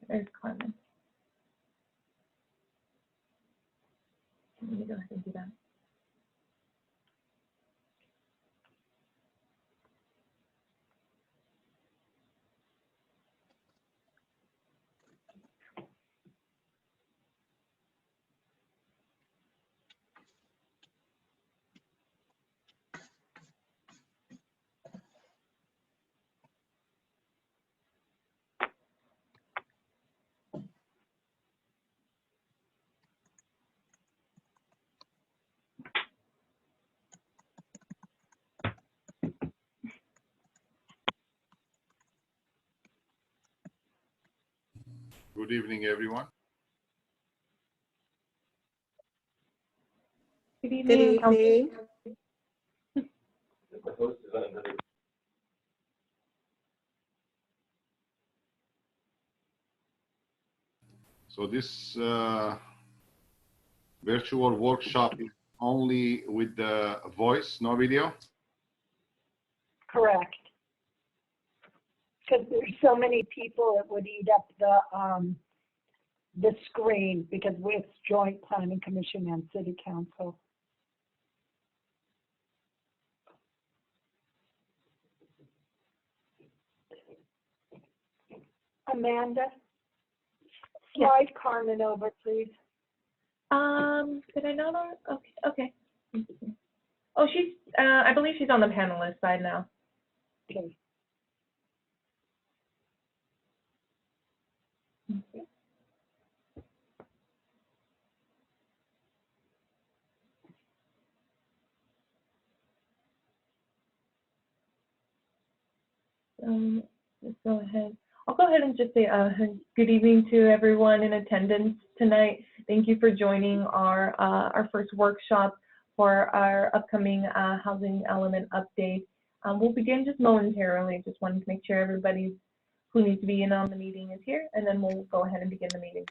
There's Carmen. Let me go ahead and do that. Good evening, everyone. Good evening. Good evening. So this virtual workshop is only with the voice, no video? Correct. Because there's so many people, it would eat up the screen because with joint planning commission and city council. Amanda, slide Carmen over, please. Did I not? Okay. Oh, she's. I believe she's on the panelist side now. Okay. Let's go ahead. I'll go ahead and just say good evening to everyone in attendance tonight. Thank you for joining our first workshop for our upcoming housing element update. We'll begin just momentarily. Just wanted to make sure everybody who needs to be in on the meeting is here, and then we'll go ahead and begin the meeting.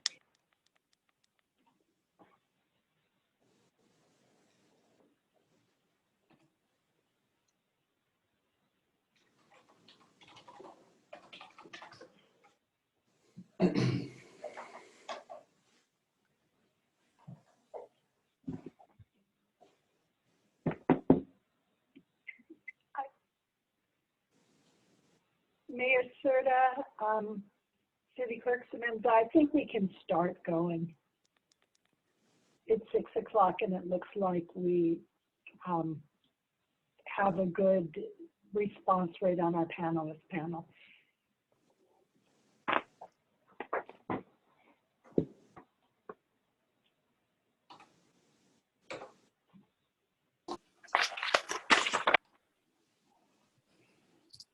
Mayor Serta, City Clerk Simmons, I think we can start going. It's 6 o'clock and it looks like we have a good response rate on our panelist panel.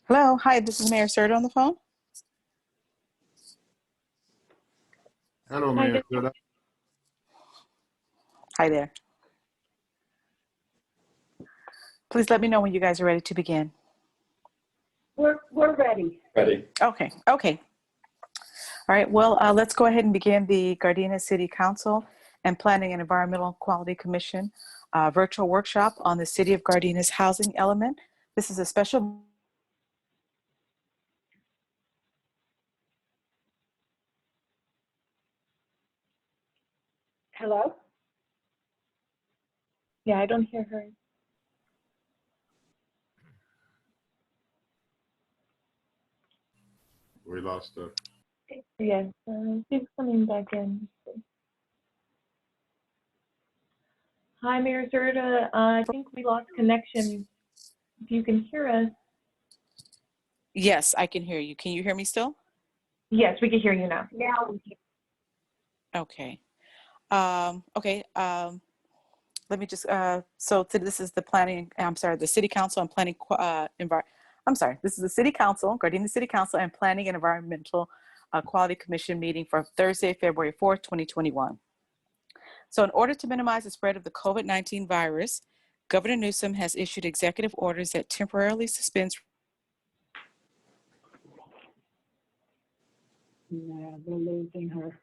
Hello, hi, this is Mayor Serta on the phone. Hello, Mayor Serta. Hi there. Please let me know when you guys are ready to begin. We're ready. Ready. Okay. All right, well, let's go ahead and begin the Gardena City Council and Planning and Environmental Quality Commission virtual workshop on the City of Gardena's housing element. This is a special Hello? Yeah, I don't hear her. We lost her. Yes, she's coming back in. Hi, Mayor Serta. I think we lost connection. If you can hear us. Yes, I can hear you. Can you hear me still? Yes, we can hear you now. Now we can. Okay. Let me just, so this is the the City Council and Planning, this is the City Council, Gardena City Council and Planning and Environmental Quality Commission meeting for Thursday, February 4th, 2021. So in order to minimize the spread of the COVID-19 virus, Governor Newsom has issued executive orders that temporarily suspends. No, we're losing her.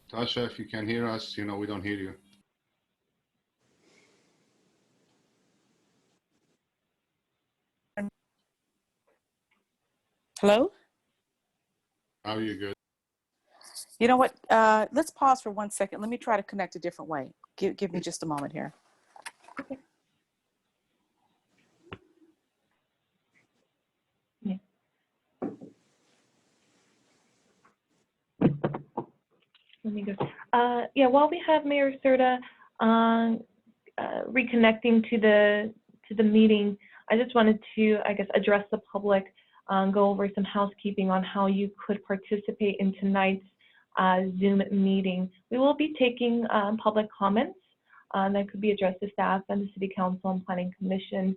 Tasha, if you can hear us, we don't hear you. Hello? Now you're good. You know what? Let's pause for 1 second. Let me try to connect a different way. Give me just a moment here. Yeah. Let me go. Yeah, while we have Mayor Serta reconnecting to the meeting, I just wanted to, I guess, address the public, go over some housekeeping on how you could participate in tonight's Zoom meeting. We will be taking public comments that could be addressed to staff and the City Council and Planning Commission.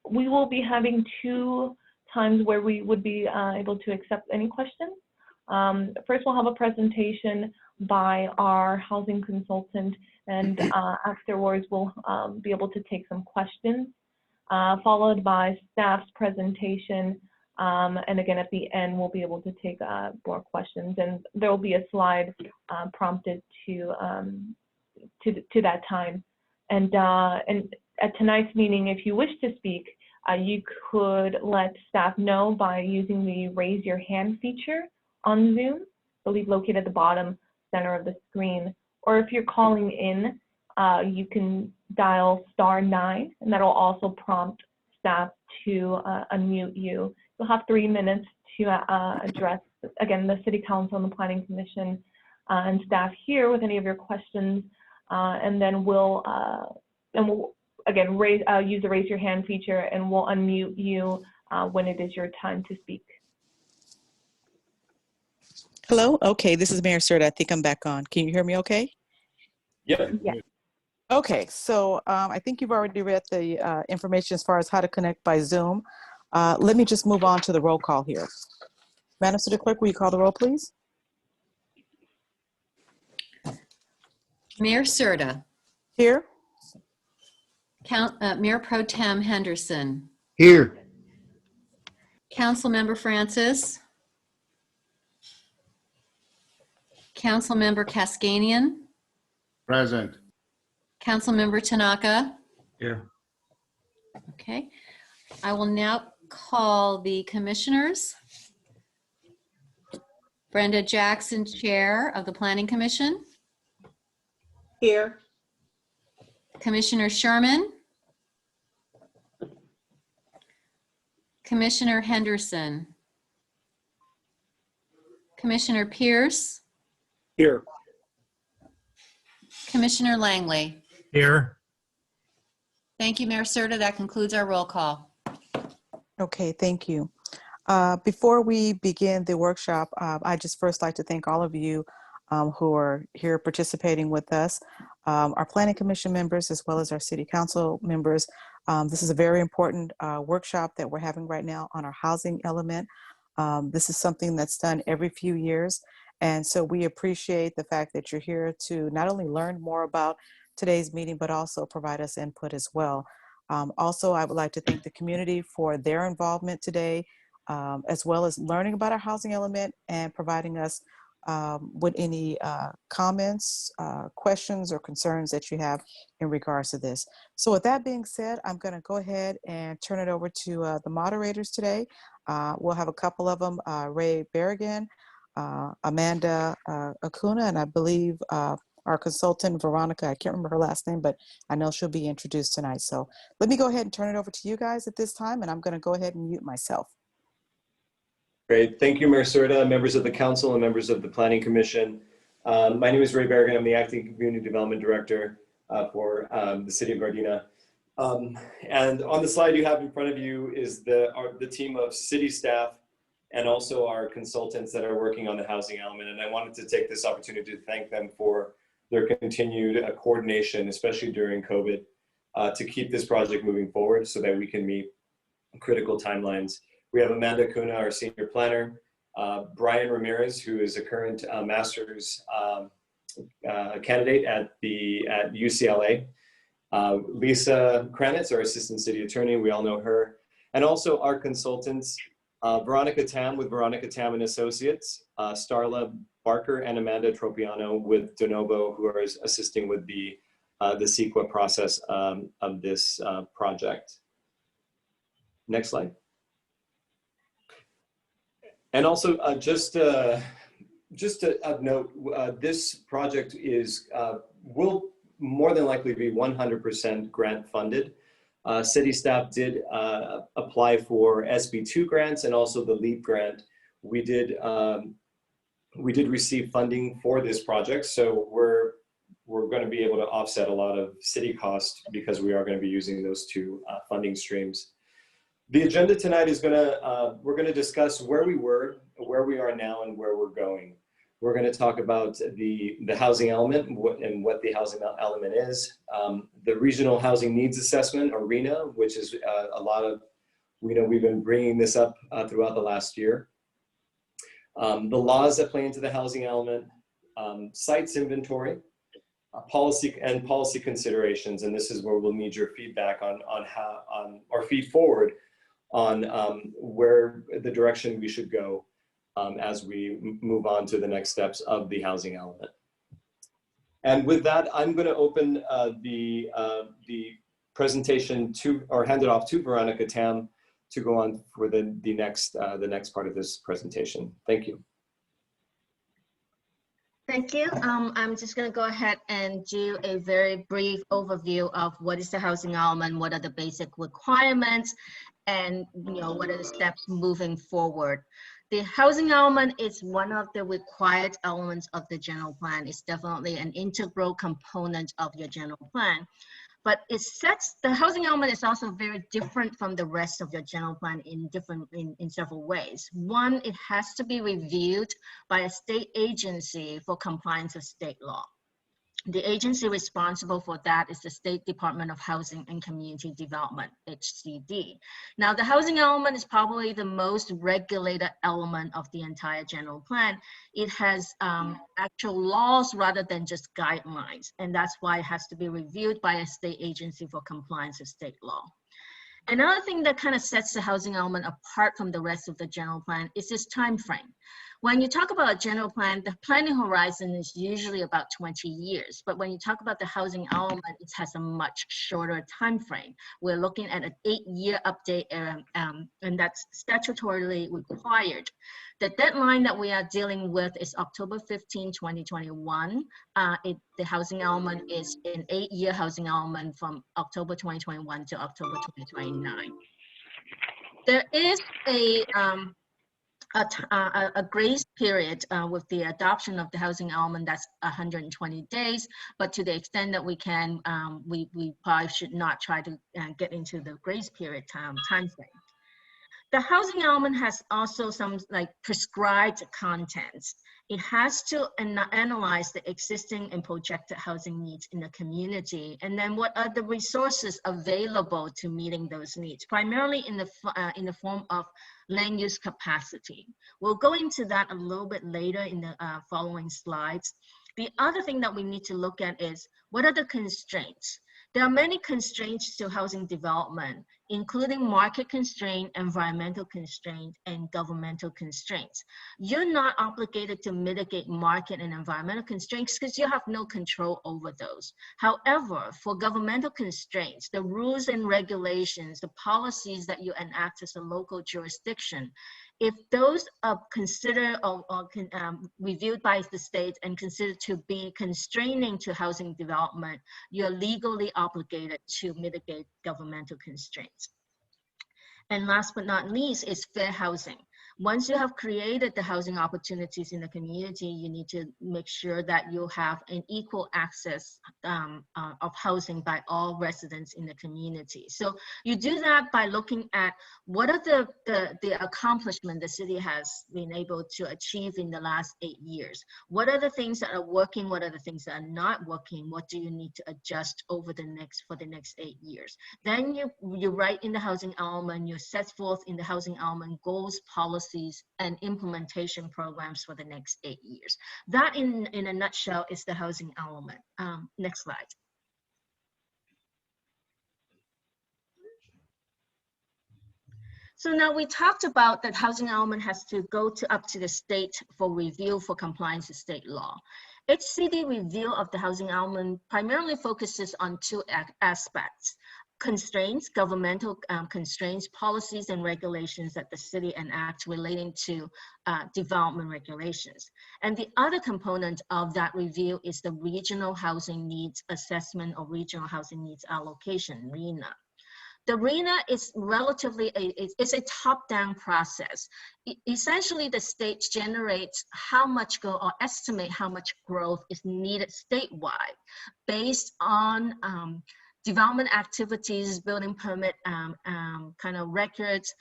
We will be having 2 times where we would be able to accept any questions. First, we'll have a presentation by our housing consultant, and afterwards we'll be able to take some questions, followed by staff's presentation. And again, at the end, we'll be able to take more questions, and there will be a slide prompted to that time. And at tonight's meeting, if you wish to speak, you could let staff know by using the raise your hand feature on Zoom, I believe located at the bottom center of the screen. Or if you're calling in, you can dial *9, and that'll also prompt staff to unmute you. You'll have 3 minutes to address, again, the City Council and the Planning Commission and staff here with any of your questions, and then we'll again use the raise your hand feature, and we'll unmute you when it is your time to speak. Hello? Okay, this is Mayor Serta. I think I'm back on. Can you hear me okay? Yeah. Yeah. Okay, so I think you've already read the information as far as how to connect by Zoom. Let me just move on to the roll call here. Madam City Clerk, will you call the roll, please? Mayor Serta. Here. Mayor Pro Tem Henderson. Here. Councilmember Francis. Councilmember Cascanian. Present. Councilmember Tanaka. Here. Okay. I will now call the commissioners. Brenda Jackson, Chair of the Planning Commission. Here. Commissioner Sherman. Commissioner Henderson. Commissioner Pierce. Here. Commissioner Langley. Here. Thank you, Mayor Serta. That concludes our roll call. Okay, thank you. Before we begin the workshop, I'd just first like to thank all of you who are here participating with us, our Planning Commission members, as well as our City Council members. This is a very important workshop that we're having right now on our housing element. This is something that's done every few years. And so we appreciate the fact that you're here to not only learn more about today's meeting, but also provide us input as well. Also, I would like to thank the community for their involvement today, as well as learning about our housing element and providing us with any comments, questions, or concerns that you have in regards to this. So with that being said, I'm going to go ahead and turn it over to the moderators today. We'll have a couple of them, Ray Berrigan, Amanda Acuna, and I believe our consultant, Veronica. I can't remember her last name, but I know she'll be introduced tonight. So let me go ahead and turn it over to you guys at this time, and I'm going to go ahead and mute myself. Great. Thank you, Mayor Serta, members of the council and members of the Planning Commission. My name is Ray Berrigan. I'm the Acting Community Development Director for the City of Gardena. And on the slide you have in front of you is the team of city staff and also our consultants that are working on the housing element. And I wanted to take this opportunity to thank them for their continued coordination, especially during COVID, to keep this project moving forward so that we can meet critical timelines. We have Amanda Acuna, our senior planner, Brian Ramirez, who is a current master's candidate at UCLA, Lisa Kranitz, our assistant city attorney, we all know her, and also our consultants, Veronica Tam with Veronica Tam and Associates, Starla Barker and Amanda Tropiano with DeNovo, who are assisting with the CEQA process of this project. Next slide. And also, just a note, this project will more than likely be 100% grant funded. City staff did apply for SB2 grants and also the LEAP grant. We did receive funding for this project, so we're going to be able to offset a lot of city costs because we are going to be using those two funding streams. The agenda tonight is we're going to discuss where we were, where we are now, and where we're going. We're going to talk about the housing element and what the housing element is, the Regional Housing Needs Assessment, or RHNA, which is we've been bringing this up throughout the last year. The laws that play into the housing element, sites inventory, policy considerations, and this is where we'll need your feedback on or feed forward on where the direction we should go as we move on to the next steps of the housing element. And with that, I'm going to open the presentation hand it off to Veronica Tam to go on for the next part of this presentation. Thank you. Thank you. I'm just going to go ahead and do a very brief overview of what is the housing element, what are the basic requirements, and what are the steps moving forward. The housing element is one of the required elements of the general plan. It's definitely an integral component of your general plan. But the housing element is also very different from the rest of your general plan in several ways. One, it has to be reviewed by a state agency for compliance with state law. The agency responsible for that is the State Department of Housing and Community Development, HCD. Now, the housing element is probably the most regulated element of the entire general plan. It has actual laws rather than just guidelines, and that's why it has to be reviewed by a state agency for compliance with state law. Another thing that kind of sets the housing element apart from the rest of the general plan is its time frame. When you talk about a general plan, the planning horizon is usually about 20 years. But when you talk about the housing element, it has a much shorter time frame. We're looking at an 8-year update, and that's statutorily required. The deadline that we are dealing with is October 15, 2021. The housing element is an 8-year housing element from October 2021 to October 2029. There is a grace period with the adoption of the housing element that's 120 days, but to the extent that we can, we probably should not try to get into the grace period time frame. The housing element has also some prescribed contents. It has to analyze the existing and projected housing needs in the community, and then what are the resources available to meeting those needs, primarily in the form of land use capacity. We'll go into that a little bit later in the following slides. The other thing that we need to look at is what are the constraints? There are many constraints to housing development, including market constraint, environmental constraint, and governmental constraints. You're not obligated to mitigate market and environmental constraints because you have no control over those. However, for governmental constraints, the rules and regulations, the policies that you enact as a local jurisdiction, if those are considered or reviewed by the state and considered to be constraining to housing development, you're legally obligated to mitigate governmental constraints. And last but not least is fair housing. Once you have created the housing opportunities in the community, you need to make sure that you have an equal access of housing by all residents in the community. So you do that by looking at what are the accomplishments the city has been able to achieve in the last 8 years. What are the things that are working? What are the things that are not working? What do you need to adjust for the next 8 years? Then you write in the housing element, you set forth in the housing element goals, policies, and implementation programs for the next 8 years. That in a nutshell is the housing element. Next slide. So now we talked about that housing element has to go up to the state for review for compliance with state law. HCD review of the housing element primarily focuses on two aspects. constraints, governmental constraints, policies and regulations that the city enacts relating to development regulations. And the other component of that review is the Regional Housing Needs Assessment or Regional Housing Needs Allocation, RHNA. The RHNA is relatively, it's a top-down process. Essentially, the state generates how much or estimate how much growth is needed statewide based on development activities, building permit kind of records,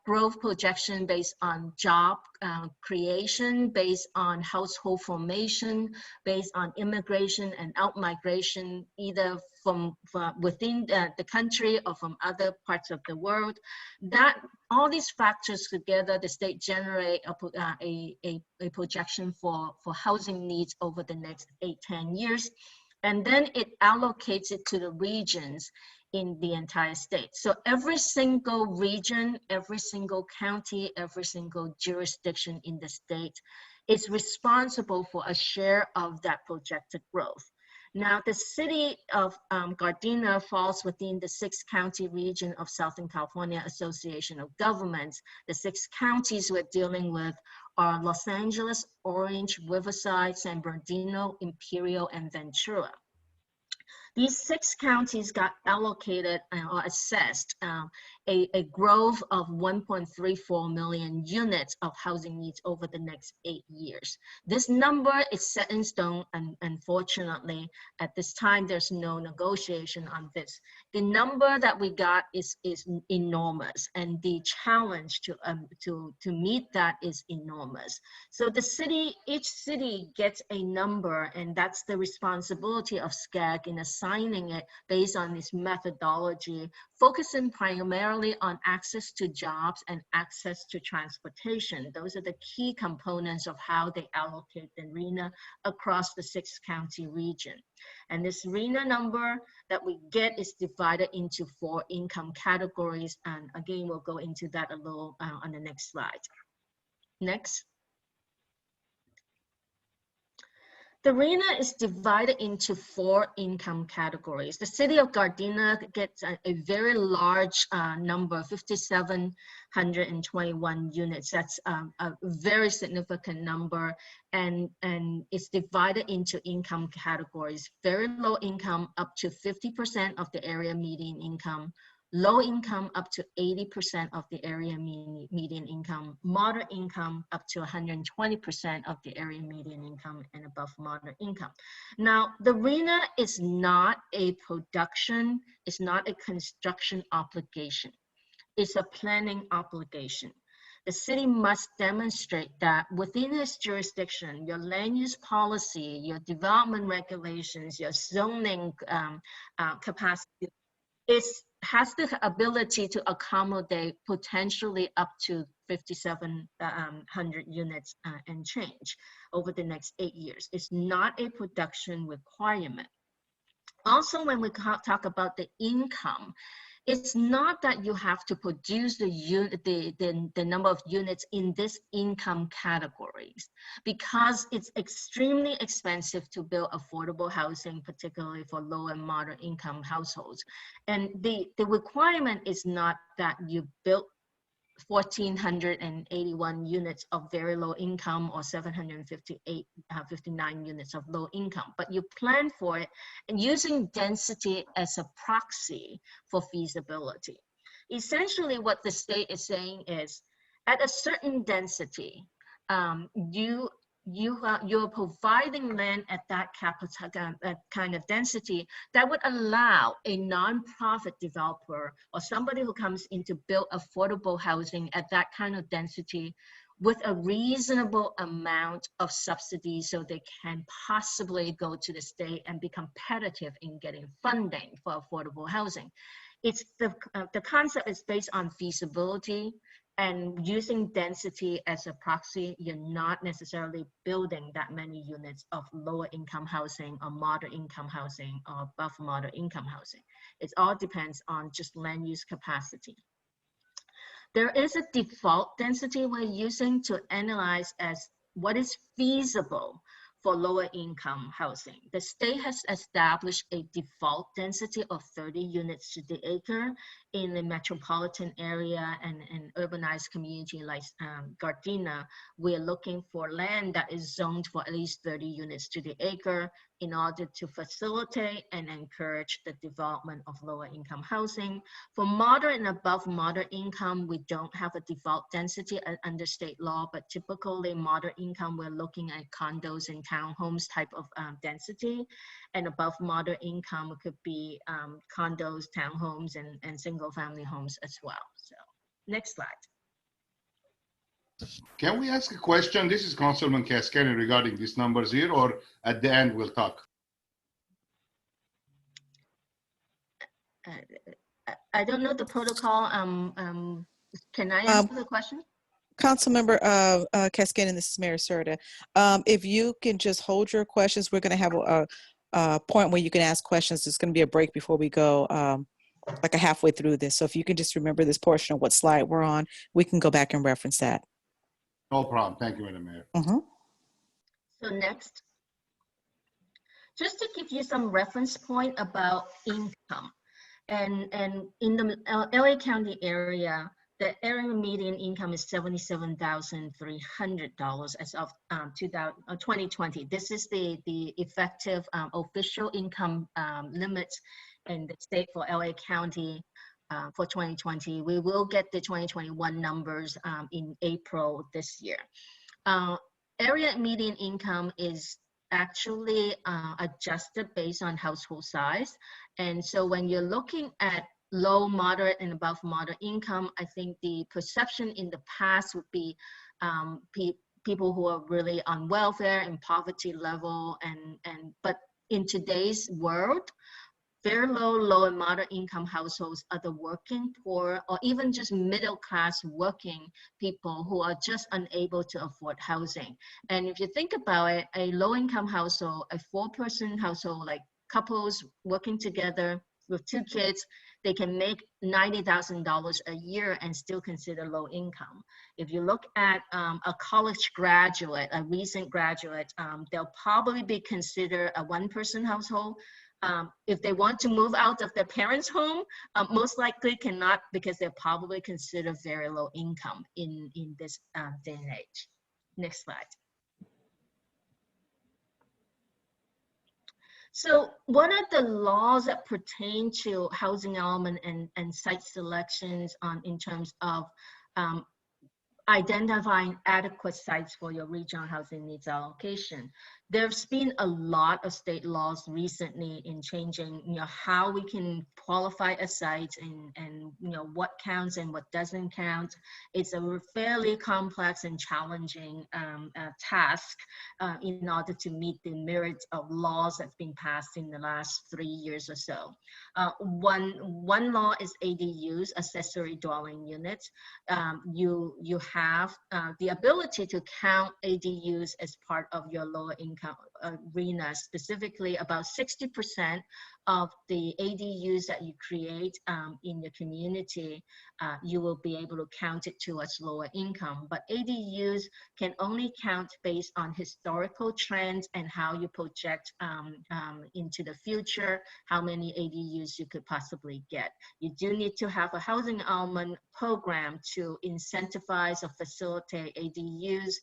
growth projection based on job creation, based on household formation, based on immigration and out-migration, either from within the country or from other parts of the world. That all these factors together, the state generate a projection for housing needs over the next 8-10 years. And then it allocates it to the regions in the entire state. So every single region, every single county, every single jurisdiction in the state is responsible for a share of that projected growth. Now, the city of Gardena falls within the 6-county region of Southern California Association of Governments. The 6 counties we're dealing with are Los Angeles, Orange, Riverside, San Bernardino, Imperial, and Ventura. These 6 counties got allocated or assessed a growth of 1.34 million units of housing needs over the next 8 years. This number is set in stone, and unfortunately, at this time, there's no negotiation on this. The number that we got is enormous, and the challenge to meet that is enormous. So the city, each city gets a number, and that's the responsibility of SCAG in assigning it based on this methodology, focusing primarily on access to jobs and access to transportation. Those are the key components of how they allocate the RHNA across the 6-county region. And this RHNA number that we get is divided into 4 income categories. And again, we'll go into that a little on the next slide. Next. The RHNA is divided into 4 income categories. The city of Gardena gets a very large number, 5,721 units. That's a very significant number, and it's divided into income categories. Very low income up to 50% of the area median income, low income up to 80% of the area median income, moderate income up to 120% of the area median income, and above moderate income. Now, the RHNA is not a production, it's not a construction obligation. It's a planning obligation. The city must demonstrate that within its jurisdiction, your land use policy, your development regulations, your zoning capacity, has the ability to accommodate potentially up to 5,700 units and change over the next 8 years. It's not a production requirement. Also, when we talk about the income, it's not that you have to produce the number of units in this income categories, because it's extremely expensive to build affordable housing, particularly for low and moderate income households. And the requirement is not that you build 1,481 units of very low income or 759 units of low income, but you plan for it and using density as a proxy for feasibility. Essentially, what the state is saying is, at a certain density, you're providing land at that kind of density that would allow a nonprofit developer or somebody who comes in to build affordable housing at that kind of density with a reasonable amount of subsidies so they can possibly go to the state and be competitive in getting funding for affordable housing. It's the concept is based on feasibility, and using density as a proxy, you're not necessarily building that many units of lower income housing or moderate income housing or above moderate income housing. It all depends on just land use capacity. There is a default density we're using to analyze as what is feasible for lower income housing. The state has established a default density of 30 units to the acre in the metropolitan area and an urbanized community like Gardena. We're looking for land that is zoned for at least 30 units to the acre in order to facilitate and encourage the development of lower income housing. For moderate and above moderate income, we don't have a default density under state law, but typically moderate income, we're looking at condos and townhomes type of density, and above moderate income could be condos, townhomes, and single family homes as well. So next slide. Can we ask a question? This is Councilman Cascani regarding these numbers here, or at the end we'll talk? I don't know the protocol. Can I answer the question? Councilmember Cascani, this is Mayor Serta. If you can just hold your questions, we're going to have a point where you can ask questions. There's going to be a break before we go, like a halfway through this. So if you can just remember this portion of what slide we're on, we can go back and reference that. No problem. Thank you, Madam Mayor. So next, just to give you some reference point about income, and in the LA County area, the area median income is $77,300 as of 2020. This is the effective official income limits in the state for LA County for 2020. We will get the 2021 numbers in April this year. Area median income is actually adjusted based on household size. And so when you're looking at low, moderate, and above moderate income, I think the perception in the past would be people who are really on welfare and poverty level, but in today's world, very low and moderate income households are the working poor or even just middle class working people who are just unable to afford housing. And if you think about it, a low income household, a 4-person household, like couples working together with 2 kids, they can make $90,000 a year and still consider low income. If you look at a college graduate, a recent graduate, they'll probably be considered a 1-person household. If they want to move out of their parents' home, most likely cannot, because they're probably considered very low income in this day and age. Next slide. So what are the laws that pertain to housing element and site selections in terms of identifying adequate sites for your regional housing needs allocation? There's been a lot of state laws recently in changing, how we can qualify a site and what counts and what doesn't count. It's a fairly complex and challenging task in order to meet the myriad of laws that's been passed in the last 3 years or so. One law is ADUs, accessory dwelling units. You have the ability to count ADUs as part of your lower income arena. Specifically, about 60% of the ADUs that you create in your community, you will be able to count it towards lower income. But ADUs can only count based on historical trends and how you project into the future, how many ADUs you could possibly get. You do need to have a housing element program to incentivize or facilitate ADUs.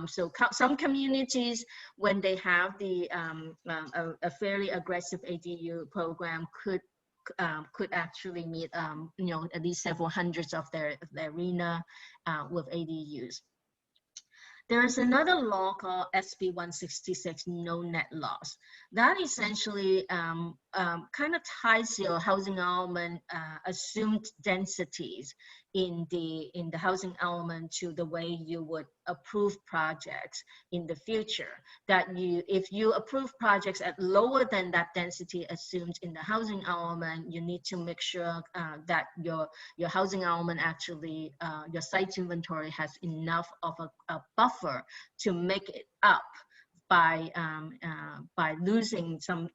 So some communities, when they have the a fairly aggressive ADU program, could actually meet at least several hundreds of their arena with ADUs. There is another law called SB 166, no net loss. That essentially kind of ties your housing element assumed densities in the housing element to the way you would approve projects in the future. That if you approve projects at lower than that density assumed in the housing element, you need to make sure that your housing element actually, your site inventory has enough of a buffer to make it up by losing some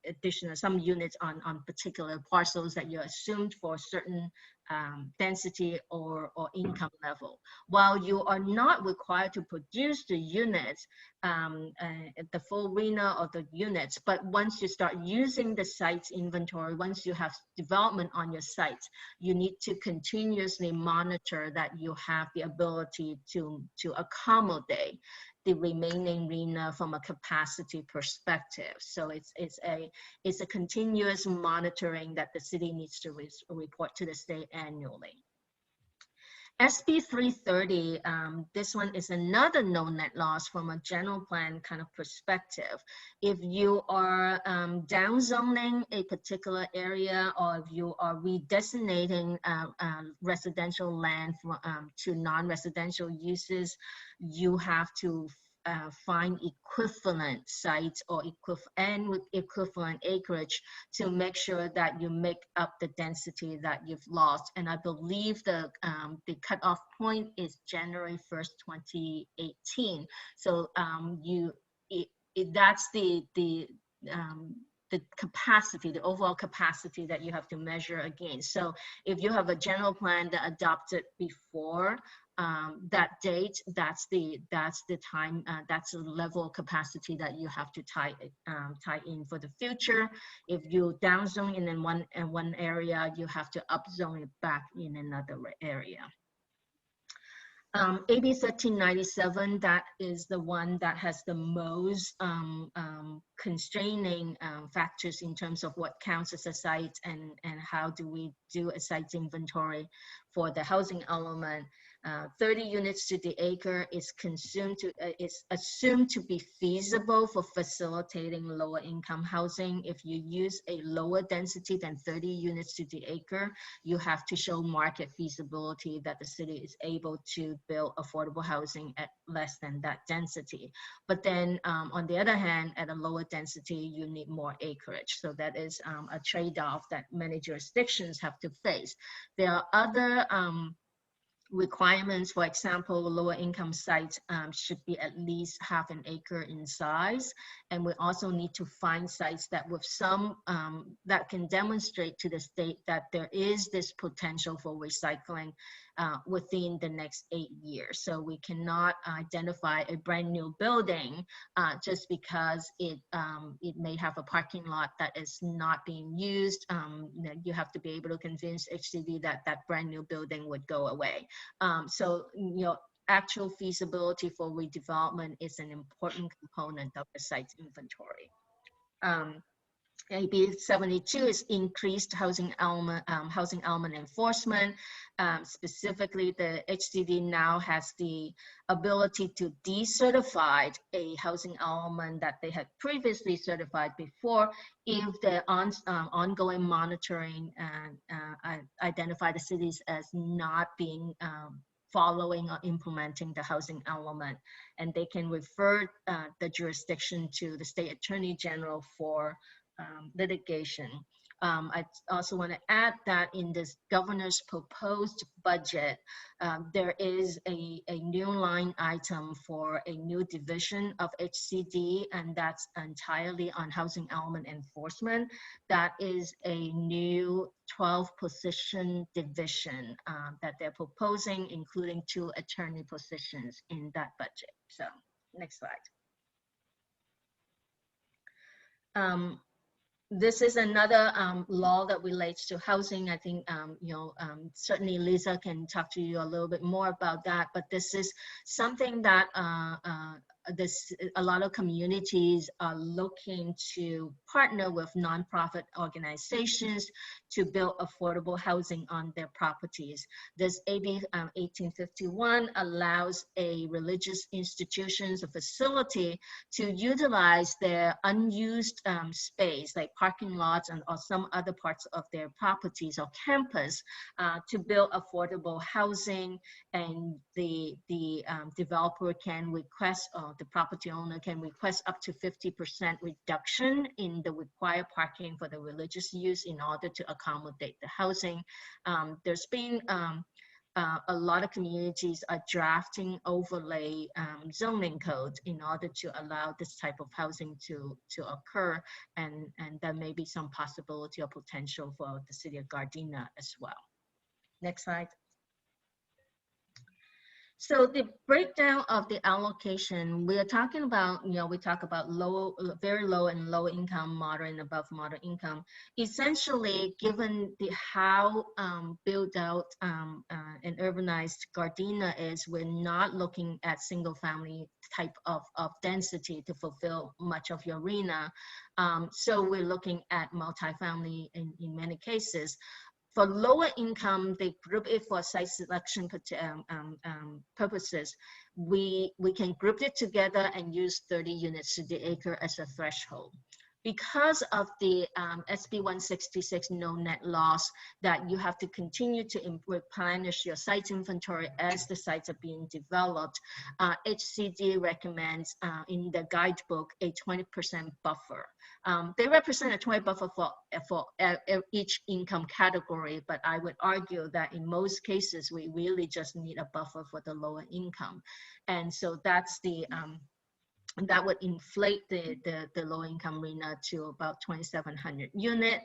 units on particular parcels that you assumed for certain density or income level. While you are not required to produce the units, the full RENA of the units, but once you start using the site's inventory, once you have development on your site, you need to continuously monitor that you have the ability to accommodate the remaining RENA from a capacity perspective. So it's a continuous monitoring that the city needs to report to the state annually. SB 330, this one is another no net loss from a general plan kind of perspective. If you are downzoning a particular area, or if you are redesignating residential land to non-residential uses, you have to find equivalent sites or equivalent acreage to make sure that you make up the density that you've lost. And I believe the cutoff point is January 1st, 2018. So that's the capacity, the overall capacity that you have to measure against. So if you have a general plan that adopted before that date, that's the time, that's the level of capacity that you have to tie in for the future. If you downzone in one area, you have to upzone it back in another area. AB 1397, that is the one that has the most constraining factors in terms of what counts as a site and how do we do a site inventory for the housing element. 30 units to the acre is assumed to be feasible for facilitating lower income housing. If you use a lower density than 30 units to the acre, you have to show market feasibility that the city is able to build affordable housing at less than that density. But then on the other hand, at a lower density, you need more acreage. So that is a trade-off that many jurisdictions have to face. There are other requirements. For example, lower income sites should be at least half an acre in size. And we also need to find sites that with some, that can demonstrate to the state that there is this potential for recycling within the next 8 years. So we cannot identify a brand new building just because it may have a parking lot that is not being used. You have to be able to convince HCD that that brand new building would go away. So, actual feasibility for redevelopment is an important component of the site's inventory. AB 72 is increased housing element enforcement. Specifically, the HCD now has the ability to decertify a housing element that they had previously certified before if the ongoing monitoring identify the cities as not being following or implementing the housing element. And they can refer the jurisdiction to the State Attorney General for litigation. I also want to add that in this governor's proposed budget, there is a new line item for a new division of HCD, and that's entirely on housing element enforcement. That is a new 12-position division that they're proposing, including 2 attorney positions in that budget. So, next slide. This is another law that relates to housing. I think, certainly Lisa can talk to you a little bit more about that, but this is something that a lot of communities are looking to partner with nonprofit organizations to build affordable housing on their properties. This AB 1851 allows a religious institutions, a facility, to utilize their unused space, like parking lots or some other parts of their properties or campus, to build affordable housing, and the developer can request, or the property owner can request up to 50% reduction in the required parking for the religious use in order to accommodate the housing. There's been a lot of communities are drafting overlay zoning codes in order to allow this type of housing to occur, and there may be some possibility or potential for the city of Gardena as well. Next slide. So the breakdown of the allocation, we are talking about, we talk about low, very low and low income, moderate and above moderate income. Essentially, given how built out and urbanized Gardena is, we're not looking at single family type of density to fulfill much of your arena. So we're looking at multifamily in many cases. For lower income, they group it for site selection purposes. We can group it together and use 30 units to the acre as a threshold. Because of the SB 166 no net loss, that you have to continue to replenish your site inventory as the sites are being developed, HCD recommends in the guidebook a 20% buffer. They represent a 20% buffer for each income category, but I would argue that in most cases, we really just need a buffer for the lower income. And so that's the, that would inflate the low income arena to about 2,700 unit.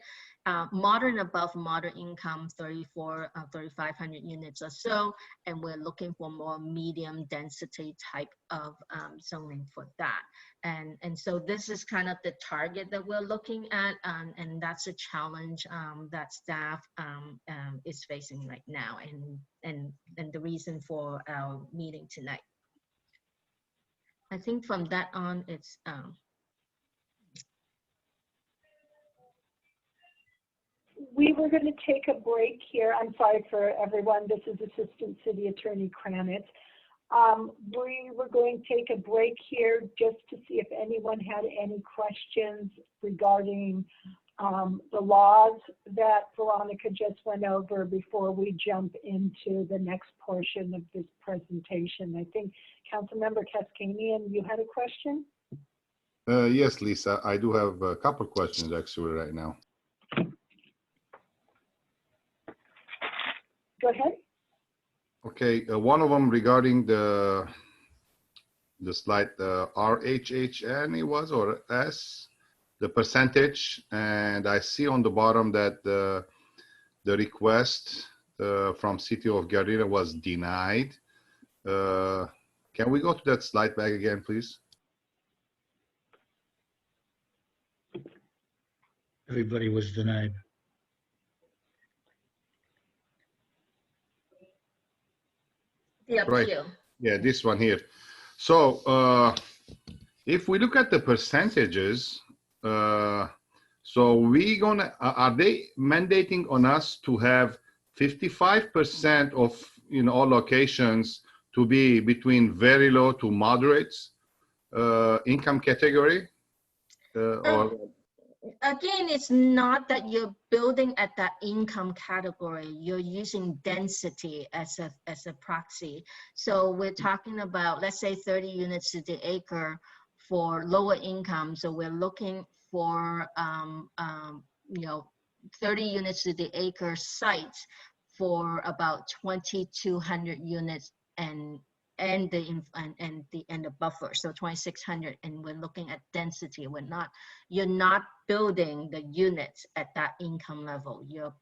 Modern above moderate income, 3,500 units or so, and we're looking for more medium density type of zoning for that. And so this is kind of the target that we're looking at, and that's a challenge that staff is facing right now, and the reason for our meeting tonight. I think from that on, it's we were going to take a break here. I'm sorry for everyone. This is Assistant City Attorney Kranitz. We were going to take a break here just to see if anyone had any questions regarding the laws that Veronica just went over before we jump into the next portion of this presentation. I think Councilmember Kaskanian, you had a question? Yes, Lisa, I do have a couple questions actually right now. Go ahead. Okay, one of them regarding the slide, RHHN it was, or S, the percentage, and I see on the bottom that the request from City of Gardena was denied. Can we go to that slide back again, please? Everybody was denied. the appeal. Right. Yeah, this one here. So if we look at the percentages, so we gonna, are they mandating on us to have 55% of all locations to be between very low to moderate income category? Or Again, it's not that you're building at that income category. You're using density as a proxy. So we're talking about, let's say 30 units to the acre for lower income. So we're looking for 30 units to the acre sites for about 2,200 units and the buffer, so 2,600, and we're looking at density. You're not building the units at that income level. You're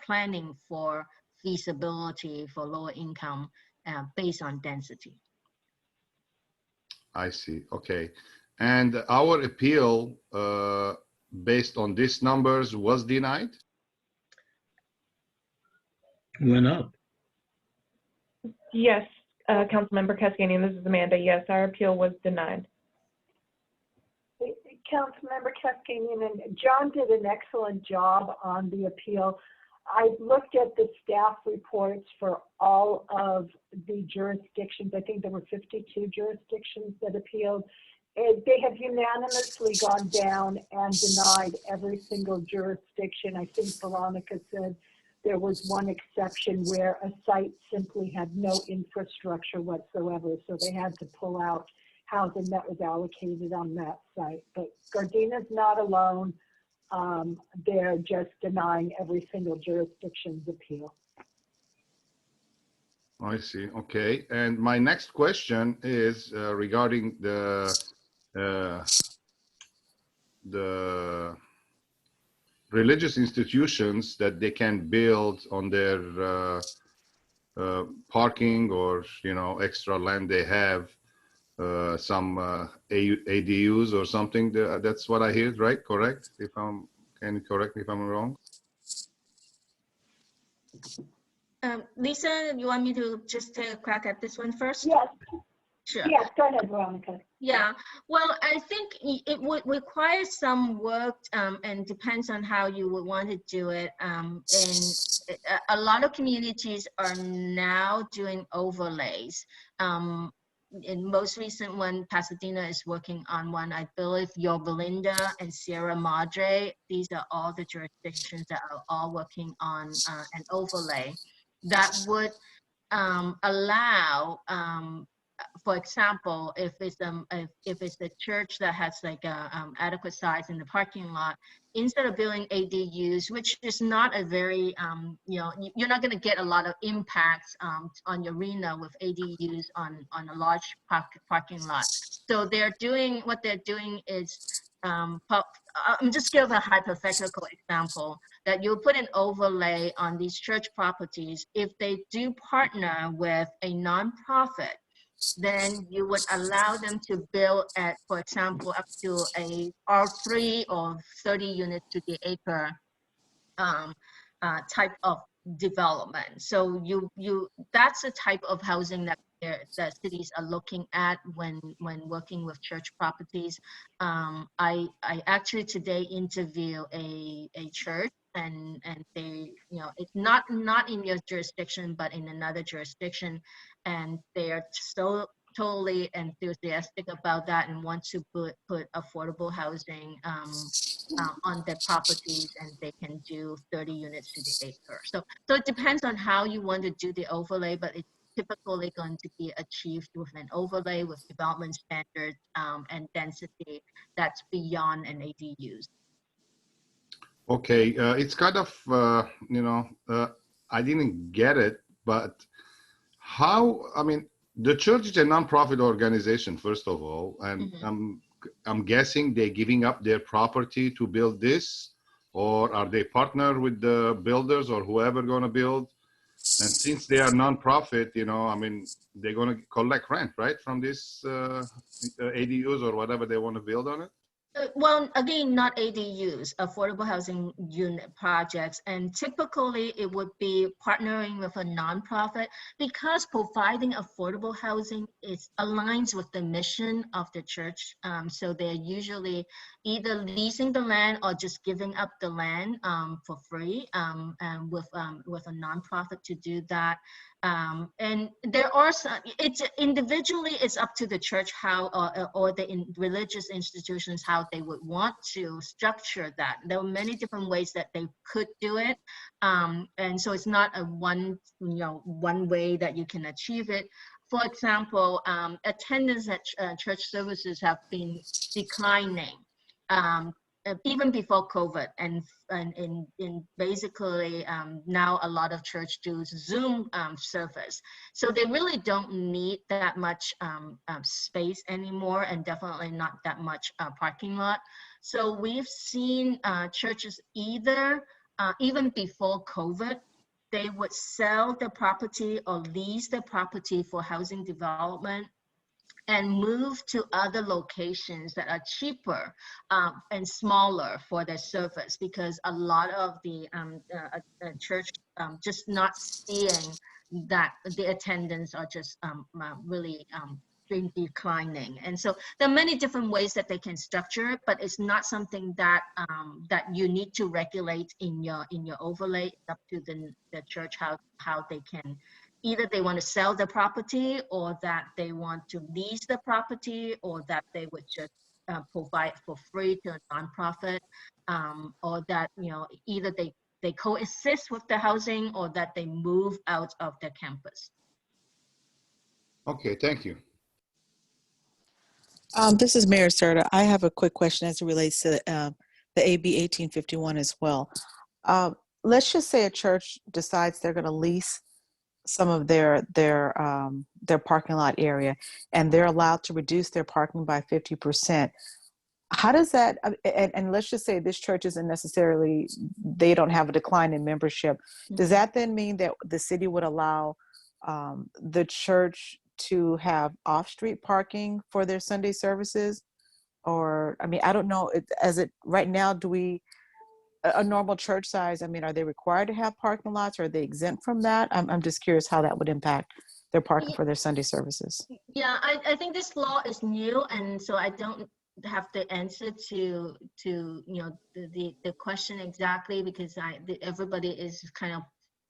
planning for feasibility for lower income based on density. I see. Okay, and our appeal based on these numbers was denied? Went up. Yes, Councilmember Kaskanian, this is Amanda. Yes, our appeal was denied. Councilmember Kaskanian and John did an excellent job on the appeal. I looked at the staff reports for all of the jurisdictions. I think there were 52 jurisdictions that appealed. They have unanimously gone down and denied every single jurisdiction. I think Veronica said there was one exception where a site simply had no infrastructure whatsoever, so they had to pull out housing that was allocated on that site. But Gardena's not alone. They're just denying every single jurisdiction's appeal. I see. Okay. And my next question is regarding the religious institutions that they can build on their parking or, you know, extra land they have, some ADUs or something. That's what I hear, right? Correct? Can you correct me if I'm wrong? Lisa, you want me to just take a crack at this one first? Yes, Sure. yes, go ahead, Veronica. Yeah, well, I think it would require some work and depends on how you would want to do it. And a lot of communities are now doing overlays. In most recent one, Pasadena is working on one. I believe Yorba Linda and Sierra Madre, these are all the jurisdictions that are all working on an overlay that would allow for example, if it's a church that has like a adequate size in the parking lot, instead of building ADUs, which is not a very you know, you're not going to get a lot of impacts on your arena with ADUs on a large parking lot. So what they're doing is I'm just give a hypothetical example that you put an overlay on these church properties. If they do partner with a nonprofit, then you would allow them to build at, for example, up to a R3 or 30 units to the acre type of development. So that's the type of housing that cities are looking at when working with church properties. I actually today interview a church, and they, you know, it's not in your jurisdiction but in another jurisdiction, and they are so totally enthusiastic about that and want to put affordable housing on their properties, and they can do 30 units to the acre. So it depends on how you want to do the overlay, but it's typically going to be achieved with an overlay with development standards and density that's beyond an ADUs. Okay, it's kind of, you know, I didn't get it, but how, I mean, the church is a nonprofit organization, first of all, and I'm guessing they're giving up their property to build this, or are they partner with the builders or whoever going to build? And since they are nonprofit, you know, I mean, they're going to collect rent, right, from this ADUs or whatever they want to build on it? Well, again, not ADUs, affordable housing unit projects. And typically it would be partnering with a nonprofit, because providing affordable housing aligns with the mission of the church. So they're usually either leasing the land or just giving up the land for free, and with a nonprofit to do that. And there are some, individually, it's up to the church how, or the religious institutions, how they would want to structure that. There are many different ways that they could do it. And so it's not a one way that you can achieve it. For example, attendance at church services have been declining. Even before COVID, and basically now a lot of church do Zoom service. So they really don't need that much space anymore, and definitely not that much parking lot. So we've seen churches either, even before COVID, they would sell the property or lease the property for housing development and move to other locations that are cheaper and smaller for their service, because a lot of the church just not seeing that the attendance are just really declining. And so there are many different ways that they can structure it, but it's not something that that you need to regulate in your overlay. It's up to the church how they can. Either they want to sell the property, or that they want to lease the property, or that they would just provide for free to a nonprofit, or that, you know, either they coexist with the housing, or that they move out of their campus. Okay, thank you. This is Mayor Serta. I have a quick question as it relates to the AB 1851 as well. Let's just say a church decides they're going to lease some of their parking lot area, and they're allowed to reduce their parking by 50%. How does that, and let's just say this church isn't necessarily, they don't have a decline in membership. Does that then mean that the city would allow the church to have off-street parking for their Sunday services? Or, I mean, I don't know, right now, a normal church size, I mean, are they required to have parking lots? Or are they exempt from that? I'm just curious how that would impact their parking for their Sunday services. Yeah, I think this law is new, and so I don't have the answer to the question exactly, because everybody is kind of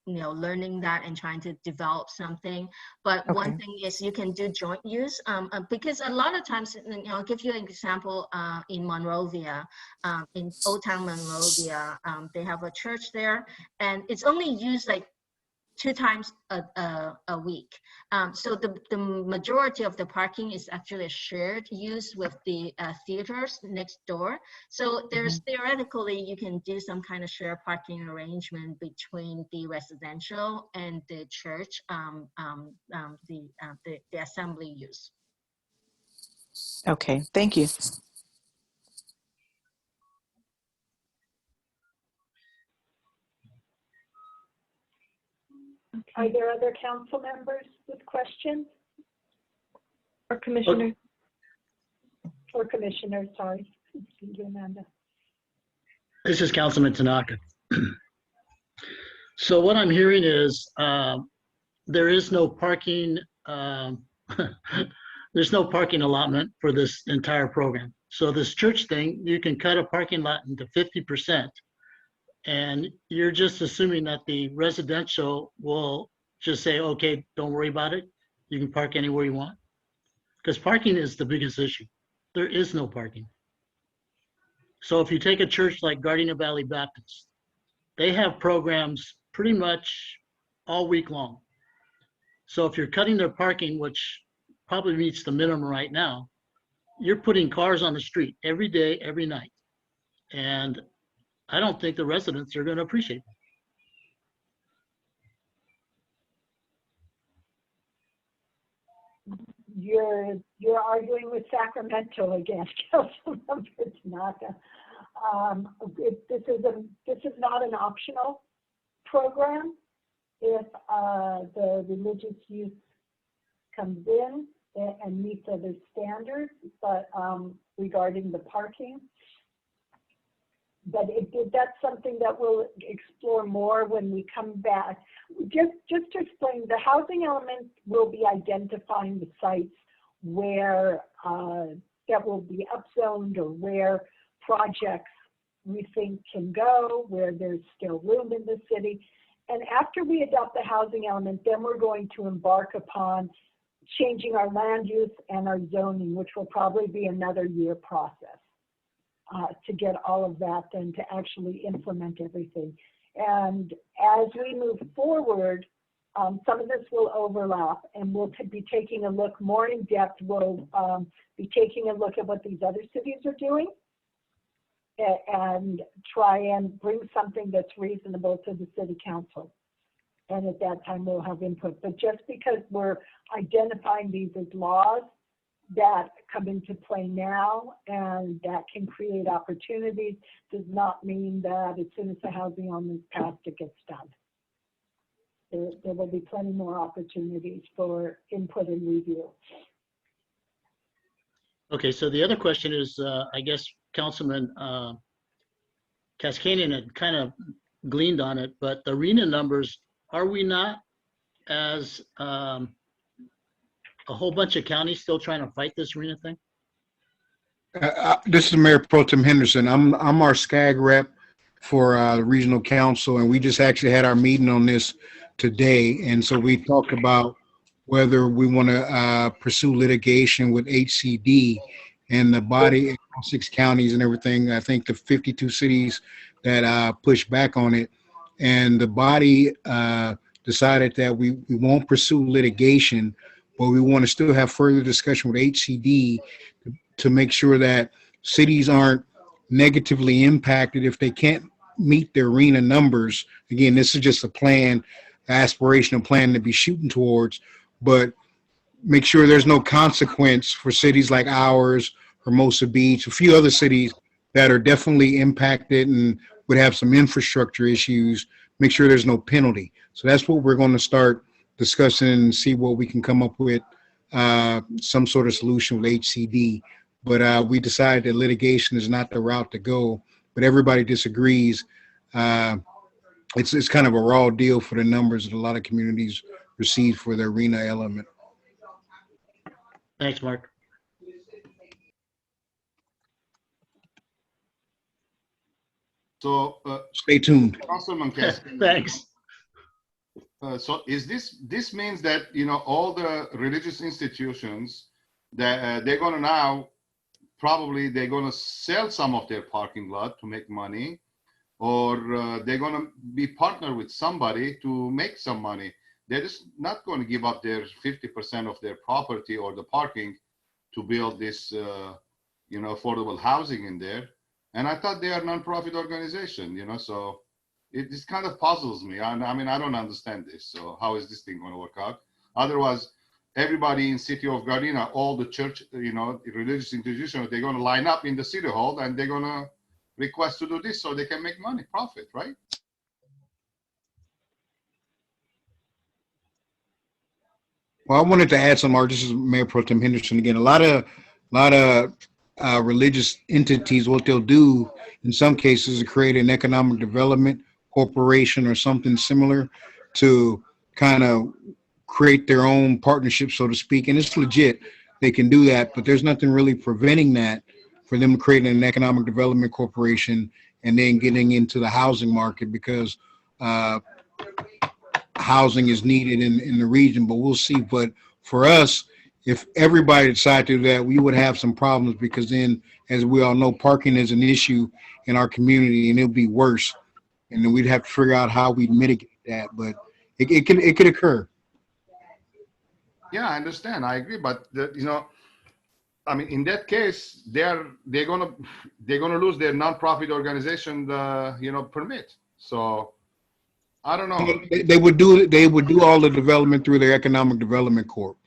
learning that and trying to develop something. But one thing is you can do joint use, because a lot of times, I'll give you an example. In Monrovia, in Old Town Monrovia, they have a church there, and it's only used like 2 times a week. So the majority of the parking is actually a shared use with the theaters next door. So there's theoretically, you can do some kind of shared parking arrangement between the residential and the church, the assembly use. Okay, thank you. Are there other council members with questions? Or commissioners? Or commissioners, sorry. Thank you, Amanda. This is Councilman Tanaka. So what I'm hearing is there is no parking. There's no parking allotment for this entire program. So this church thing, you can cut a parking lot into 50%. And you're just assuming that the residential will just say, okay, don't worry about it. You can park anywhere you want. Because parking is the biggest issue. There is no parking. So if you take a church like Gardena Valley Baptist, they have programs pretty much all week long. So if you're cutting their parking, which probably meets the minimum right now, you're putting cars on the street every day, every night. And I don't think the residents are going to appreciate it. You're arguing with Sacramento again, Councilmember Tanaka. This is not an optional program. If the religious youth comes in and meets other standards, but regarding the parking. But that's something that we'll explore more when we come back. Just to explain, the housing element will be identifying the sites where that will be upzoned, or where projects we think can go, where there's still room in the city. And after we adopt the housing element, then we're going to embark upon changing our land use and our zoning, which will probably be another year process. To get all of that, then to actually implement everything. And as we move forward, some of this will overlap, and we'll be taking a look more in depth. We'll be taking a look at what these other cities are doing and try and bring something that's reasonable to the city council. And at that time, we'll have input. But just because we're identifying these as laws that come into play now and that can create opportunities does not mean that as soon as the housing element is passed, it gets done. There will be plenty more opportunities for input and review. Okay, so the other question is, I guess Councilman Kaskanian had kind of gleaned on it, but the arena numbers, are we not, as a whole bunch of counties still trying to fight this arena thing? This is Mayor Pro Tem Henderson. I'm our SCAG rep for the regional council, and we just actually had our meeting on this today. And so we talked about whether we want to pursue litigation with HCD and the body in 6 counties and everything. I think the 52 cities that pushed back on it, and the body decided that we won't pursue litigation, but we want to still have further discussion with HCD to make sure that cities aren't negatively impacted if they can't meet their arena numbers. Again, this is just a plan, aspirational plan to be shooting towards, but make sure there's no consequence for cities like ours Hermosa Beach, a few other cities that are definitely impacted and would have some infrastructure issues, make sure there's no penalty. So that's what we're going to start discussing and see what we can come up with, some sort of solution with HCD. But we decided that litigation is not the route to go, but everybody disagrees. It's kind of a raw deal for the numbers that a lot of communities receive for their arena element. Thanks, Mark. So, Stay tuned. Councilman Cassidy, Thanks. so is this means that, all the religious institutions that they're going to now, probably they're going to sell some of their parking lot to make money, or they're going to be partnered with somebody to make some money. They're just not going to give up their 50% of their property or the parking to build this, affordable housing in there. And I thought they are a nonprofit organization, so this kind of puzzles me. I mean, I don't understand this. So how is this thing going to work out? Otherwise, everybody in city of Gardena, all the church, religious institutions, they're going to line up in the city hall and they're going to request to do this so they can make money, profit, right? Well, I wanted to add some, Art. This is Mayor Pro Tem Henderson again. A lot of religious entities, what they'll do in some cases is create an economic development corporation or something similar to kind of create their own partnership, so to speak. And it's legit. They can do that, but there's nothing really preventing that for them creating an economic development corporation and then getting into the housing market, because housing is needed in the region. But we'll see. But for us, if everybody decided to do that, we would have some problems, because then, as we all know, parking is an issue in our community and it'll be worse. And then we'd have to figure out how we mitigate that. But it could occur. Yeah, I understand. I agree. But I mean, in that case, they're gonna lose their nonprofit organization, permit. So I don't know. They would do all the development through their economic development corp.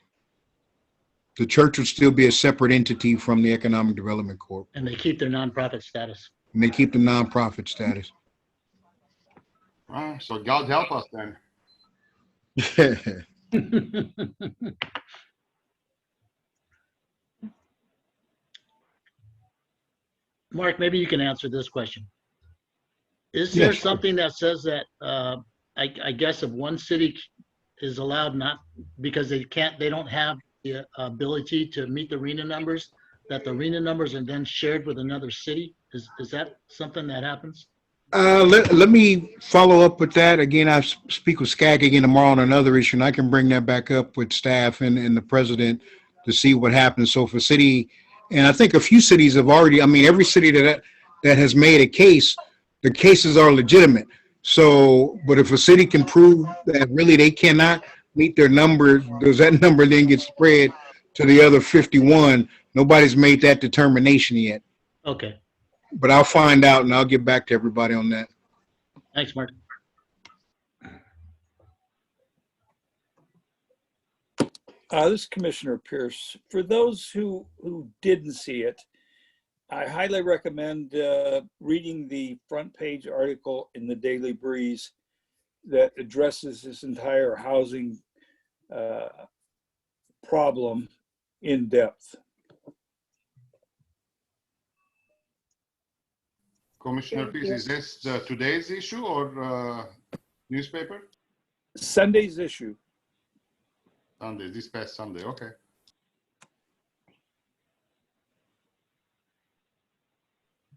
The church would still be a separate entity from the economic development corp. And they keep their nonprofit status. And they keep the nonprofit status. So God help us then. Mark, maybe you can answer this question. Is there Yes. something that says that, I guess if one city is allowed not, because they don't have the ability to meet the arena numbers, that the arena numbers are then shared with another city? Is that something that happens? Let me follow up with that. Again, I speak with SCAG again tomorrow on another issue, and I can bring that back up with staff and the president to see what happens. So for city, and I think a few cities have already, every city that has made a case, the cases are legitimate. So, but if a city can prove that really they cannot meet their numbers, does that number then get spread to the other 51? Nobody's made that determination yet. Okay. But I'll find out and I'll get back to everybody on that. Thanks, Mark. This is Commissioner Pierce. For those who didn't see it, I highly recommend reading the front page article in the Daily Breeze that addresses this entire housing problem in depth. Commissioner Pierce, is this today's issue or newspaper? Sunday's issue. Sunday, this past Sunday, okay.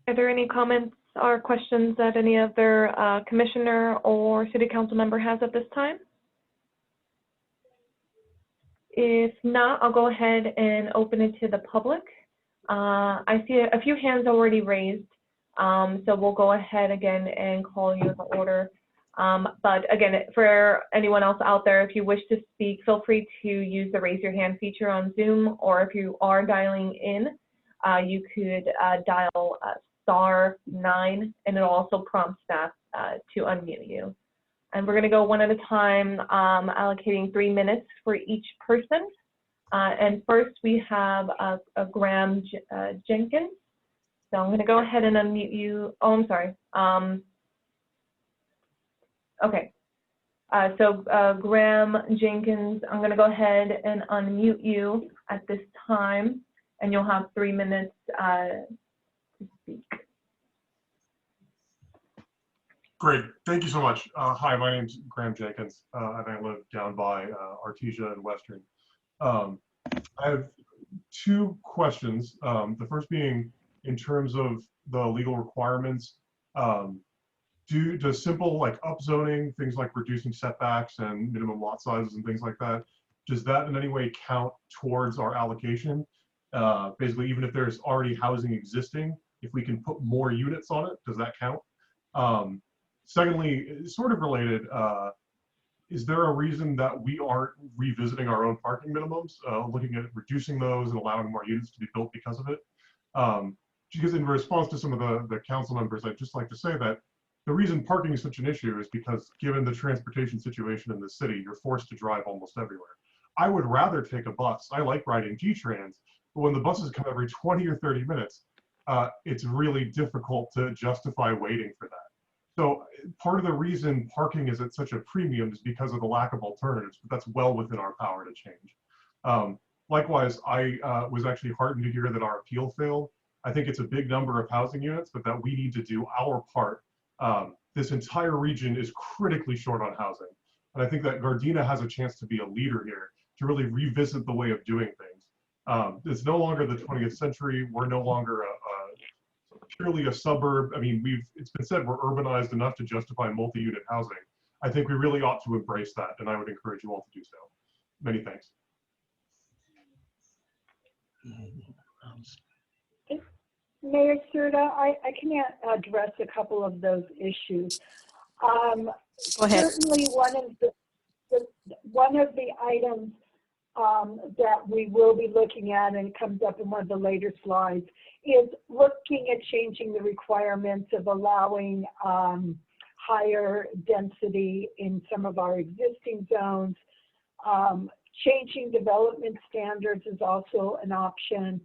Are there any comments or questions that any other commissioner or city council member has at this time? If not, I'll go ahead and open it to the public. I see a few hands already raised, so we'll go ahead again and call you in the order. But again, for anyone else out there, if you wish to speak, feel free to use the raise your hand feature on Zoom, or if you are dialing in, you could dial *9, and it'll also prompt staff to unmute you. And we're going to go one at a time, allocating 3 minutes for each person. And first we have Graham Jenkins. So I'm going to go ahead and unmute you. Oh, I'm sorry. Okay. So Graham Jenkins, I'm going to go ahead and unmute you at this time, and you'll have 3 minutes to speak. Great, thank you so much. Hi, my name's Graham Jenkins, and I live down by Artesia and Western. I have 2 questions. The first being, in terms of the legal requirements, does simple like upzoning, things like reducing setbacks and minimum lot sizes and things like that, does that in any way count towards our allocation? Basically, even if there's already housing existing, if we can put more units on it, does that count? Secondly, sort of related, is there a reason that we aren't revisiting our own parking minimums, looking at reducing those and allowing more units to be built because of it? Because in response to some of the council members, I'd just like to say that the reason parking is such an issue is because given the transportation situation in the city, you're forced to drive almost everywhere. I would rather take a bus. I like riding G-Trans, but when the buses come every 20 or 30 minutes, it's really difficult to justify waiting for that. So part of the reason parking is at such a premium is because of the lack of alternatives, but that's well within our power to change. Likewise, I was actually heartened to hear that our appeal failed. I think it's a big number of housing units, but that we need to do our part. This entire region is critically short on housing. And I think that Gardena has a chance to be a leader here, to really revisit the way of doing things. It's no longer the 20th century. We're no longer purely a suburb. I mean, it's been said we're urbanized enough to justify multi-unit housing. I think we really ought to embrace that, and I would encourage you all to do so. Many thanks. Mayor Serta, I can address a couple of those issues. Go ahead. Certainly one of the items that we will be looking at, and it comes up in one of the later slides, is looking at changing the requirements of allowing higher density in some of our existing zones. Changing development standards is also an option.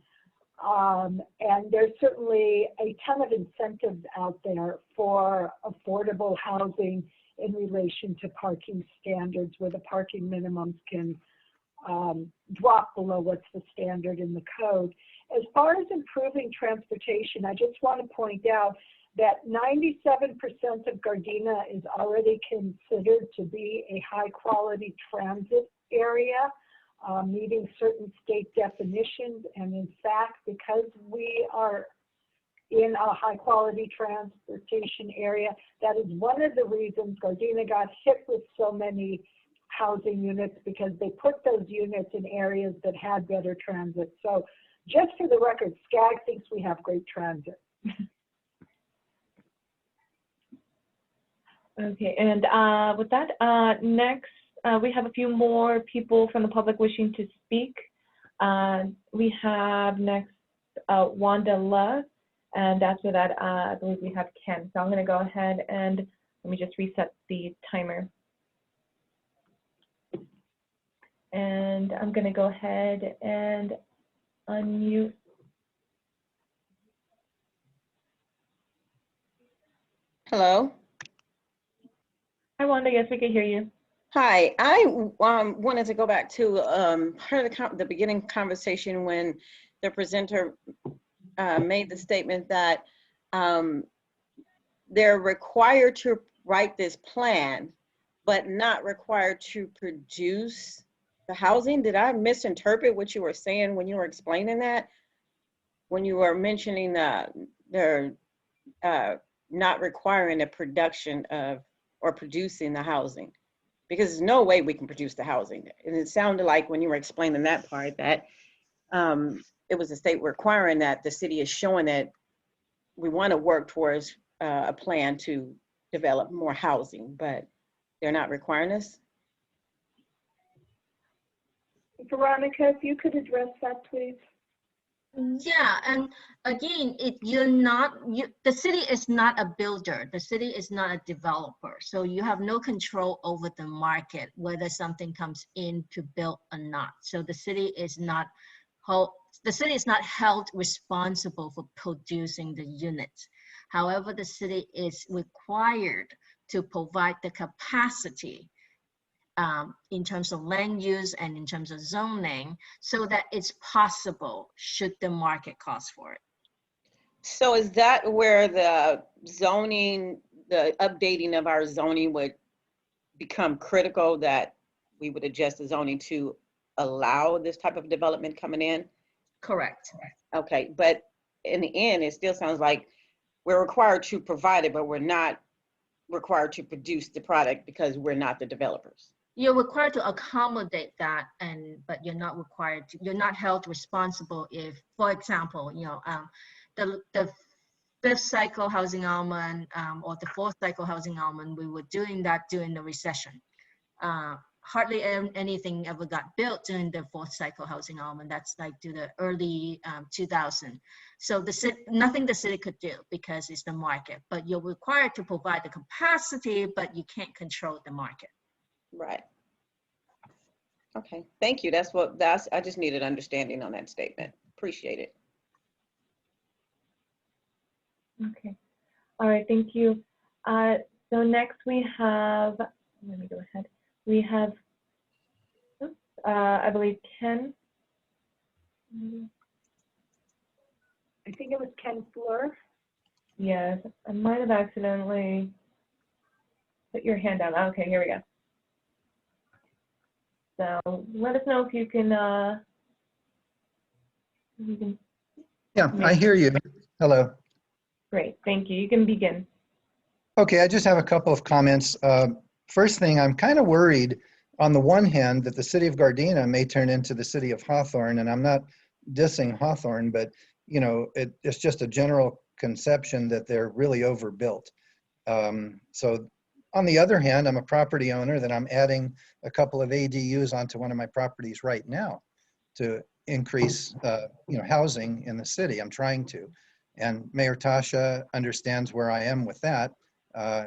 And there's certainly a ton of incentives out there for affordable housing in relation to parking standards, where the parking minimums can drop below what's the standard in the code. As far as improving transportation, I just want to point out that 97% of Gardena is already considered to be a high quality transit area, meeting certain state definitions. And in fact, because we are in a high quality transportation area, that is one of the reasons Gardena got hit with so many housing units, because they put those units in areas that had better transit. So just for the record, SCAG thinks we have great transit. Okay, and with that, next, we have a few more people from the public wishing to speak. We have next Wanda Love, and after that, I believe we have Ken. So I'm going to go ahead and let me just reset the timer. And I'm going to go ahead and unmute. Hello. Hi, Wanda. Yes, we can hear you. Hi. I wanted to go back to part of the beginning conversation when the presenter made the statement that they're required to write this plan, but not required to produce the housing. Did I misinterpret what you were saying when you were explaining that? When you were mentioning they're not requiring the production of or producing the housing, because there's no way we can produce the housing. And it sounded like when you were explaining that part that it was the state requiring that. The city is showing that we want to work towards a plan to develop more housing, but they're not requiring us. Veronica, if you could address that, please. Yeah, and again, the city is not a builder, the city is not a developer, so you have no control over the market, whether something comes in to build or not. So the city is not held responsible for producing the units. However, the city is required to provide the capacity in terms of land use and in terms of zoning, so that it's possible should the market cost for it. So is that where the zoning, the updating of our zoning would become critical, that we would adjust the zoning to allow this type of development coming in? Correct. Okay, but in the end, it still sounds like we're required to provide it, but we're not required to produce the product because we're not the developers. You're required to accommodate that, but you're not required to, you're not held responsible if, for example, the fifth cycle housing element or the fourth cycle housing element, we were doing that during the recession. Hardly anything ever got built during the fourth cycle housing element. That's like to the early 2000s. So nothing the city could do because it's the market, but you're required to provide the capacity, but you can't control the market. Right. Okay, thank you. I just needed understanding on that statement. Appreciate it. Okay. All right, thank you. So next we have, let me go ahead. We have, I believe, Ken. I think it was Ken Fleur. Yes, I might have accidentally put your hand down. Okay, here we go. So let us know if you can, Yeah, I hear you. Hello. Great, thank you. You can begin. Okay, I just have a couple of comments. First thing, I'm kind of worried on the one hand that the city of Gardena may turn into the city of Hawthorne, and I'm not dissing Hawthorne, but it's just a general conception that they're really overbuilt. So on the other hand, I'm a property owner that I'm adding a couple of ADUs onto one of my properties right now to increase housing in the city. I'm trying to. And Mayor Tasha understands where I am with that,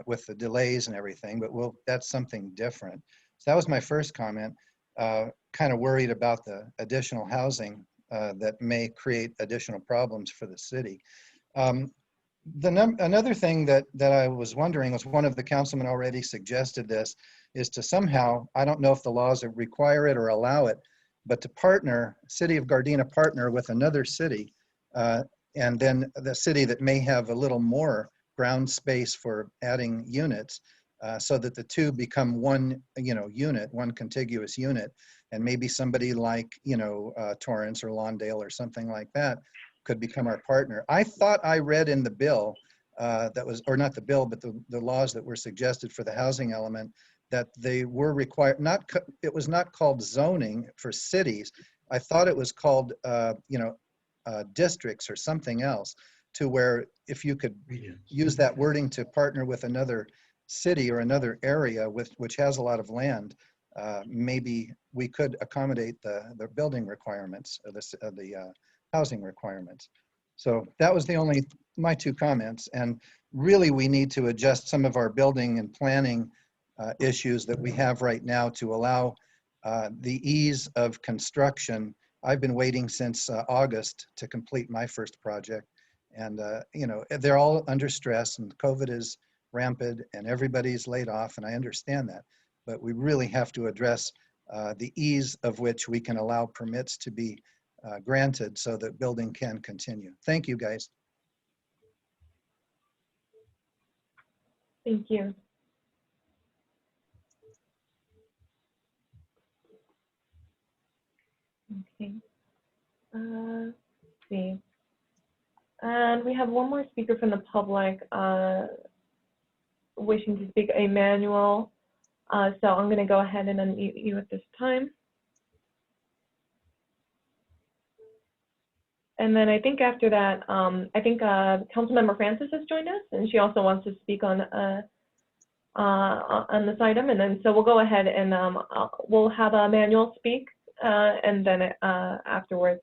with the delays and everything, but that's something different. So that was my first comment. Kind of worried about the additional housing that may create additional problems for the city. Another thing that I was wondering was, one of the councilmen already suggested this, is to somehow, I don't know if the laws require it or allow it, but to partner, city of Gardena partner with another city, and then the city that may have a little more ground space for adding units, so that the two become one, unit, one contiguous unit, and maybe somebody like, Torrance or Lawndale or something like that could become our partner. I thought I read in the bill or not the bill, but the laws that were suggested for the housing element, that they were required, it was not called zoning for cities. I thought it was called, districts or something else, to where if you could use that wording to partner with another city or another area which has a lot of land, maybe we could accommodate the building requirements of the housing requirements. So that was my two comments. And really, we need to adjust some of our building and planning issues that we have right now to allow the ease of construction. I've been waiting since August to complete my first project. And, they're all under stress, and COVID is rampant and everybody's laid off, and I understand that. But we really have to address the ease of which we can allow permits to be granted so that building can continue. Thank you, guys. Thank you. Okay. Let's see. And we have one more speaker from the public wishing to speak, Emmanuel. So I'm going to go ahead and unmute you at this time. And then I think after that, I think Councilmember Francis has joined us, and she also wants to speak on this item. And then so we'll go ahead and we'll have Emmanuel speak, and then afterwards,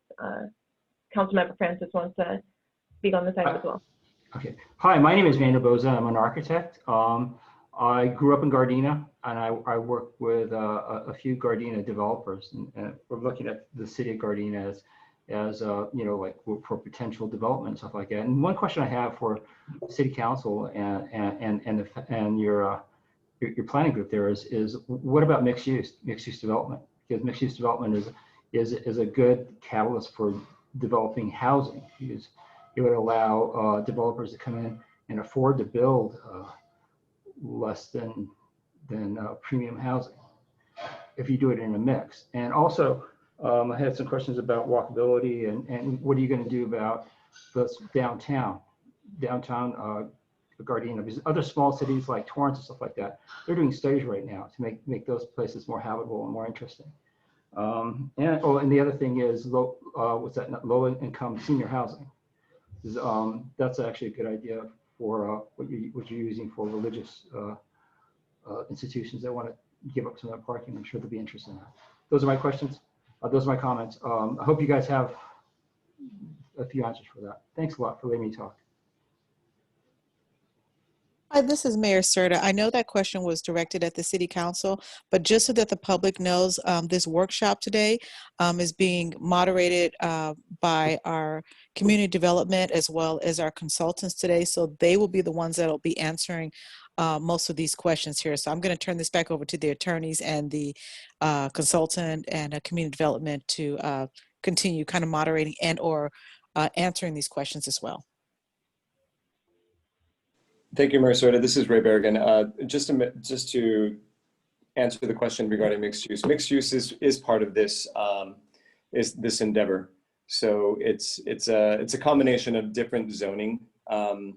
Councilmember Francis wants to speak on this item as well. Okay. Hi, my name is Vander Boza. I'm an architect. I grew up in Gardena, and I work with a few Gardena developers, and we're looking at the city of Gardena as you know, like for potential development and stuff like that. And one question I have for city council and your planning group there is what about mixed use development? Because mixed use development is a good catalyst for developing housing, because it would allow developers to come in and afford to build less than premium housing if you do it in a mix. And also, I had some questions about walkability and what are you going to do about the downtown Gardena? Because other small cities like Torrance and stuff like that, they're doing studies right now to make those places more habitable and more interesting. And the other thing is low income senior housing. That's actually a good idea for what you're using for religious institutions that want to give up some of that parking. I'm sure they'll be interested in that. Those are my questions. Those are my comments. I hope you guys have a few answers for that. Thanks a lot for letting me talk. Hi, this is Mayor Serta. I know that question was directed at the City Council, but just so that the public knows, this workshop today is being moderated by our community development as well as our consultants today. So they will be the ones that will be answering most of these questions here. So I'm going to turn this back over to the attorneys and the consultant and community development to continue kind of moderating and or answering these questions as well. Thank you, Mayor Serta. This is Ray Berrigan. Just to answer the question regarding mixed use. Mixed use is part of this this endeavor. So it's a combination of different zoning and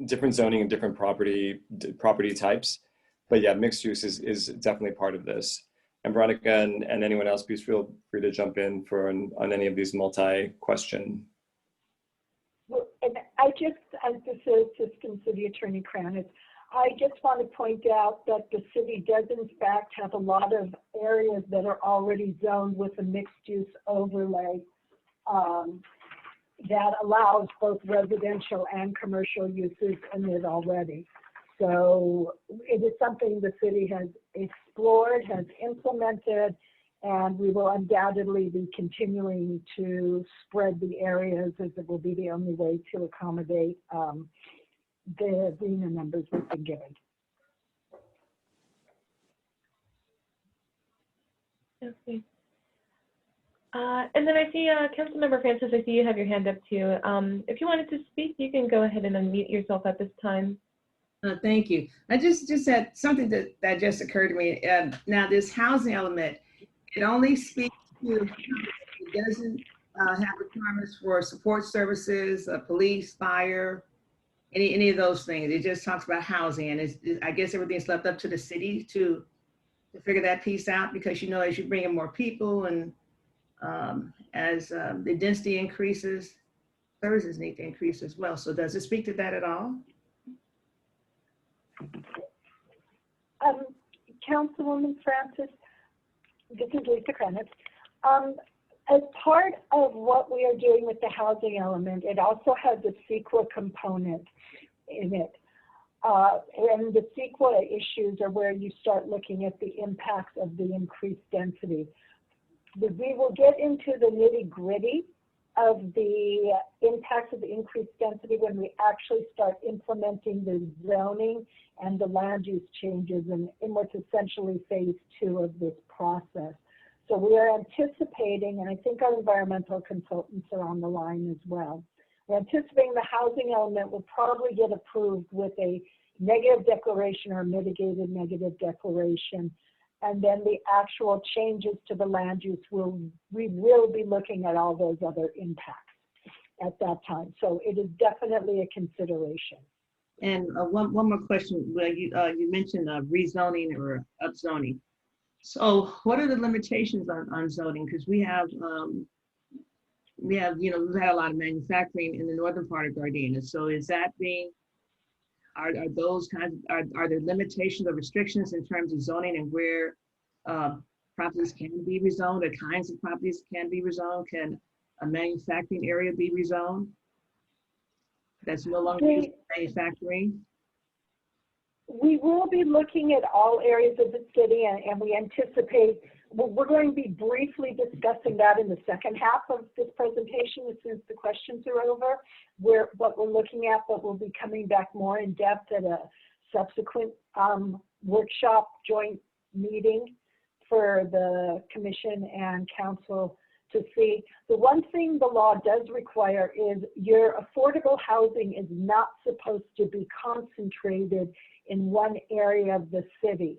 different property types. But yeah, mixed use is definitely part of this. And Veronica and anyone else, please feel free to jump in on any of these multi-question. Well, and this is Assistant City Attorney Kranitz. I just want to point out that the city does in fact have a lot of areas that are already zoned with a mixed use overlay that allows both residential and commercial uses in it already. So it is something the city has explored, has implemented, and we will undoubtedly be continuing to spread the areas, as it will be the only way to accommodate the RENA numbers we've been given. Okay. And then I see Councilmember Francis, I see you have your hand up too. If you wanted to speak, you can go ahead and unmute yourself at this time. Thank you. I just had something that just occurred to me. Now this housing element, it only speaks to, it doesn't have requirements for support services, police, fire, any of those things. It just talks about housing, and I guess everything's left up to the city to figure that piece out, because as you bring in more people and as the density increases, services need to increase as well. So does it speak to that at all? Councilwoman Francis, this is Lisa Kranitz. As part of what we are doing with the housing element, it also has a CEQA component in it. And the CEQA issues are where you start looking at the impacts of the increased density. We will get into the nitty-gritty of the impacts of the increased density when we actually start implementing the zoning and the land use changes in what's essentially phase 2 of this process. So we are anticipating, and I think our environmental consultants are on the line as well, we're anticipating the housing element will probably get approved with a negative declaration or mitigated negative declaration. And then the actual changes to the land use we will be looking at all those other impacts at that time. So it is definitely a consideration. And one more question. Well, you mentioned rezoning or upzoning. So what are the limitations on zoning? Because we've had a lot of manufacturing in the northern part of Gardena. So is that are those kinds, are there limitations or restrictions in terms of zoning and where properties can be rezoned, or kinds of properties can be rezoned? Can a manufacturing area be rezoned? That's no longer used for manufacturing? We will be looking at all areas of the city, and we anticipate, we're going to be briefly discussing that in the second half of this presentation as soon as the questions are over. What we're looking at, but we'll be coming back more in depth at a subsequent workshop joint meeting for the commission and council to see. The one thing the law does require is your affordable housing is not supposed to be concentrated in one area of the city.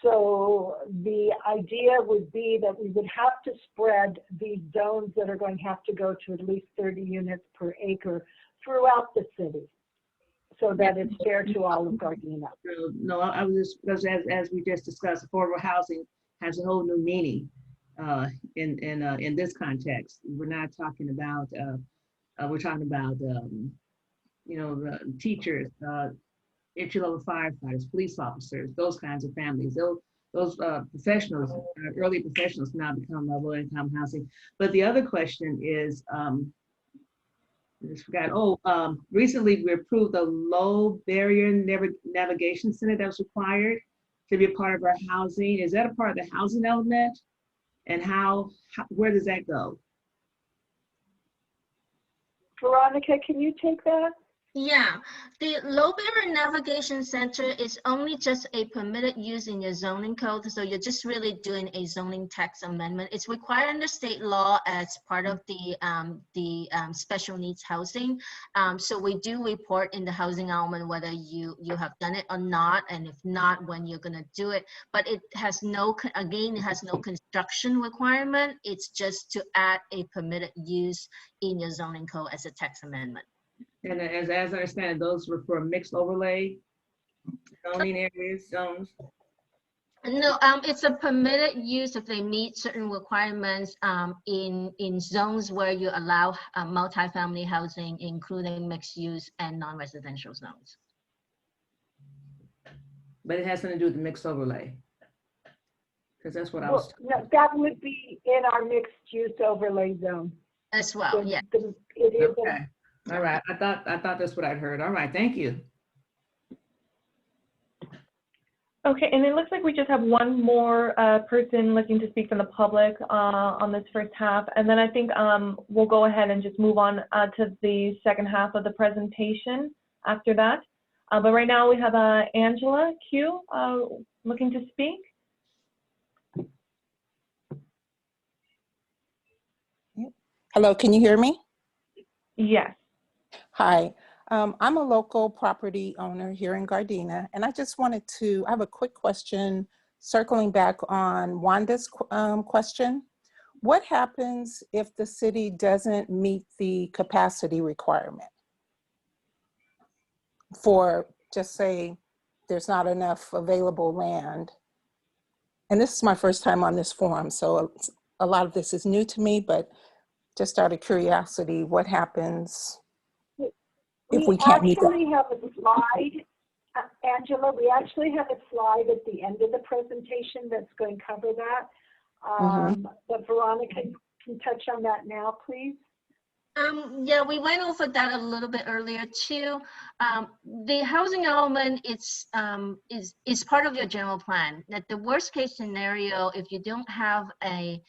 So the idea would be that we would have to spread these zones that are going to have to go to at least 30 units per acre throughout the city, so that it's fair to all of Gardena. No, I was just, because as we just discussed, affordable housing has a whole new meaning in this context. We're not talking about, we're talking about, you know, the teachers, entry-level firefighters, police officers, those kinds of families. Those professionals, early professionals now become low-income housing. But the other question is, I just forgot, recently we approved a low barrier navigation center that was required to be a part of our housing. Is that a part of the housing element? And where does that go? Veronica, can you take that? Yeah, the low barrier navigation center is only just a permitted use in your zoning code. So you're just really doing a zoning text amendment. It's required under state law as part of the special needs housing. So we do report in the housing element whether you have done it or not, and if not, when you're gonna do it. But it has no, again, it has no construction requirement. It's just to add a permitted use in your zoning code as a text amendment. And as I understand, those were for mixed overlay zoning areas, zones? No, it's a permitted use if they meet certain requirements in zones where you allow multifamily housing, including mixed use and non-residential zones. But it has nothing to do with the mixed overlay. Because that's what I was. No, that would be in our mixed use overlay zone. As well, yeah. It is. Okay. All right, I thought that's what I'd heard. All right, thank you. Okay, and it looks like we just have one more person looking to speak from the public on this first half, and then I think we'll go ahead and just move on to the second half of the presentation after that. But right now we have Angela Q looking to speak. Hello, can you hear me? Yes. Hi, I'm a local property owner here in Gardena, and I just wanted to, I have a quick question circling back on Wanda's question. What happens if the city doesn't meet the capacity requirement? For, just say, there's not enough available land. And this is my first time on this forum, so a lot of this is new to me, but just out of curiosity, what happens if we can't meet that? We actually have a slide, Angela, we actually have a slide at the end of the presentation that's going to cover that. But Veronica can touch on that now, please. Yeah, we went over that a little bit earlier too. The housing element is part of your general plan. That the worst case scenario, if you don't have a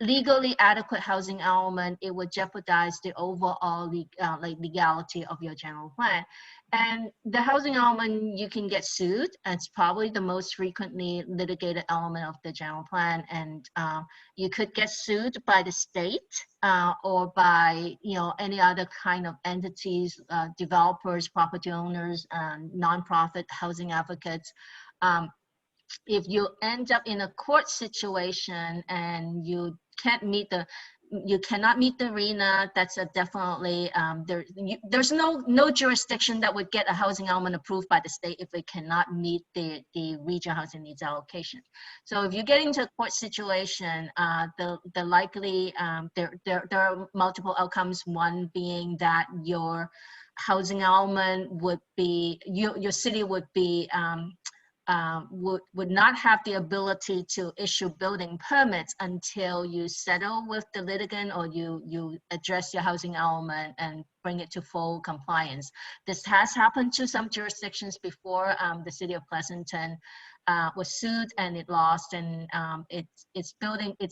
legally adequate housing element, it would jeopardize the overall legality of your general plan. And the housing element, you can get sued. It's probably the most frequently litigated element of the general plan. And you could get sued by the state or by any other kind of entities, developers, property owners, nonprofit housing advocates. If you end up in a court situation and you cannot meet the RENA, that's definitely there's no jurisdiction that would get a housing element approved by the state if it cannot meet the regional housing needs allocation. So if you get into a court situation, the likely there are multiple outcomes. One being that your housing element would be your city would be would not have the ability to issue building permits until you settle with the litigant or you address your housing element and bring it to full compliance. This has happened to some jurisdictions before. The city of Pleasanton was sued and it lost, and its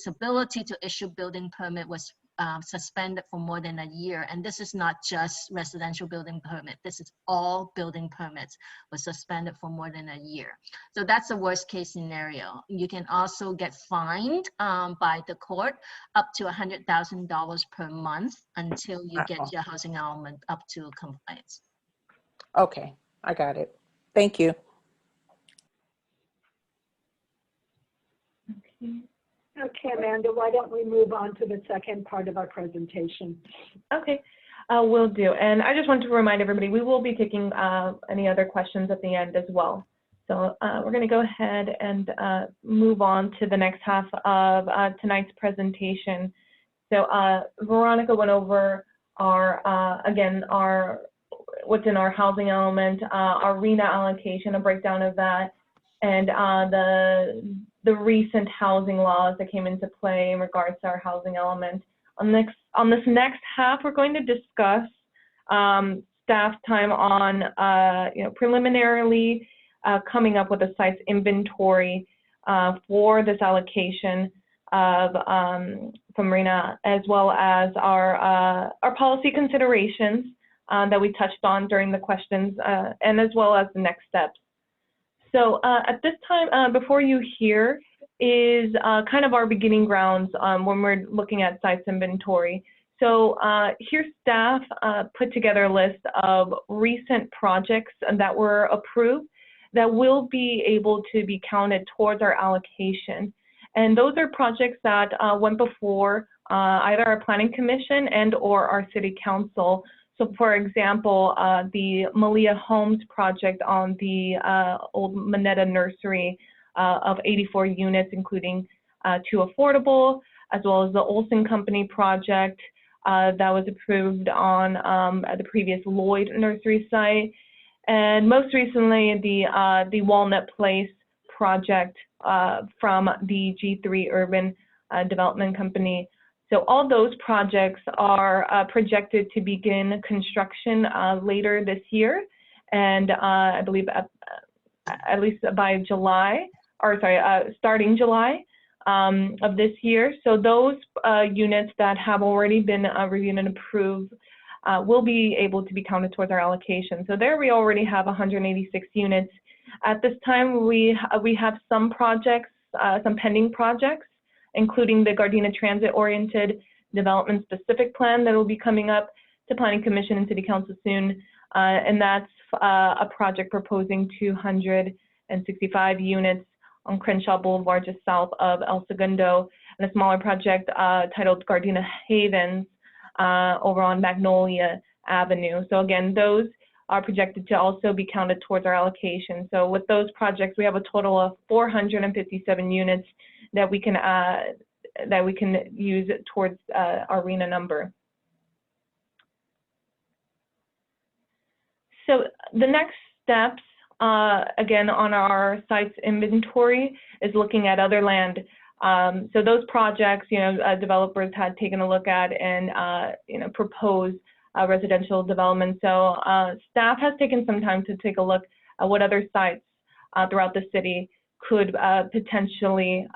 ability to issue building permit was suspended for more than a year. And this is not just residential building permit. This is all building permits was suspended for more than a year. So that's the worst case scenario. You can also get fined by the court up to $100,000 per month until you get your housing element up to compliance. Okay, I got it. Thank you. Okay. Okay, Amanda, why don't we move on to the second part of our presentation? Okay, will do. And I just want to remind everybody, we will be taking any other questions at the end as well. So we're going to go ahead and move on to the next half of tonight's presentation. So Veronica went over our, what's in our housing element, our RENA allocation, a breakdown of that, and the recent housing laws that came into play in regards to our housing element. On this next half, we're going to discuss staff time on preliminarily coming up with a site's inventory for this allocation of from RENA, as well as our policy considerations that we touched on during the questions, and as well as the next steps. So at this time, before you hear is kind of our beginning grounds when we're looking at sites inventory. So here staff put together a list of recent projects that were approved that will be able to be counted towards our allocation. And those are projects that went before either our planning commission and or our city council. So for example, the Malia Homes project on the old Moneta Nursery of 84 units, including 2 affordable, as well as the Olson Company project that was approved on the previous Lloyd Nursery site. And most recently, the Walnut Place project from the G3 Urban Development Company. So all those projects are projected to begin construction later this year, and I believe at least by July, or sorry, starting July of this year. So those units that have already been reviewed and approved will be able to be counted towards our allocation. So there we already have 186 units. At this time, we have some projects, some pending projects, including the Gardena Transit-Oriented Development Specific Plan that will be coming up to Planning Commission and City Council soon. And that's a project proposing 265 units on Crenshaw Boulevard, just south of El Segundo, and a smaller project titled Gardena Havens over on Magnolia Avenue. So again, those are projected to also be counted towards our allocation. So with those projects, we have a total of 457 units that we can use towards our RENA number. So the next steps, again, on our sites inventory is looking at other land. So those projects, developers had taken a look at and, proposed residential development. So staff has taken some time to take a look at what other sites throughout the city could potentially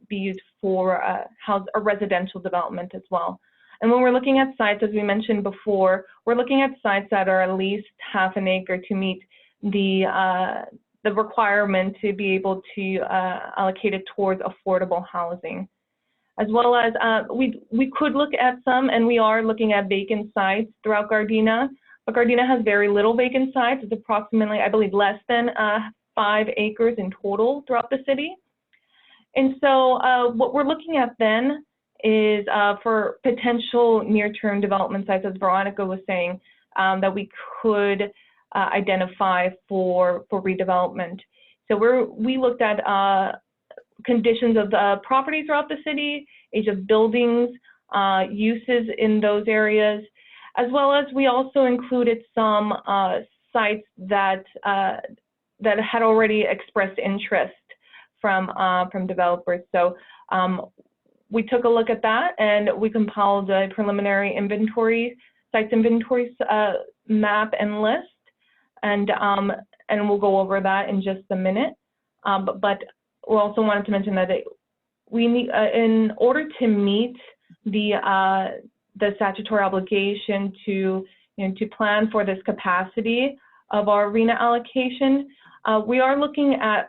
be used for a residential development as well. And when we're looking at sites, as we mentioned before, we're looking at sites that are at least half an acre to meet the requirement to be able to allocate it towards affordable housing. As well as we could look at some, and we are looking at vacant sites throughout Gardena, but Gardena has very little vacant sites. It's approximately, I believe, less than 5 acres in total throughout the city. And so what we're looking at then is for potential near-term development sites, as Veronica was saying, that we could identify for redevelopment. So we looked at conditions of the properties throughout the city, age of buildings, uses in those areas, as well as we also included some sites that that had already expressed interest from developers. So we took a look at that and we compiled a preliminary sites inventory map and list, and we'll go over that in just a minute. But we also wanted to mention that we need, in order to meet the statutory obligation to plan for this capacity of our RHNA allocation, we are looking at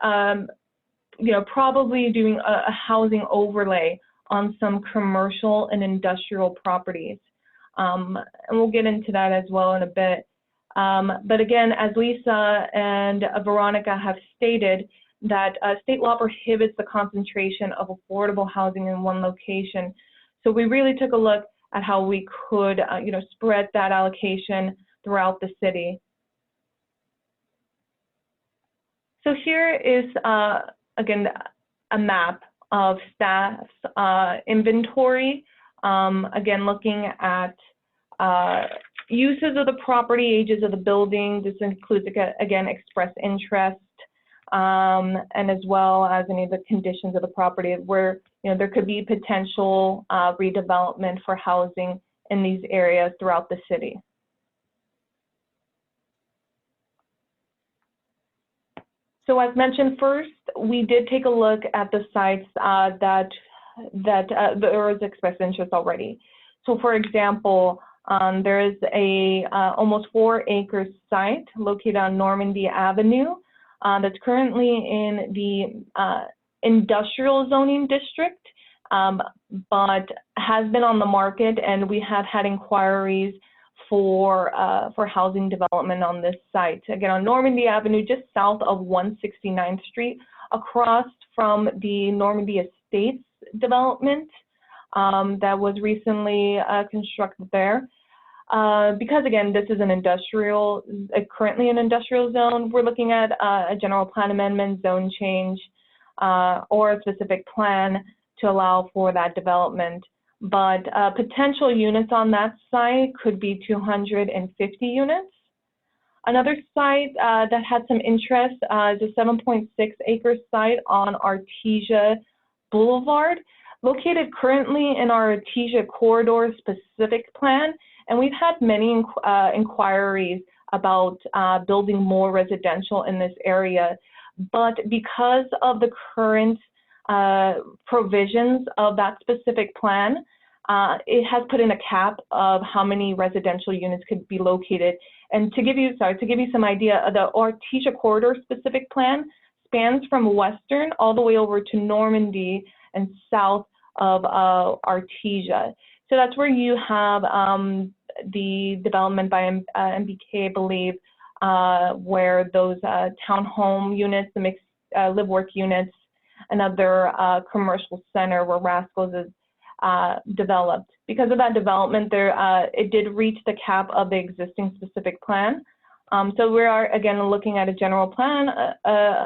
probably doing a housing overlay on some commercial and industrial properties. And we'll get into that as well in a bit. But again, as Lisa and Veronica have stated, that state law prohibits the concentration of affordable housing in one location. So we really took a look at how we could, spread that allocation throughout the city. So here is, again, a map of staff's inventory. Again, looking at uses of the property, ages of the building. This includes, again, express interest, and as well as any of the conditions of the property where there could be potential redevelopment for housing in these areas throughout the city. So as mentioned first, we did take a look at the sites that there was expressed interest already. So for example, there is a almost 4 acre site located on Normandy Avenue that's currently in the industrial zoning district, but has been on the market, and we have had inquiries for housing development on this site. Again, on Normandy Avenue, just south of 169th Street, across from the Normandy Estates development that was recently constructed there. Because again, this is an industrial, currently an industrial zone, we're looking at a general plan amendment, zone change, or a specific plan to allow for that development. But potential units on that site could be 250 units. Another site that had some interest is a 7.6 acre site on Artesia Boulevard, located currently in our Artesia corridor specific plan. And we've had many inquiries about building more residential in this area. But because of the current provisions of that specific plan, it has put in a cap of how many residential units could be located. And to give you some idea, the Artesia corridor specific plan spans from Western all the way over to Normandy and south of Artesia. So that's where you have the development by MBK, I believe, where those townhome units, the mixed live-work units, another commercial center where Rascals is developed. Because of that development, it did reach the cap of the existing specific plan. So we are, again, looking at a general plan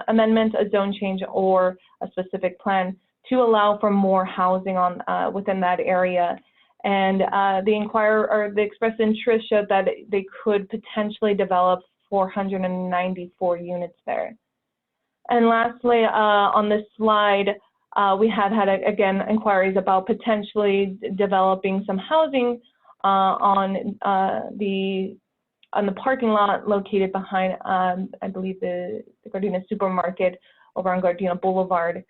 amendment, a zone change, or a specific plan to allow for more housing on within that area. And the expressed interest showed that they could potentially develop 494 units there. And lastly, on this slide, we had again inquiries about potentially developing some housing on the parking lot located behind, I believe, the Gardena supermarket over on Gardena Boulevard,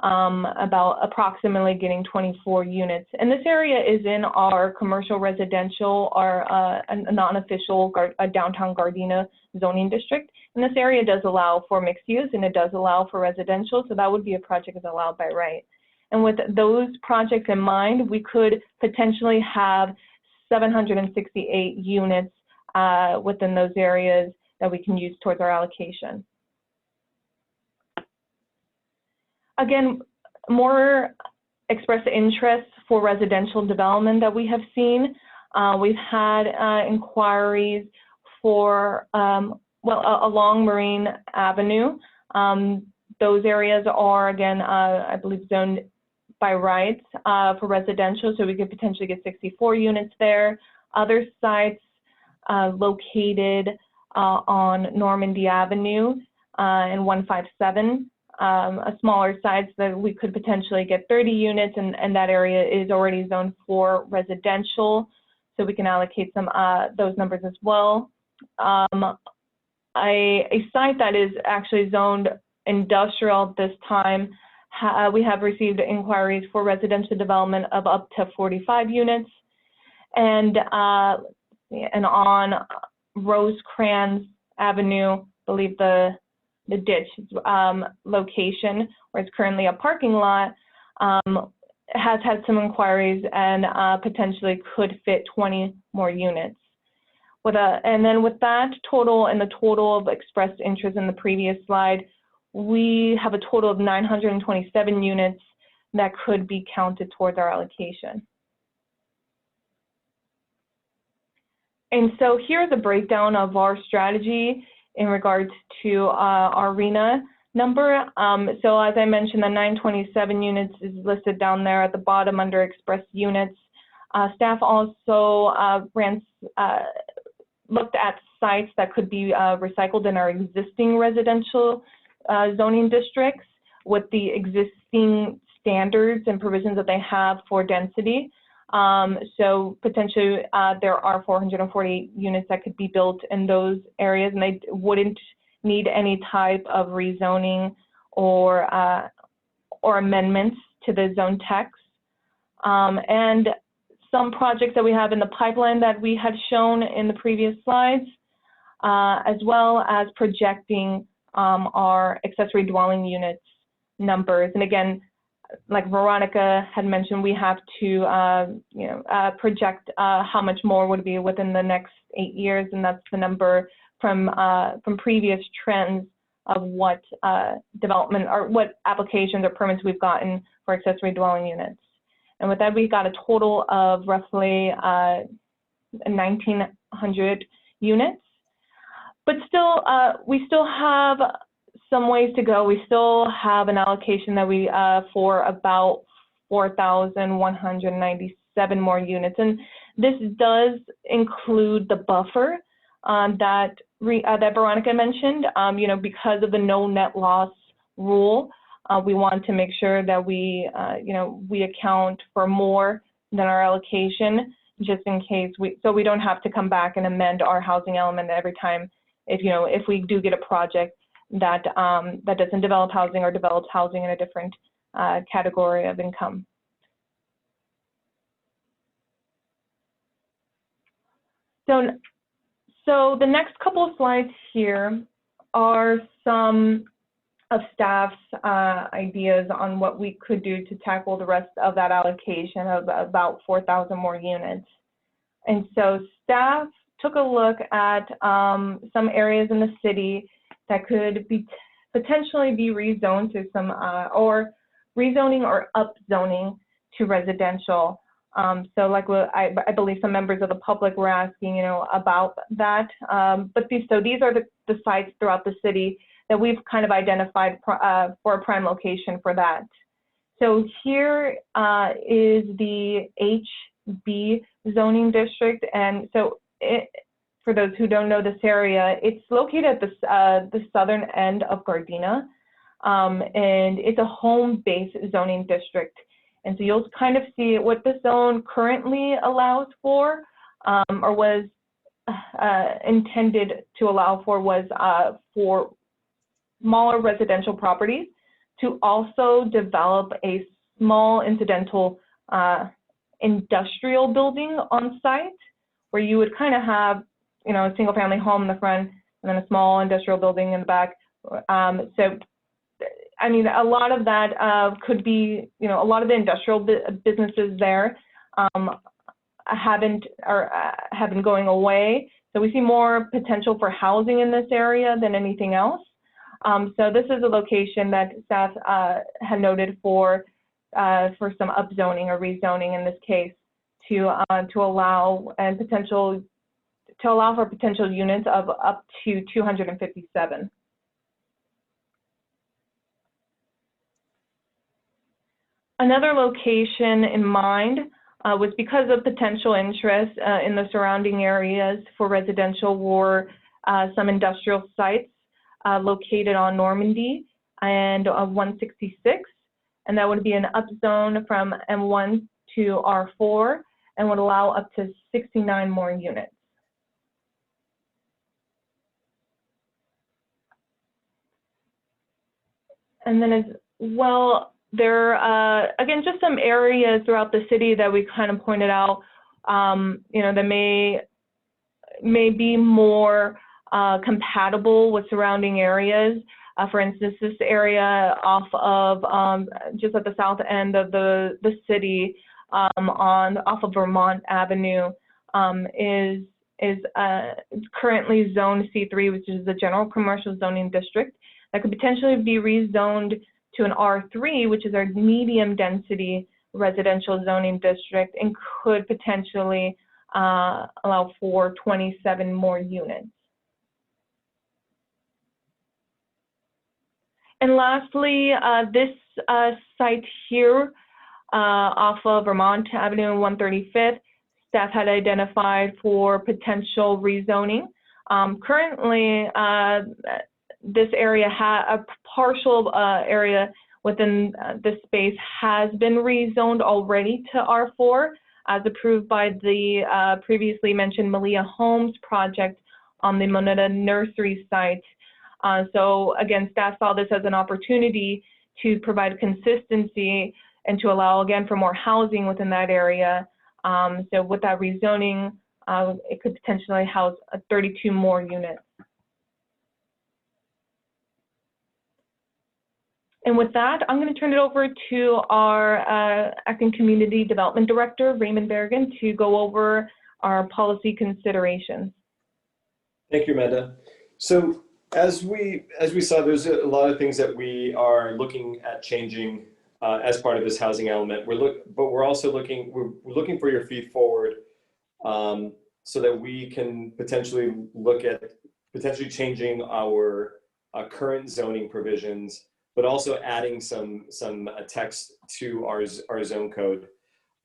about approximately getting 24 units. And this area is in our commercial residential, our non-official downtown Gardena zoning district. And this area does allow for mixed use, and it does allow for residential, so that would be a project that's allowed by right. And with those projects in mind, we could potentially have 768 units within those areas that we can use towards our allocation. Again, more expressed interest for residential development that we have seen. We've had inquiries for, along Marine Avenue. Those areas are, again, I believe, zoned by rights for residential, so we could potentially get 64 units there. Other sites located on Normandy Avenue, and 157, a smaller size that we could potentially get 30 units, and that area is already zoned for residential, so we can allocate some those numbers as well. A site that is actually zoned industrial this time, we have received inquiries for residential development of up to 45 units, and on Rosecrans Avenue, I believe the ditch location, where it's currently a parking lot, has had some inquiries and potentially could fit 20 more units. And then with that total and the total of expressed interest in the previous slide, we have a total of 927 units that could be counted towards our allocation. And so here's a breakdown of our strategy in regards to our RENA number. So as I mentioned, the 927 units is listed down there at the bottom under expressed units. Staff also looked at sites that could be recycled in our existing residential zoning districts with the existing standards and provisions that they have for density. So potentially there are 440 units that could be built in those areas, and they wouldn't need any type of rezoning or amendments to the zone text. And some projects that we have in the pipeline that we had shown in the previous slides, as well as projecting our accessory dwelling units numbers. And again, like Veronica had mentioned, we have to project how much more would be within the next 8 years, and that's the number from previous trends of what development or what applications or permits we've gotten for accessory dwelling units. And with that, we got a total of roughly 1,900 units. But still, we still have some ways to go. We still have an allocation that we for about 4,197 more units, and this does include the buffer that Veronica mentioned. Because of the no net loss rule, we want to make sure that we we account for more than our allocation, just in case so we don't have to come back and amend our housing element every time if we do get a project that that doesn't develop housing or develops housing in a different category of income. So the next couple of slides here are some of staff's ideas on what we could do to tackle the rest of that allocation of about 4,000 more units. And so staff took a look at some areas in the city that could be potentially be rezoned to some or rezoning or upzoning to residential. So like I believe some members of the public were asking, about that. But these are the sites throughout the city that we've kind of identified for a prime location for that. So here is the HB zoning district, and so for those who don't know this area, it's located at the southern end of Gardena, and it's a home-based zoning district. And so you'll kind of see what the zone currently allows for, or was intended to allow for, was for smaller residential properties to also develop a small incidental industrial building on site, where you would kind of have, a single family home in the front and then a small industrial building in the back. So, I mean, a lot of that could be, a lot of the industrial businesses there have been going away. So we see more potential for housing in this area than anything else. So this is a location that staff had noted for some upzoning or rezoning in this case to allow for potential units of up to 257. Another location in mind was because of potential interest in the surrounding areas for residential or some industrial sites. located on Normandy and 166. And that would be an upzone from M1 to R4 and would allow up to 69 more units. And then as well, there are, again, just some areas throughout the city that we kind of pointed out, you know, that may be more compatible with surrounding areas. For instance, this area off of, just at the south end of the city, off of Vermont Avenue, is currently zone C3, which is the general commercial zoning district, that could potentially be rezoned to an R3, which is our medium density residential zoning district, and could potentially allow for 27 more units. And lastly, this site here off of Vermont Avenue and 135th, staff had identified for potential rezoning. Currently, this area, a partial area within this space has been rezoned already to R4 as approved by the previously mentioned Malia Homes project on the Moneta Nursery site. So again, staff saw this as an opportunity to provide consistency and to allow, again, for more housing within that area. So with that rezoning, it could potentially house 32 more units. And with that, I'm going to turn it over to our Acting Community Development Director, Raymond Berrigan, to go over our policy considerations. Thank you, Amanda. So as we saw, there's a lot of things that we are looking at changing as part of this housing element. But we're also looking for your feed forward so that we can potentially look at changing our current zoning provisions, but also adding some text to our zone code.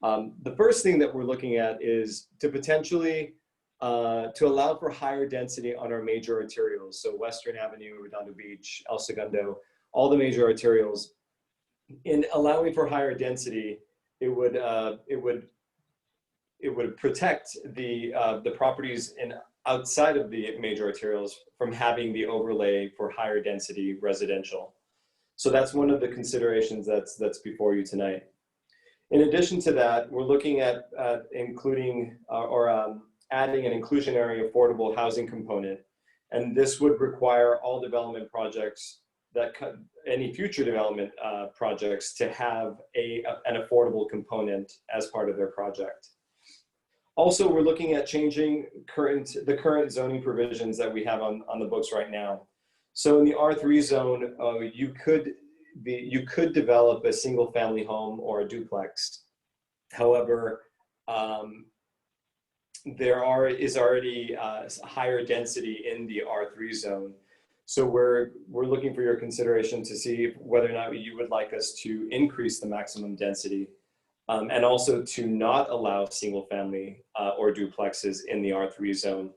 The first thing that we're looking at is to potentially to allow for higher density on our major arterials. So Western Avenue, Redondo Beach, El Segundo, all the major arterials. In allowing for higher density, it would protect the properties outside of the major arterials from having the overlay for higher density residential. So that's one of the considerations that's before you tonight. In addition to that, we're looking at including adding an inclusionary affordable housing component. And this would require all development projects any future development projects to have an affordable component as part of their project. Also, we're looking at changing the current zoning provisions that we have on the books right now. So in the R3 zone, you could develop a single family home or a duplex. However, there is already higher density in the R3 zone. So we're looking for your consideration to see whether or not you would like us to increase the maximum density and also to not allow single family or duplexes in the R3 zone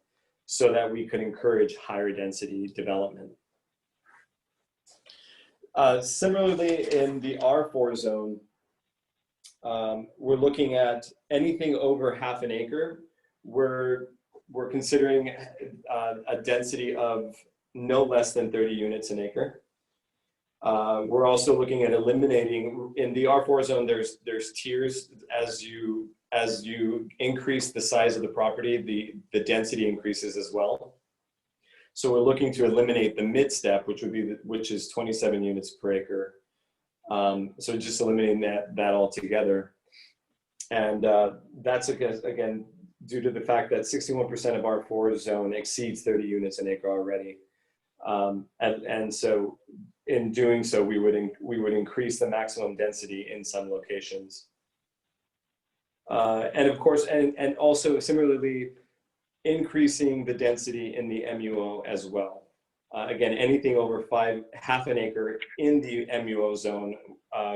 so that we could encourage higher density development. Similarly, in the R4 zone, we're looking at anything over half an acre. We're considering a density of no less than 30 units an acre. We're also looking at eliminating, in the R4 zone, there's tiers. As you increase the size of the property, the density increases as well. So we're looking to eliminate the mid step, which is 27 units per acre. So just eliminating that altogether. And that's again due to the fact that 61% of our R4 zone exceeds 30 units an acre already. And so in doing so, we would increase the maximum density in some locations. And of course, and also similarly, increasing the density in the MUO as well. Again, anything over half an acre in the MUO zone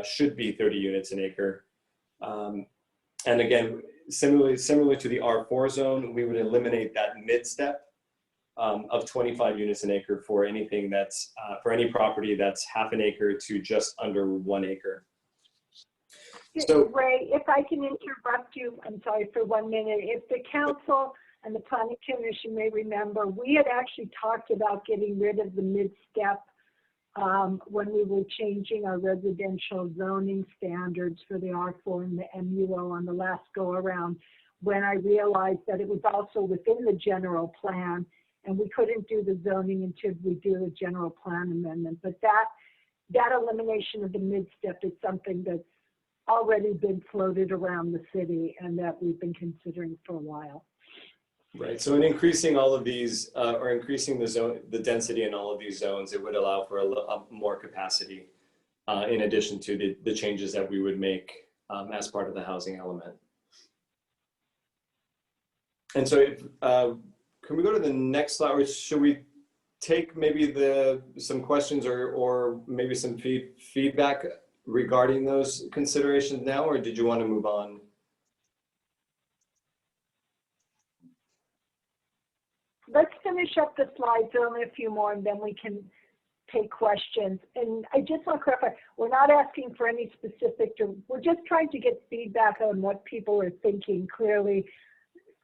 should be 30 units an acre. And again, similarly to the R4 zone, we would eliminate that mid step of 25 units an acre for anything that's, for any property that's half an acre to just under 1 acre. So, Ray, if I can interrupt you, I'm sorry, for 1 minute. If the council and the planning commission may remember, we had actually talked about getting rid of the mid-step when we were changing our residential zoning standards for the R4 and the MUO on the last go around, when I realized that it was also within the general plan and we couldn't do the zoning until we do a general plan amendment. But that elimination of the mid-step is something that's already been floated around the city and that we've been considering for a while. right, so in increasing all of these, or increasing the density in all of these zones, it would allow for a more capacity in addition to the changes that we would make as part of the housing element. And so if, can we go to the next slide, or should we take maybe some questions or maybe some feedback regarding those considerations now, or did you want to move on? Let's finish up the slides, only a few more, and then we can take questions. And I just want to clarify, we're not asking for any specific, we're just trying to get feedback on what people are thinking clearly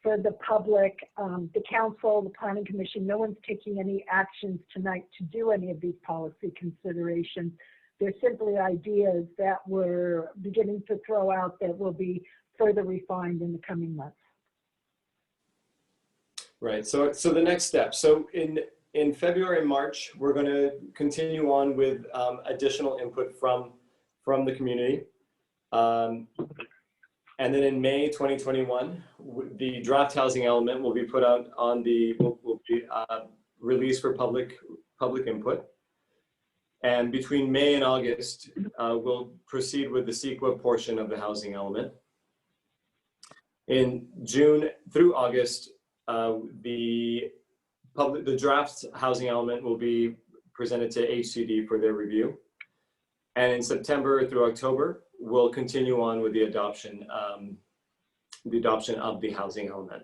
for the public, the council, the planning commission. No one's taking any actions tonight to do any of these policy considerations. They're simply ideas that we're beginning to throw out that will be further refined in the coming months. Right, so the next step. So in February and March, we're going to continue on with additional input from the community. And then in May 2021, the draft housing element will be put out on will be released for public input. And between May and August, we'll proceed with the CEQA portion of the housing element. In June through August, the draft housing element will be presented to HCD for their review. And in September through October, we'll continue on with the adoption of the housing element.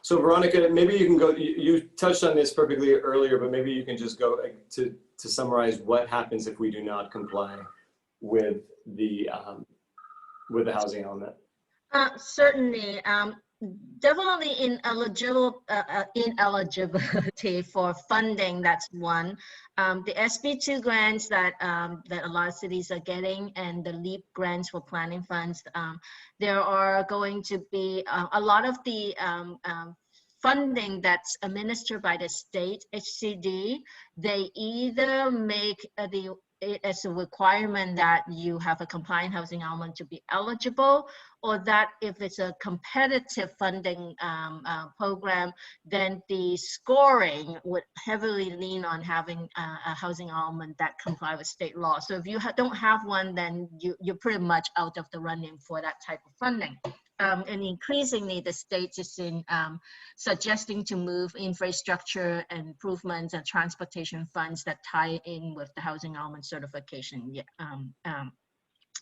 So Veronica, maybe you can go, you touched on this perfectly earlier, but maybe you can just go to summarize what happens if we do not comply with the housing element. Certainly. Definitely ineligibility for funding, that's one. The SB2 grants that a lot of cities are getting, and the LEAP grants for planning funds, there are going to be a lot of the funding that's administered by the state HCD. They either make it as a requirement that you have a compliant housing element to be eligible, or that if it's a competitive funding program, then the scoring would heavily lean on having a housing element that comply with state law. So if you don't have one, then you're pretty much out of the running for that type of funding. And increasingly, the state is suggesting to move infrastructure improvements and transportation funds that tie in with the housing element certification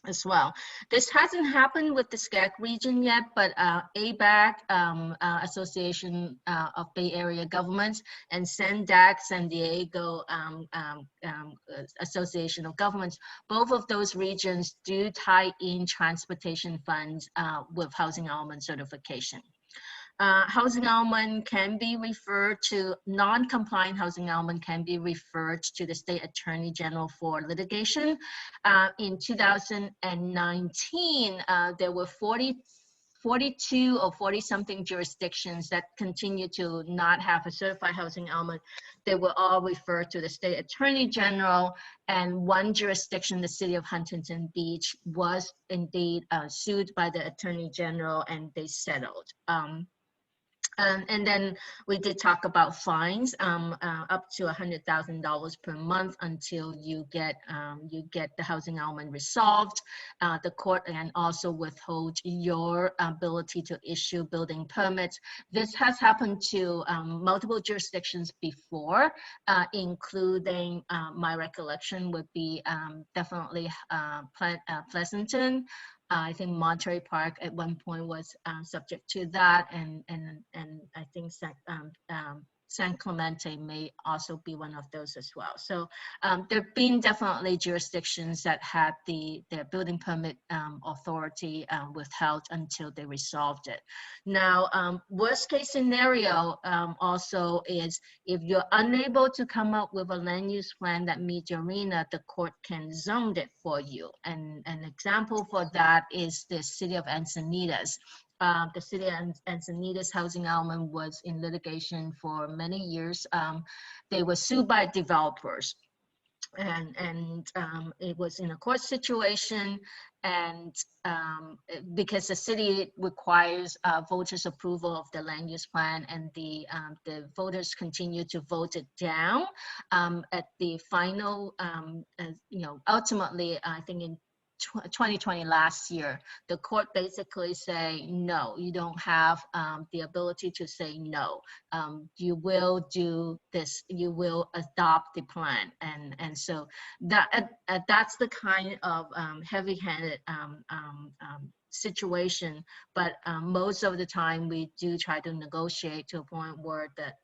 as well. This hasn't happened with the SCAG region yet, but ABAG, Association of Bay Area Governments, and SENDAG, San Diego Association of Governments, both of those regions do tie in transportation funds with housing element certification. Housing element can be referred to, non-compliant housing element can be referred to the State Attorney General for litigation. In 2019, there were 42 or 40-something jurisdictions that continue to not have a certified housing element. They were all referred to the State Attorney General, and one jurisdiction, the city of Huntington Beach, was indeed sued by the Attorney General, and they settled. And then we did talk about fines, up to $100,000 per month until you get the housing element resolved. The court can also withhold your ability to issue building permits. This has happened to multiple jurisdictions before, including my recollection would be definitely Pleasanton, I think Monterey Park at one point was subject to that, and I think San Clemente may also be one of those as well. So there have been definitely jurisdictions that had their building permit authority withheld until they resolved it. Now, worst case scenario also is if you're unable to come up with a land use plan that meets your RENA, the court can zone it for you. And an example for that is the city of Encinitas. The city of Encinitas housing element was in litigation for many years. They were sued by developers, and it was in a court situation, and because the city requires voters' approval of the land use plan, and the voters continue to vote it down. At the final, ultimately, I think in 2020 last year, the court basically say, no, you don't have the ability to say no. You will do this, you will adopt the plan. And so that's the kind of heavy-handed situation, but most of the time we do try to negotiate to a point where that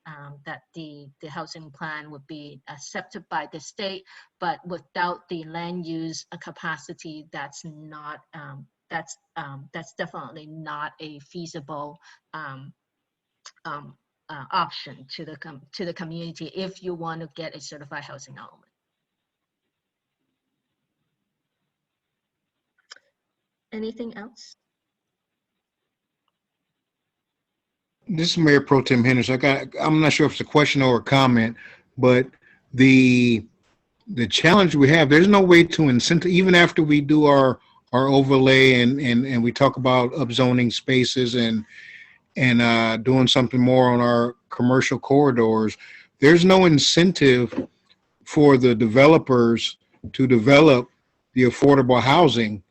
the housing plan would be accepted by the state, but without the land use capacity, that's not that's definitely not a feasible option to the community if you want to get a certified housing element. Anything else? This is Mayor Pro Tem Henderson. I'm not sure if it's a question or a comment, but the challenge we have, there's no way to incentivize, even after we do our overlay and we talk about upzoning spaces and doing something more on our commercial corridors, there's no incentive for the developers to develop the affordable housing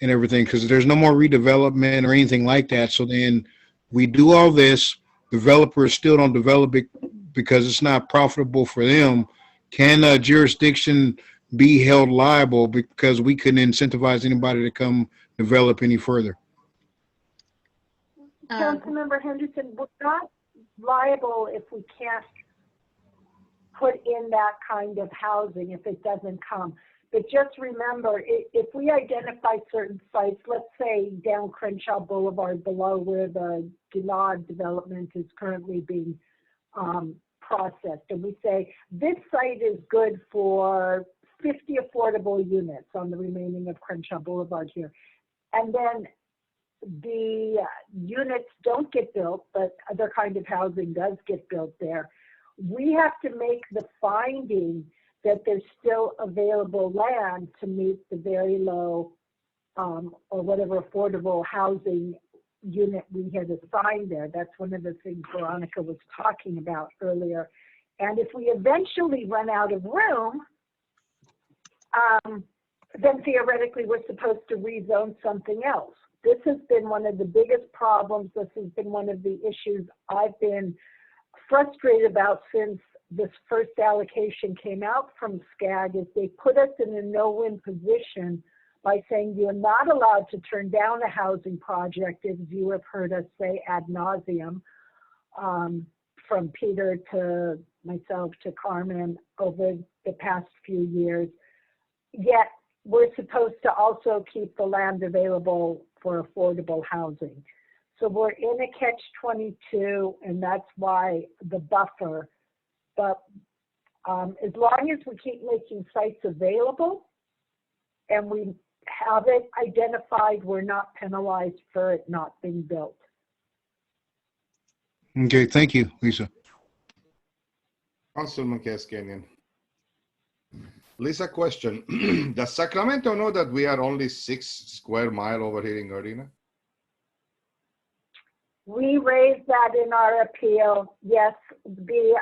and everything, because there's no more redevelopment or anything like that. So then we do all this, developers still don't develop it because it's not profitable for them. Can a jurisdiction be held liable because we couldn't incentivize anybody to come develop any further? Councilmember Henderson, we're not liable if we can't put in that kind of housing if it doesn't come. But just remember, if we identify certain sites, let's say down Crenshaw Boulevard below where the Gillard development is currently being processed, and we say this site is good for 50 affordable units on the remaining of Crenshaw Boulevard here, and then the units don't get built, but other kind of housing does get built there, we have to make the finding that there's still available land to meet the very low or whatever affordable housing unit we had assigned there. That's one of the things Veronica was talking about earlier. And if we eventually run out of room, then theoretically we're supposed to rezone something else. This has been one of the biggest problems. This has been one of the issues I've been frustrated about since this first allocation came out from SCAG, is they put us in a no-win position by saying you're not allowed to turn down a housing project, as you have heard us say ad nauseum, from Peter to myself to Carmen over the past few years. Yet we're supposed to also keep the land available for affordable housing. So we're in a catch-22, and that's why the buffer. But as long as we keep making sites available and we have it identified, we're not penalized for it not being built. Okay, thank you, Lisa. Councilman Kaskanian. Lisa, question. Does Sacramento know that we are only 6 square miles over here in Gardena? We raised that in our appeal. Yes, the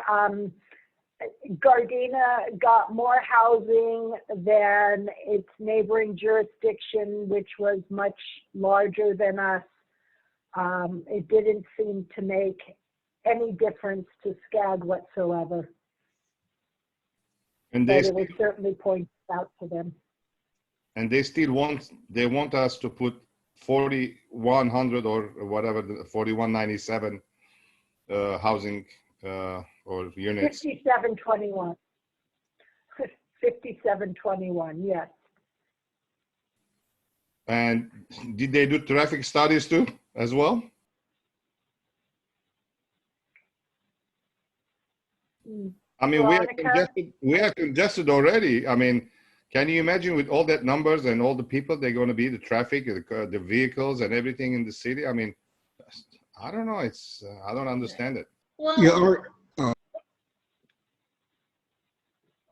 Gardena got more housing than its neighboring jurisdiction, which was much larger than us. It didn't seem to make any difference to SCAG whatsoever. And but it was certainly pointed out to them. and they want us to put 4,100 or whatever, 4,197 housing or units. 5721. 5721, yes. And did they do traffic studies too, as well? I mean, we are congested already. I mean, can you imagine with all that numbers and all the people they're going to be, the traffic, the vehicles and everything in the city? I mean, I don't know. It's I don't understand it. Well, Yeah,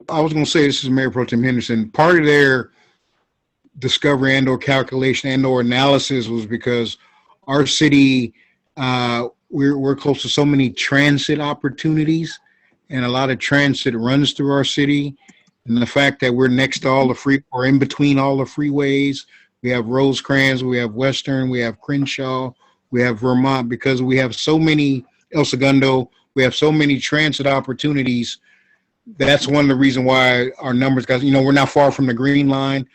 I was going to say, this is Mayor Pro Tem Henderson. Part of their discovery and or calculation and or analysis was because our city, we're close to so many transit opportunities, and a lot of transit runs through our city. And the fact that we're next to all the or in between all the freeways, we have Rosecrans, we have Western, we have Crenshaw, we have Vermont, because we have so many, El Segundo, we have so many transit opportunities. That's one of the reasons why our numbers, guys, we're not far from the green line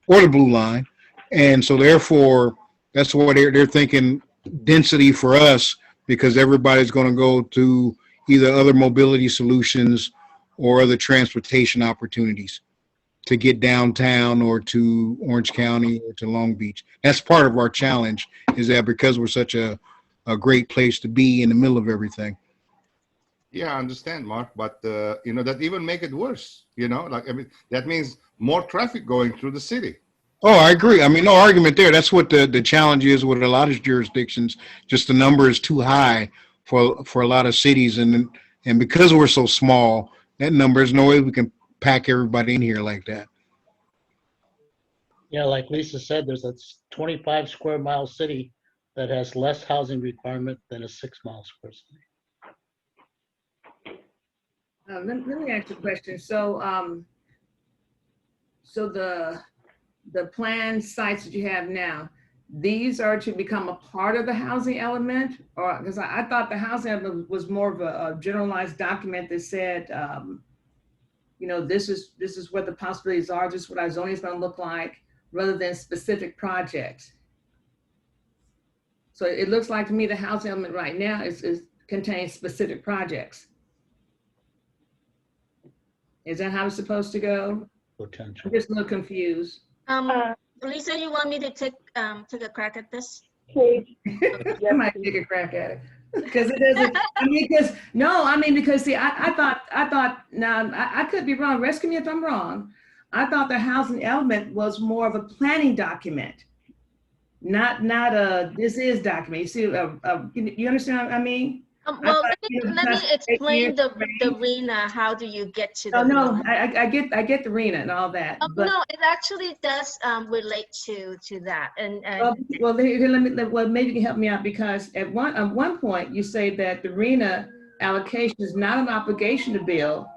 or the blue line. And so therefore, that's why they're thinking density for us, because everybody's going to go to either other mobility solutions or other transportation opportunities to get downtown or to Orange County or to Long Beach. That's part of our challenge, is that because we're such a great place to be in the middle of everything. Yeah, I understand, Mark, but that even make it worse. Like, I mean, that means more traffic going through the city. Oh, I agree. I mean, no argument there. That's what the challenge is with a lot of jurisdictions. Just the number is too high for a lot of cities, and because we're so small, that number is no way we can pack everybody in here like that. Yeah, like Lisa said, there's a 25 square mile city that has less housing requirement than a 6 mile square city. Let me ask you a question. So, so the planned sites that you have now, these are to become a part of the housing element, or because I thought the housing element was more of a generalized document that said, this is what the possibilities are, this is what our zoning is going to look like, rather than specific projects. So it looks like to me the housing element right now contains specific projects. Is that how it's supposed to go? Potential. I'm just a little confused. Lisa, you want me to take a crack at this? Please. I might take a crack at it because it doesn't. Because see, I thought. Now I could be wrong. Rescue me if I'm wrong. I thought the housing element was more of a planning document, not a this is document. You see, you understand what I mean? Well, let me explain the RHNA. How do you get to the no, I get the RHNA and all that. But, no, it actually does relate to that. And well, maybe you can help me out, because at one point you say that the RHNA allocation is not an obligation to build,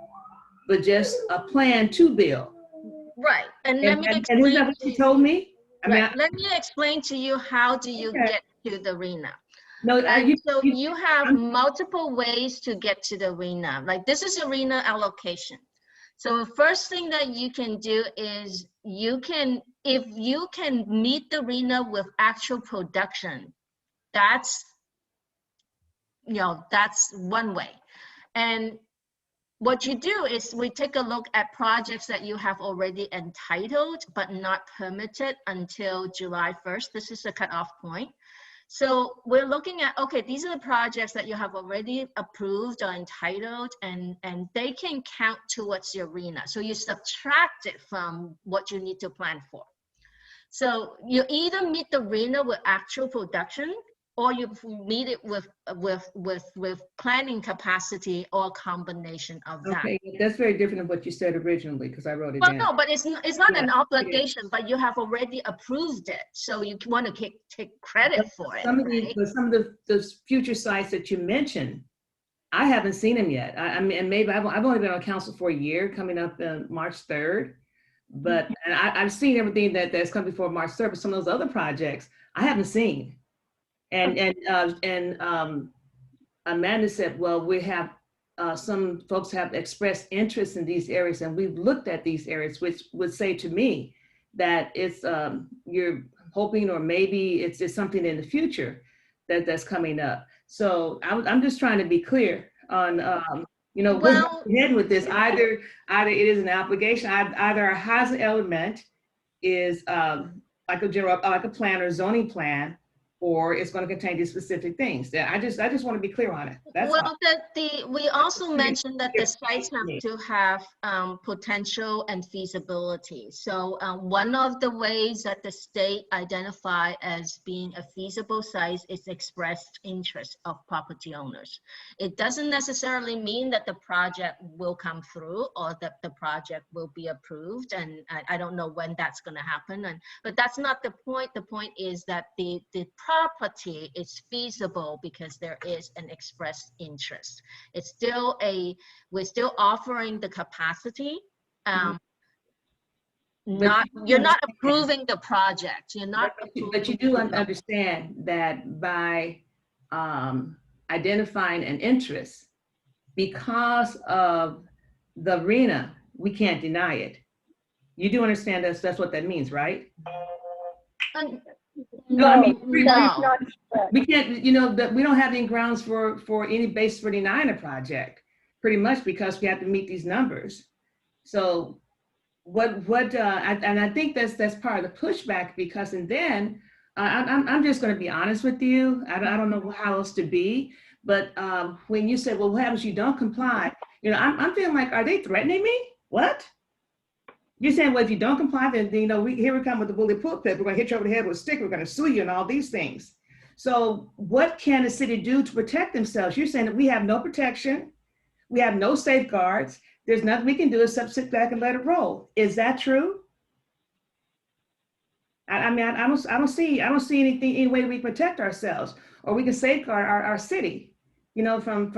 but just a plan to build. Right. And let me explain. And isn't that what you told me? Let me explain to you how do you get to the RHNA. No, so you have multiple ways to get to the RHNA. Like, this is a RHNA allocation. So the first thing that you can do is if you can meet the RHNA with actual production, that's one way. And what you do is we take a look at projects that you have already entitled but not permitted until July 1st. This is the cutoff point. So we're looking at, okay, these are the projects that you have already approved or entitled, and they can count towards your RHNA. So you subtract it from what you need to plan for. So you either meet the RHNA with actual production, or you meet it with planning capacity, or a combination of that. Okay, that's very different than what you said originally, because I wrote it down. No, but it's not an obligation, but you have already approved it, so you want to take credit for it. Some of the future sites that you mentioned, I haven't seen them yet. I mean, maybe I've only been on council for a year, coming up March 3rd, but and I've seen everything that's come before March 3rd. But some of those other projects I haven't seen. And Amanda said, well, we have some folks have expressed interest in these areas, and we've looked at these areas, which would say to me that it's you're hoping, or maybe it's just something in the future that's coming up. So I'm just trying to be clear on you know, Well, we're heading with this. Either it is an obligation, either a housing element is like a general, like a plan or zoning plan, or it's going to contain these specific things. That I just want to be clear on it. That's all. Well, we also mentioned that the sites have to have potential and feasibility. So one of the ways that the state identify as being a feasible site is expressed interest of property owners. It doesn't necessarily mean that the project will come through or that the project will be approved. And I don't know when that's going to happen. But that's not the point. The point is that the property is feasible because there is an expressed interest. It's still we're still offering the capacity. You're not approving the project. You're not. But you do understand that by identifying an interest, because of the arena, we can't deny it. You do understand that's what that means, right? No, I mean, we can't, you know, that we don't have any grounds for any basis for denying a project, pretty much because we have to meet these numbers. So and I think that's part of the pushback, because, and then I'm just going to be honest with you. I don't know how else to be, but when you said, well, what happens if you don't comply? You know, I'm feeling like, are they threatening me? What? You're saying, well, if you don't comply, then, you know, here we come with the bullet pulpit. We're going to hit you over the head with a stick. We're going to sue you and all these things. So what can a city do to protect themselves? You're saying that we have no protection. We have no safeguards. There's nothing we can do except sit back and let it roll. Is that true? I mean, I don't see anything, any way we protect ourselves, or we can safeguard our city, you know, from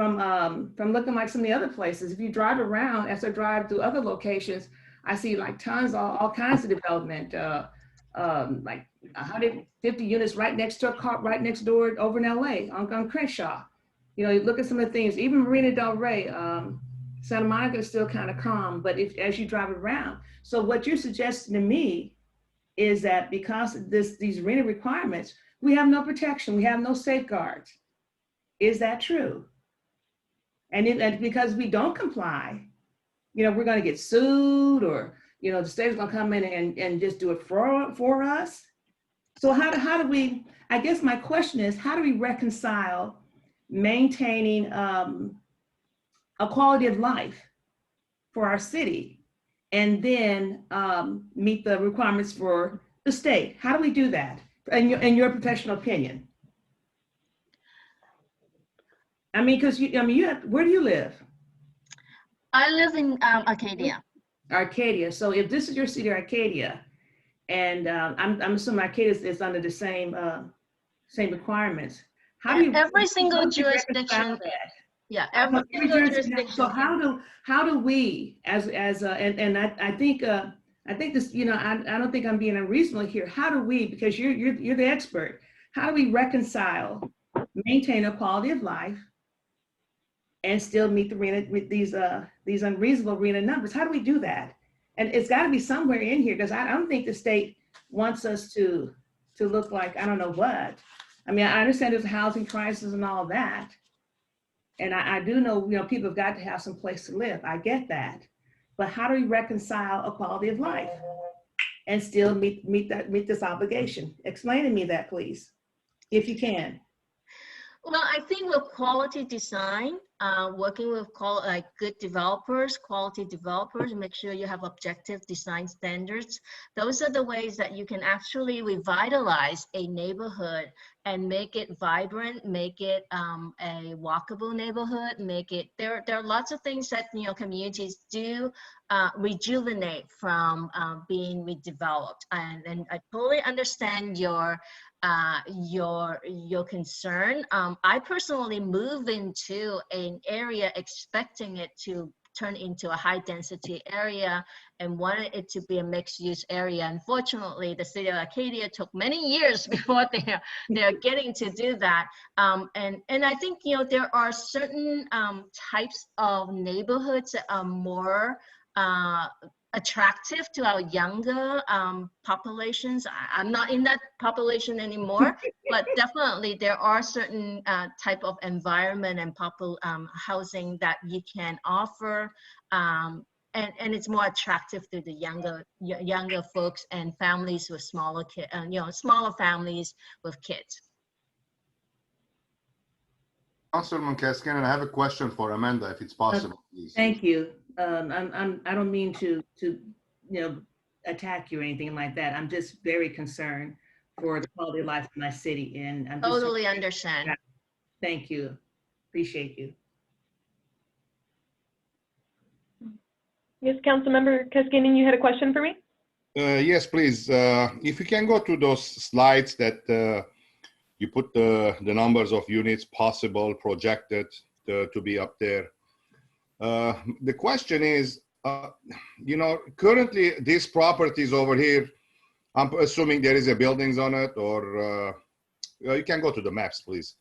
looking like some of the other places. If you drive around, as I drive through other locations, I see like tons, all kinds of development, like 150 units right next door over in LA on Crenshaw. You know, you look at some of the things, even Marina Del Rey, Santa Monica is still kind of calm, but as you drive around. So what you're suggesting to me is that because of these arena requirements, we have no protection, we have no safeguards. Is that true? And because we don't comply, you know, we're going to get sued, or, you know, the state's going to come in and just do it for us. So how do we, I guess my question is, how do we reconcile maintaining a quality of life for our city and then meet the requirements for the state? How do we do that in your professional opinion? I mean, because where do you live? I live in Arcadia. Arcadia. So if this is your city, Arcadia, and I'm assuming Arcadia is under the same requirements. How do you? Every single jurisdiction. Yeah, every single jurisdiction. So how do we I think this, you know, I don't think I'm being unreasonable here. How do we, because you're the expert, how do we reconcile, maintain a quality of life, and still meet these unreasonable arena numbers? How do we do that? And it's got to be somewhere in here, because I don't think the state wants us to look like I don't know what. I mean, I understand there's a housing crisis and all that, and I do know, you know, people have got to have some place to live. I get that, but how do we reconcile a quality of life and still meet this obligation? Explain to me that, please, if you can. Well, I think with quality design, working with good developers, quality developers, make sure you have objective design standards. Those are the ways that you can actually revitalize a neighborhood and make it vibrant, make it a walkable neighborhood, make it, there are lots of things that, you know, communities do rejuvenate from being redeveloped. And I totally understand your concern. I personally moved into an area expecting it to turn into a high density area and wanted it to be a mixed use area. Unfortunately, the city of Arcadia took many years before they're getting to do that. And I think, you know, there are certain types of neighborhoods that are more attractive to our younger populations. I'm not in that population anymore, but definitely there are certain type of environment and housing that you can offer, and it's more attractive to the younger folks and families with smaller kids, smaller families with kids. Councilman Kaskinen, I have a question for Amanda, if it's possible, please. Thank you. I don't mean to attack you or anything like that. I'm just very concerned for the quality of life of my city, and I'm just Totally understand. Thank you. Appreciate you. Yes, Councilmember Kaskinen, you had a question for me? Yes, please. If you can go to those slides that you put the numbers of units possible projected to be up there. The question is, currently these properties over here, I'm assuming there is a buildings on it, or you can go to the maps, please.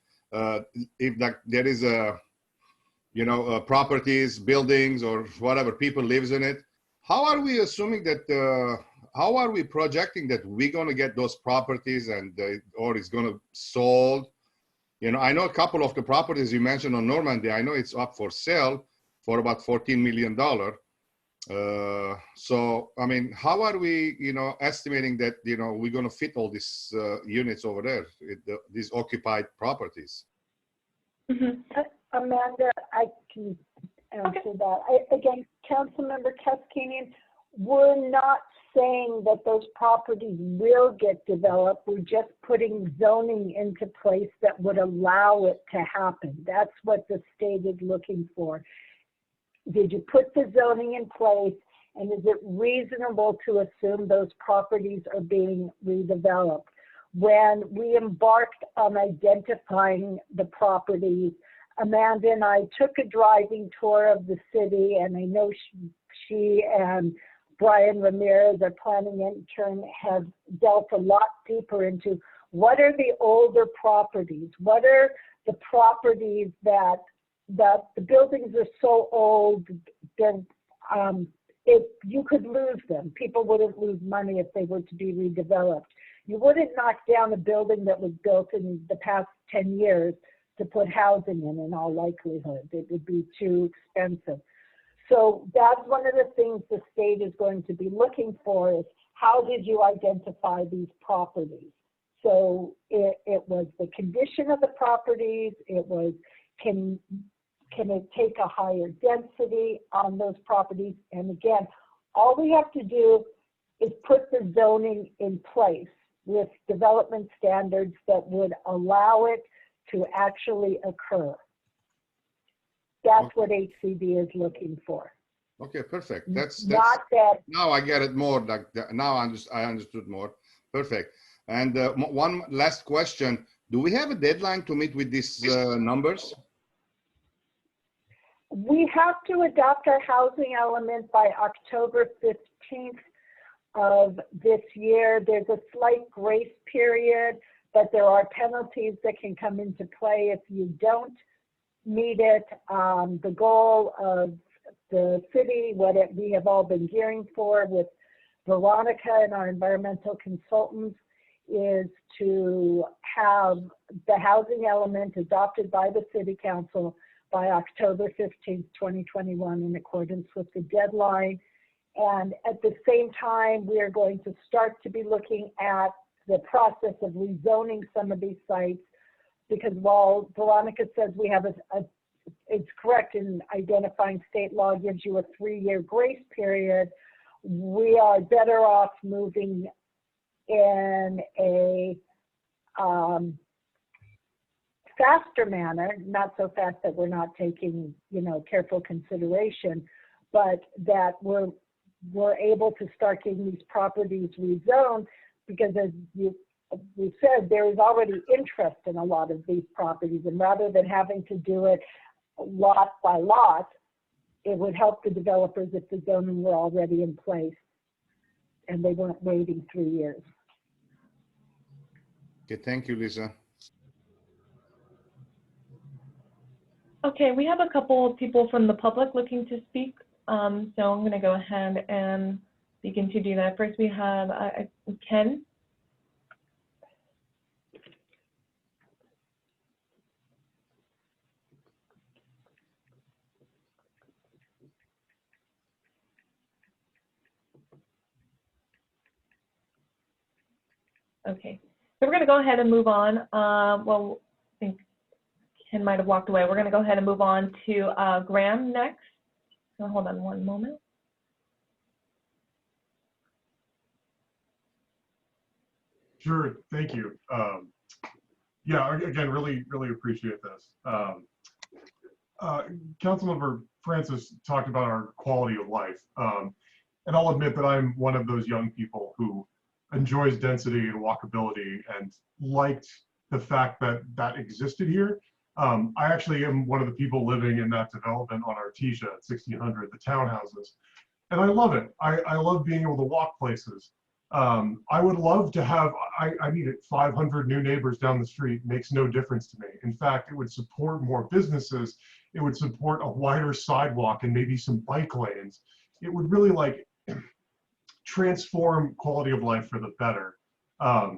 If there is properties, buildings, or whatever, people lives in it, how are we assuming that, how are we projecting that we're going to get those properties and or it's going to sold? I know a couple of the properties you mentioned on Normandy, I know it's up for sale for about $14 million. So, I mean, how are we, estimating that, we're going to fit all these units over there, these occupied properties? Mm-hmm. Amanda, I can answer that. Again, Councilmember Kaskinen, we're not saying that those properties will get developed. We're just putting zoning into place that would allow it to happen. That's what the state is looking for. Did you put the zoning in place, and is it reasonable to assume those properties are being redeveloped? When we embarked on identifying the properties, Amanda and I took a driving tour of the city, and I know she and Brian Ramirez, our planning intern, have dealt a lot deeper into what are the older properties, what are the properties that the buildings are so old that if you could lose them, people wouldn't lose money if they were to be redeveloped. You wouldn't knock down a building that was built in the past 10 years to put housing in all likelihood. It would be too expensive. So that's one of the things the state is going to be looking for is how did you identify these properties? So it was the condition of the properties, it was can it take a higher density on those properties? And again, all we have to do is put the zoning in place with development standards that would allow it to actually occur. That's what HCD is looking for. Okay, perfect. That's not that. Now I get it more. Now I understood more. Perfect. And one last question: do we have a deadline to meet with these numbers? We have to adopt our housing element by October 15th of this year. There's a slight grace period, but there are penalties that can come into play if you don't meet it. The goal of the city, we have all been gearing for with Veronica and our environmental consultants, is to have the housing element adopted by the City Council by October 15th, 2021, in accordance with the deadline. And at the same time, we are going to start to be looking at the process of rezoning some of these sites, because while Veronica says we have it's correct in identifying state law gives you a 3-year grace period, we are better off moving in a faster manner, not so fast that we're not taking, careful consideration, but that we're able to start getting these properties rezoned, because as you said, there is already interest in a lot of these properties, and rather than having to do it lot by lot, it would help the developers if the zoning were already in place and they weren't waiting 3 years. Okay, thank you, Lisa. Okay, we have a couple of people from the public looking to speak So I'm going to go ahead and begin to do that. First, we have Ken. Okay, so we're going to go ahead and move on. Well, I think Ken might have walked away. We're going to go ahead and move on to Graham next. So hold on one moment. Sure, thank you. Yeah, again, really appreciate this. Councilmember Francis talked about our quality of life. And I'll admit that I'm one of those young people who enjoys density and walkability and liked the fact that that existed here. I actually am one of the people living in that development on Artesia at 1600, the townhouses. And I love it. I love being able to walk places. I would love to have, I need it, 500 new neighbors down the street makes no difference to me. In fact, it would support more businesses. It would support a wider sidewalk and maybe some bike lanes. It would really like transform quality of life for the better. I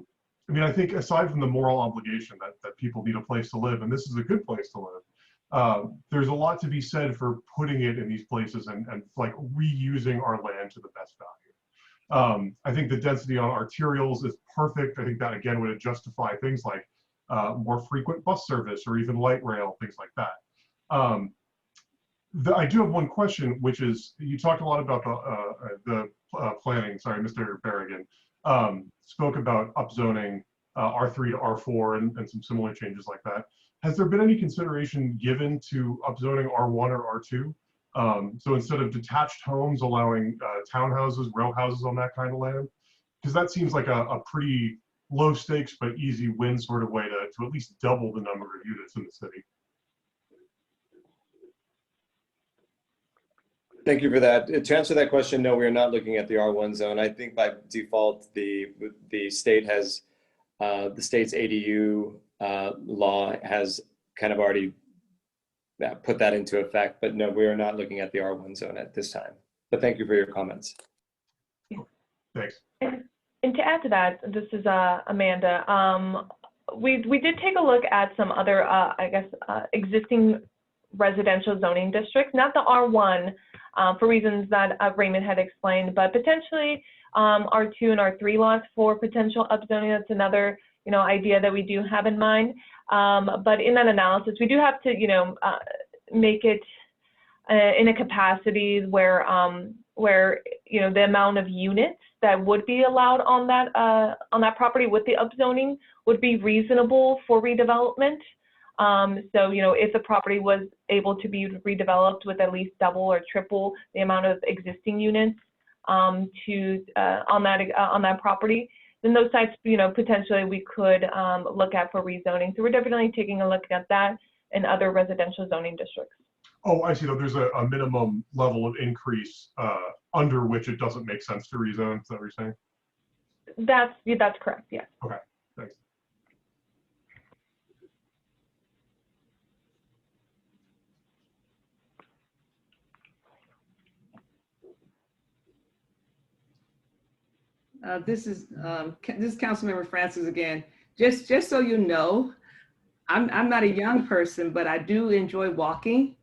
mean, I think aside from the moral obligation that people need a place to live, and this is a good place to live, there's a lot to be said for putting it in these places and like reusing our land to the best value. I think the density on arterials is perfect. I think that again would justify things like more frequent bus service or even light rail, things like that. I do have one question, which is, you talked a lot about the planning, sorry, Mr. Berrigan, spoke about upzoning R3 to R4 and some similar changes like that. Has there been any consideration given to upzoning R1 or R2? So instead of detached homes, allowing townhouses, row houses on that kind of land? Because that seems like a pretty low stakes but easy win sort of way to at least double the number of units in the city. Thank you for that. To answer that question, no, we are not looking at the R1 zone. I think by default, the state has, the state's ADU law has kind of already put that into effect, but no, we are not looking at the R1 zone at this time. But thank you for your comments. Thanks. And to add to that, this is Amanda. We did take a look at some other, I guess, existing residential zoning districts, not the R1 for reasons that Raymond had explained, but potentially R2 and R3 lots for potential upzoning. That's another, idea that we do have in mind. But in that analysis, we do have to, make it in a capacity where, the amount of units that would be allowed on that property with the upzoning would be reasonable for redevelopment. So, if the property was able to be redeveloped with at least double or triple the amount of existing units on that property, then those sites, potentially we could look at for rezoning. So we're definitely taking a look at that in other residential zoning districts. Oh, I see. There's a minimum level of increase under which it doesn't make sense to rezone. Is that what you're saying? That's correct. Yes. Okay. Thanks. This is Councilmember Francis again. Just so you know, I'm not a young person, but I do enjoy walking,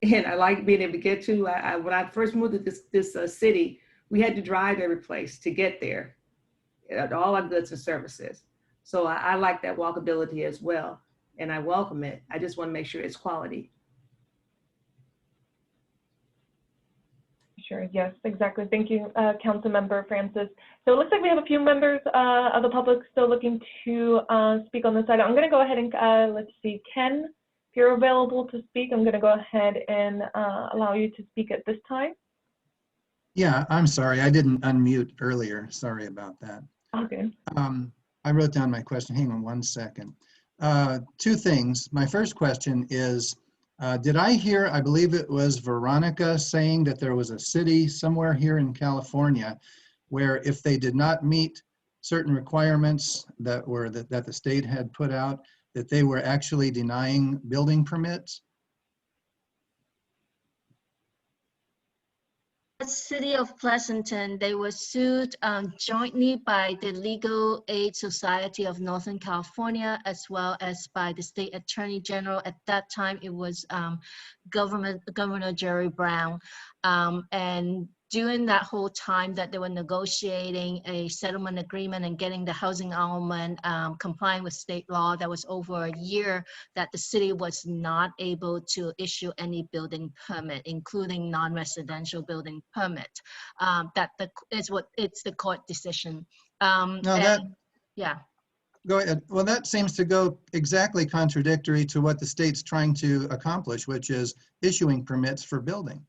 and I like being able to get to. When I first moved to this city, we had to drive every place to get there, all our goods and services. So I like that walkability as well, and I welcome it. I just want to make sure it's quality. Sure, yes, exactly. Thank you, Councilmember Francis. So it looks like we have a few members of the public still looking to speak on this item. I'm going to go ahead and, let's see, Ken, if you're available to speak, I'm going to go ahead and allow you to speak at this time. Yeah, I'm sorry, I didn't unmute earlier. Sorry about that. Okay. I wrote down my question. Hang on one second. Two things. My first question is, did I hear, I believe it was Veronica saying that there was a city somewhere here in California where if they did not meet certain requirements that the state had put out, that they were actually denying building permits? City of Pleasanton, they were sued jointly by the Legal Aid Society of Northern California, as well as by the State Attorney General. At that time, it was Governor Jerry Brown. And during that whole time that they were negotiating a settlement agreement and getting the housing element complying with state law, that was over a year that the city was not able to issue any building permit, including non-residential building permit. It's the court decision. Yeah. Go ahead. Well, that seems to go exactly contradictory to what the state's trying to accomplish, which is issuing permits for building.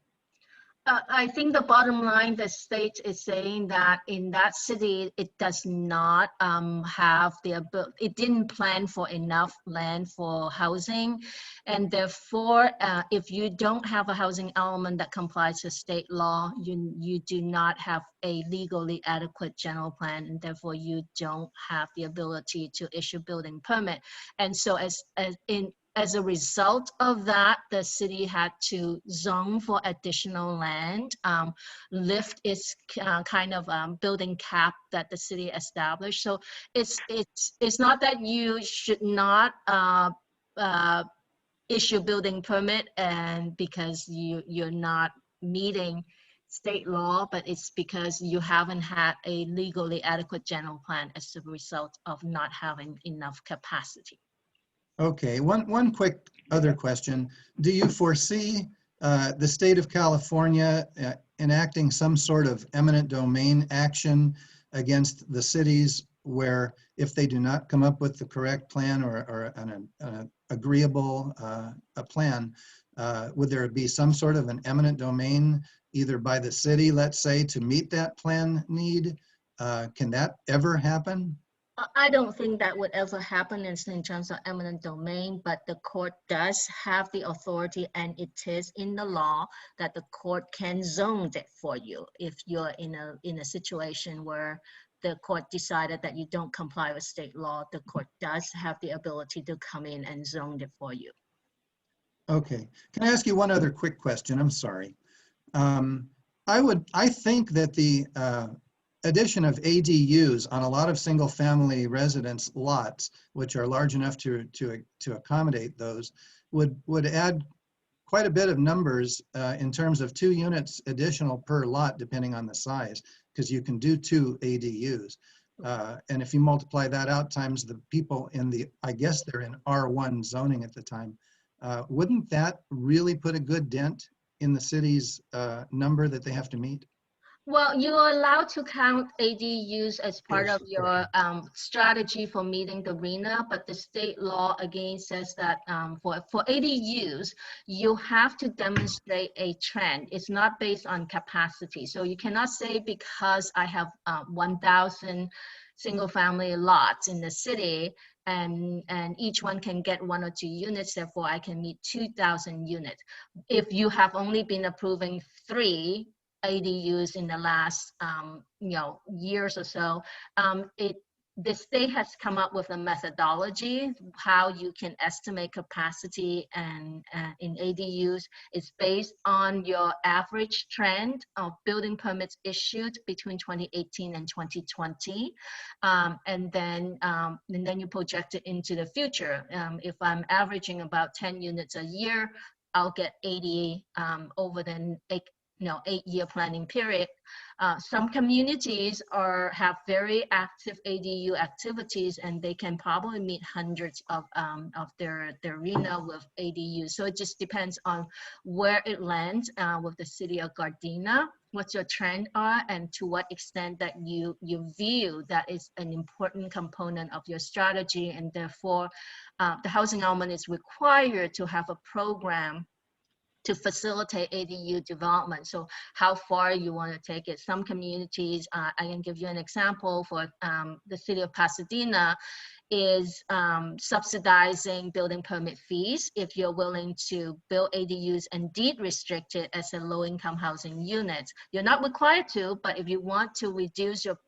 I think the bottom line, the state is saying that in that city, it does not have the ability, it didn't plan for enough land for housing. And therefore, if you don't have a housing element that complies with state law, you do not have a legally adequate general plan, and therefore you don't have the ability to issue building permit. And so as a result of that, the city had to zone for additional land, lift its building cap that the city established. So it's not that you should not issue building permit and because you're not meeting state law, but it's because you haven't had a legally adequate general plan as a result of not having enough capacity. Okay, one quick other question. Do you foresee the state of California enacting some sort of eminent domain action against the cities where if they do not come up with the correct plan or an agreeable plan, would there be some sort of an eminent domain either by the city, let's say, to meet that plan need? Can that ever happen? I don't think that would ever happen in terms of eminent domain, but the court does have the authority, and it is in the law that the court can zone it for you if you're in a situation where the court decided that you don't comply with state law. The court does have the ability to come in and zone it for you. Okay, can I ask you one other quick question? I'm sorry. I think that the addition of ADUs on a lot of single-family residence lots, which are large enough to accommodate those, would add quite a bit of numbers in terms of 2 units additional per lot, depending on the size, because you can do 2 ADUs. And if you multiply that out times the people in the, I guess they're in R1 zoning at the time, wouldn't that really put a good dent in the city's number that they have to meet? Well, you are allowed to count ADUs as part of your strategy for meeting the RHNA, but the state law again says that for ADUs, you have to demonstrate a trend. It's not based on capacity. So you cannot say because I have 1,000 single-family lots in the city, and each one can get 1 or 2 units, therefore I can meet 2,000 units. If you have only been approving 3 ADUs in the last years or so, the state has come up with a methodology how you can estimate capacity and in ADUs. It's based on your average trend of building permits issued between 2018 and 2020, and then you project it into the future. If I'm averaging about 10 units a year, I'll get 80 over the 8-year planning period. Some communities have very active ADU activities, and they can probably meet hundreds of their RHNA with ADUs. So it just depends on where it lands with the city of Gardena, what your trend are, and to what extent that you view that is an important component of your strategy, and therefore the housing element is required to have a program to facilitate ADU development. So how far you want to take it. Some communities, I can give you an example for the city of Pasadena. is subsidizing building permit fees if you're willing to build ADUs and deed restrict it as a low-income housing unit. You're not required to, but if you want to reduce your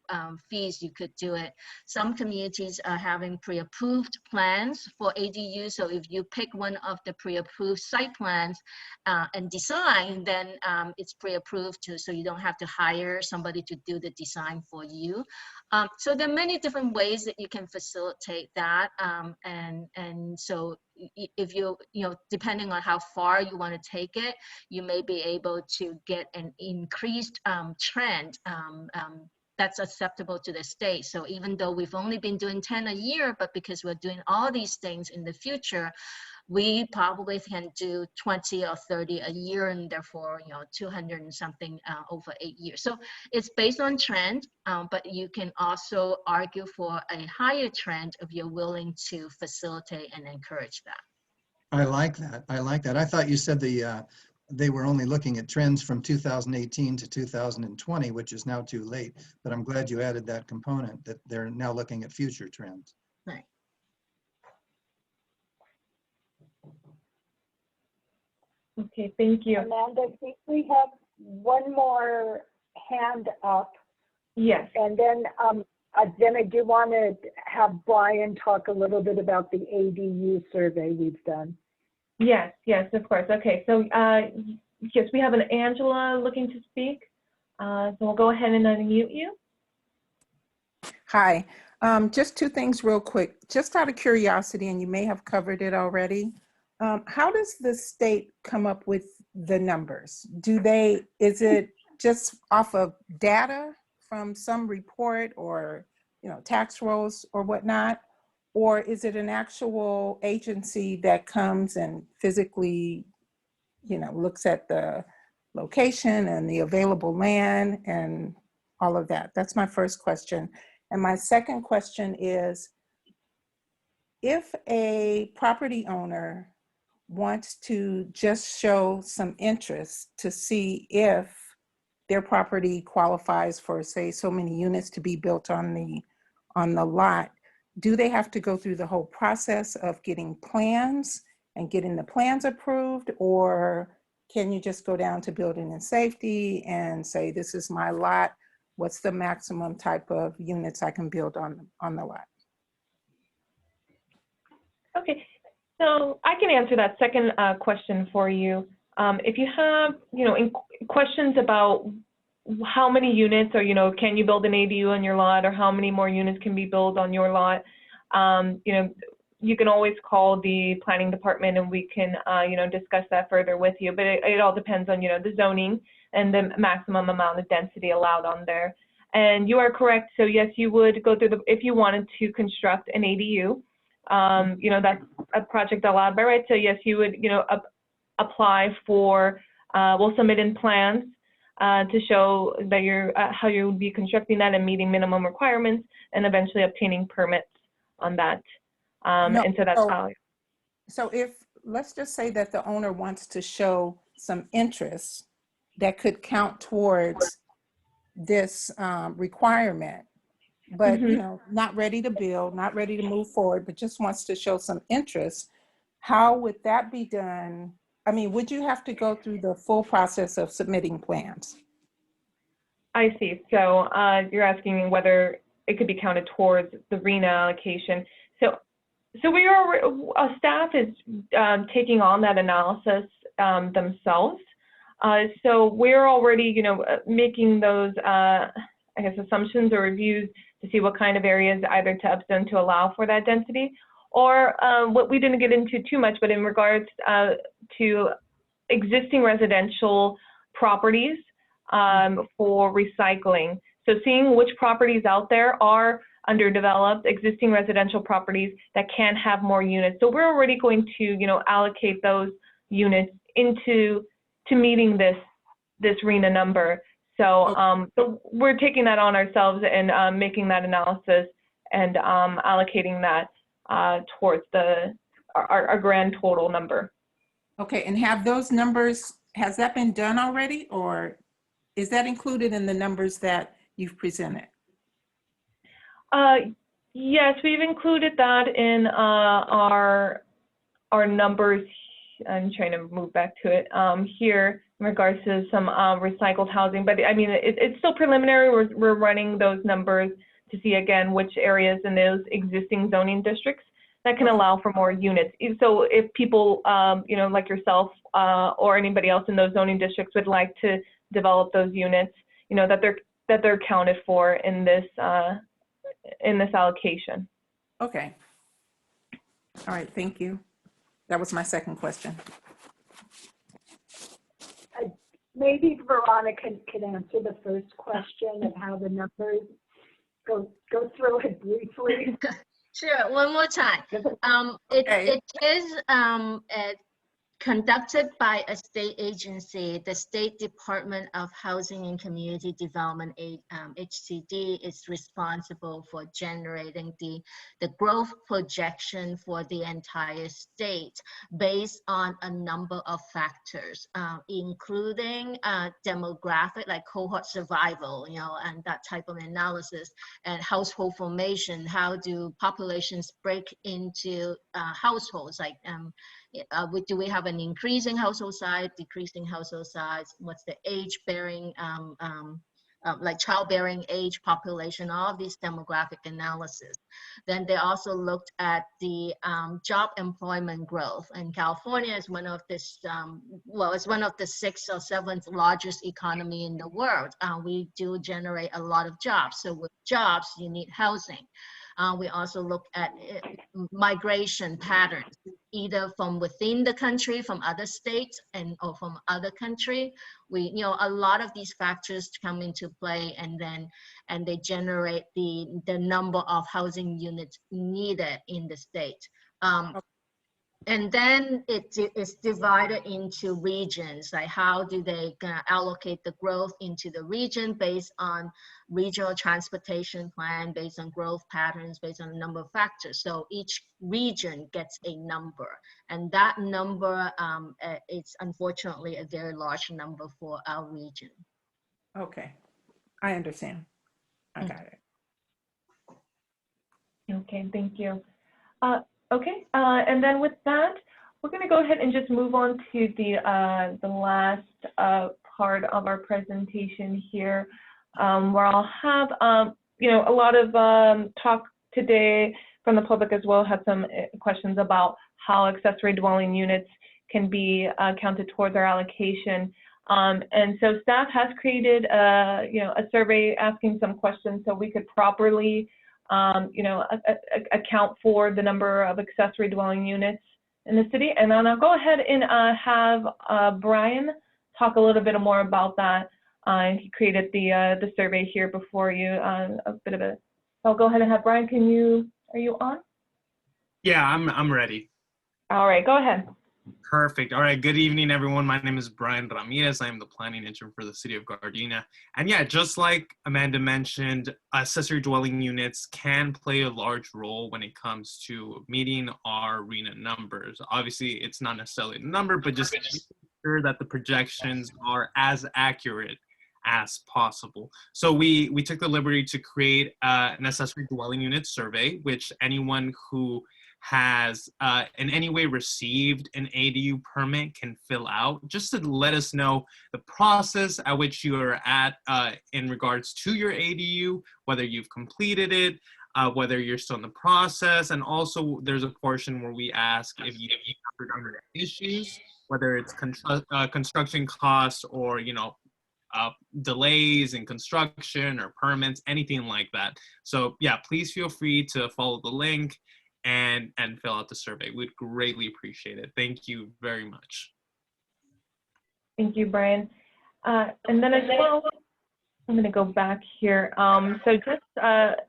fees, you could do it. Some communities are having pre-approved plans for ADUs, so if you pick one of the pre-approved site plans and design, then it's pre-approved too, so you don't have to hire somebody to do the design for you. So there are many different ways that you can facilitate that, and so if you depending on how far you want to take it, you may be able to get an increased trend that's acceptable to the state. So even though we've only been doing 10 a year, but because we're doing all these things in the future, we probably can do 20 or 30 a year, and therefore 200 and something over 8 years. So it's based on trend, but you can also argue for a higher trend if you're willing to facilitate and encourage that. I like that. I like that. I thought you said they were only looking at trends from 2018 to 2020, which is now too late. But I'm glad you added that component, that they're now looking at future trends. Right. Okay, thank you. Amanda, I think we have one more hand up. Yes. And then I do want to have Brian talk a little bit about the ADU survey we've done. Yes, yes, of course. Okay, so yes, we have an Angela looking to speak. So we'll go ahead and unmute you. Hi, just two things real quick. Just out of curiosity, and you may have covered it already, how does the state come up with the numbers? Is it just off of data from some report or, tax rolls or whatnot? Or is it an actual agency that comes and physically, looks at the location and the available land and all of that? That's my first question. And my second question is, if a property owner wants to just show some interest to see if their property qualifies for, say, so many units to be built on the lot, do they have to go through the whole process of getting plans and getting the plans approved, or can you just go down to building and safety and say, this is my lot, what's the maximum type of units I can build on the lot? Okay, so I can answer that second question for you. If you have, questions about how many units, or can you build an ADU on your lot, or how many more units can be built on your lot, you can always call the planning department and we can discuss that further with you. But it all depends on the zoning and the maximum amount of density allowed on there. And you are correct. So yes, you would go through if you wanted to construct an ADU, that's a project allowed by right. So yes, you would apply for. We'll submit in plans to show that how you would be constructing that and meeting minimum requirements, and eventually obtaining permits on that. And so that's how. So let's just say that the owner wants to show some interest that could count towards this requirement, but not ready to build, not ready to move forward, but just wants to show some interest, how would that be done? I mean, would you have to go through the full process of submitting plans? I see. So you're asking whether it could be counted towards the RENA allocation. So staff is taking on that analysis themselves. So we're already, making those, assumptions or reviews to see what kind of areas either to upzone to allow for that density, or what we didn't get into too much, but in regards to existing residential properties for recycling. So seeing which properties out there are underdeveloped, existing residential properties that can have more units. So we're already going to, allocate those units into meeting this RENA number. So, so we're taking that on ourselves and making that analysis and allocating that towards our grand total number. Okay, and have those numbers, has that been done already, or is that included in the numbers that you've presented? Yes, we've included that in our numbers. I'm trying to move back to it here in regards to some recycled housing, but I mean, it's still preliminary. We're running those numbers to see again which areas in those existing zoning districts that can allow for more units. So if people, you know, like yourself or anybody else in those zoning districts would like to develop those units, you know, that they're counted for in this allocation. Okay. All right, thank you. That was my second question. Maybe Veronica can answer the first question of how the numbers go through it briefly. Sure, one more time. It is conducted by a state agency. The State Department of Housing and Community Development, HCD, is responsible for generating the growth projection for the entire state based on a number of factors, including demographic, like cohort survival, you know, and that type of analysis, and household formation. How do populations break into households? Like, do we have an increasing household size, decreasing household size? What's the age bearing, like childbearing age population, all of these demographic analysis. Then they also looked at the job employment growth. And California is one of this, well, it's one of the 6th or 7th largest economy in the world. We do generate a lot of jobs. So with jobs, you need housing. We also look at migration patterns, either from within the country, from other states, or from other country. We, you know, a lot of these factors come into play, and they generate the number of housing units needed in the state. And then it is divided into regions, like how do they allocate the growth into the region based on regional transportation plan, based on growth patterns, based on a number of factors. So each region gets a number, and that number is unfortunately a very large number for our region. Okay, I understand. I got it. Okay, thank you. Okay, and then with that, we're going to go ahead and just move on to the last part of our presentation here, where I'll have you know, a lot of talk today from the public as well. Have some questions about how accessory dwelling units can be counted towards our allocation. And so staff has created you know, a survey asking some questions so we could properly you know, account for the number of accessory dwelling units in the city. And then I'll go ahead and have Brian talk a little bit more about that. He created the survey here before you, a bit of a, so I'll go ahead and have Brian, are you on? Yeah, I'm ready. All right, go ahead. Perfect. All right. Good evening, everyone. My name is Brian Ramirez. I'm the planning intern for the city of Gardena. And yeah, just like Amanda mentioned, accessory dwelling units can play a large role when it comes to meeting our RHNA numbers. Obviously, it's not necessarily a number, but just making sure that the projections are as accurate as possible. So we took the liberty to create an accessory dwelling unit survey, which anyone who has in any way received an ADU permit can fill out, just to let us know the process at which you are at in regards to your ADU, whether you've completed it, whether you're still in the process. And also there's a portion where we ask if you encountered any issues, whether it's construction costs or, you know, delays in construction or permits, anything like that. So yeah, please feel free to follow the link and fill out the survey. We'd greatly appreciate it. Thank you very much. Thank you, Brian. And then as well, I'm going to go back here. So just that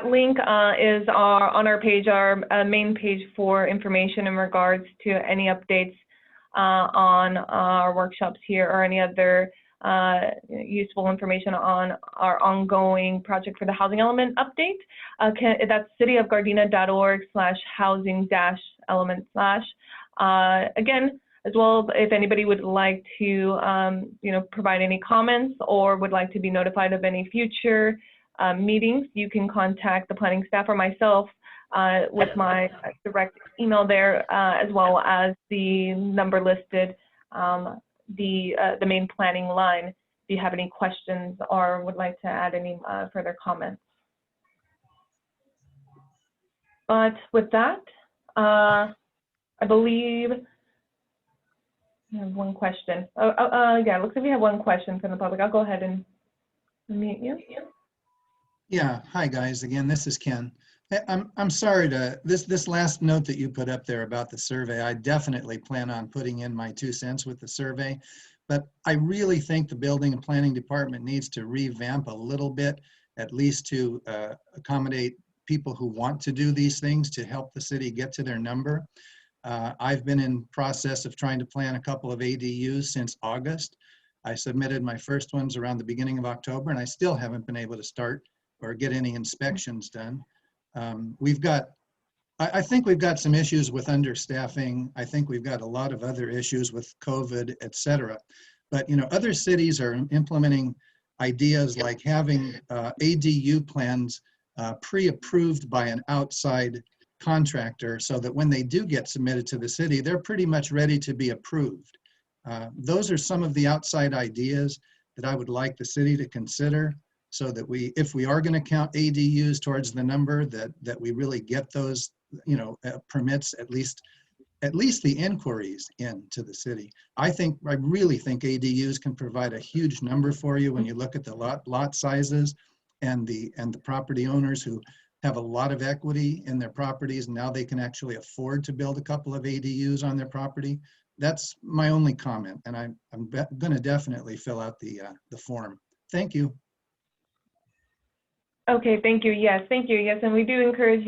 link is on our page, our main page for information in regards to any updates on our workshops here or any other useful information on our ongoing project for the housing element update. That's cityofgardena.org/housing-element/. Again, as well, if anybody would like to you know, provide any comments or would like to be notified of any future meetings, you can contact the planning staff or myself with my direct email there, as well as the number listed, the main planning line, if you have any questions or would like to add any further comments. But with that, I believe we have one question. Yeah, it looks like we have one question from the public. I'll go ahead and unmute you. Yeah, hi guys. Again, this is Ken. I'm sorry to, this last note that you put up there about the survey, I definitely plan on putting in my 2 cents with the survey, but I really think the building and planning department needs to revamp a little bit, at least to accommodate people who want to do these things to help the city get to their number. I've been in process of trying to plan a couple of ADUs since August. I submitted my first ones around the beginning of October, and I still haven't been able to start or get any inspections done. I think we've got some issues with understaffing. I think we've got a lot of other issues with COVID, et cetera. But, you know, other cities are implementing ideas like having ADU plans pre-approved by an outside contractor so that when they do get submitted to the city, they're pretty much ready to be approved. Those are some of the outside ideas that I would like the city to consider, so that if we are going to count ADUs towards the number, that we really get those, you know, permits, at least the inquiries into the city. I really think ADUs can provide a huge number for you when you look at the lot sizes and the property owners who have a lot of equity in their properties. Now they can actually afford to build a couple of ADUs on their property. That's my only comment, and I'm going to definitely fill out the form. Thank you. Okay, thank you. Yes, thank you. Yes, and we do encourage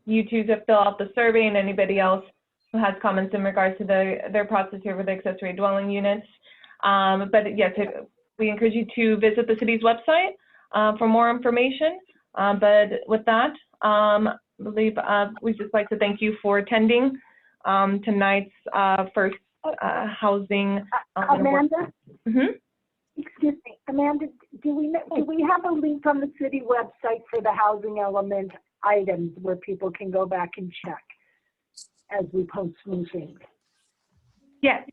you two to fill out the survey, and anybody else who has comments in regards to their process here with the accessory dwelling units. But yes, we encourage you to visit the city's website for more information. But with that, I believe we'd just like to thank you for attending tonight's first housing. Amanda? Mm-hmm. Excuse me, Amanda, do we have a link on the city website for the housing element items where people can go back and check as we post new things? Yes.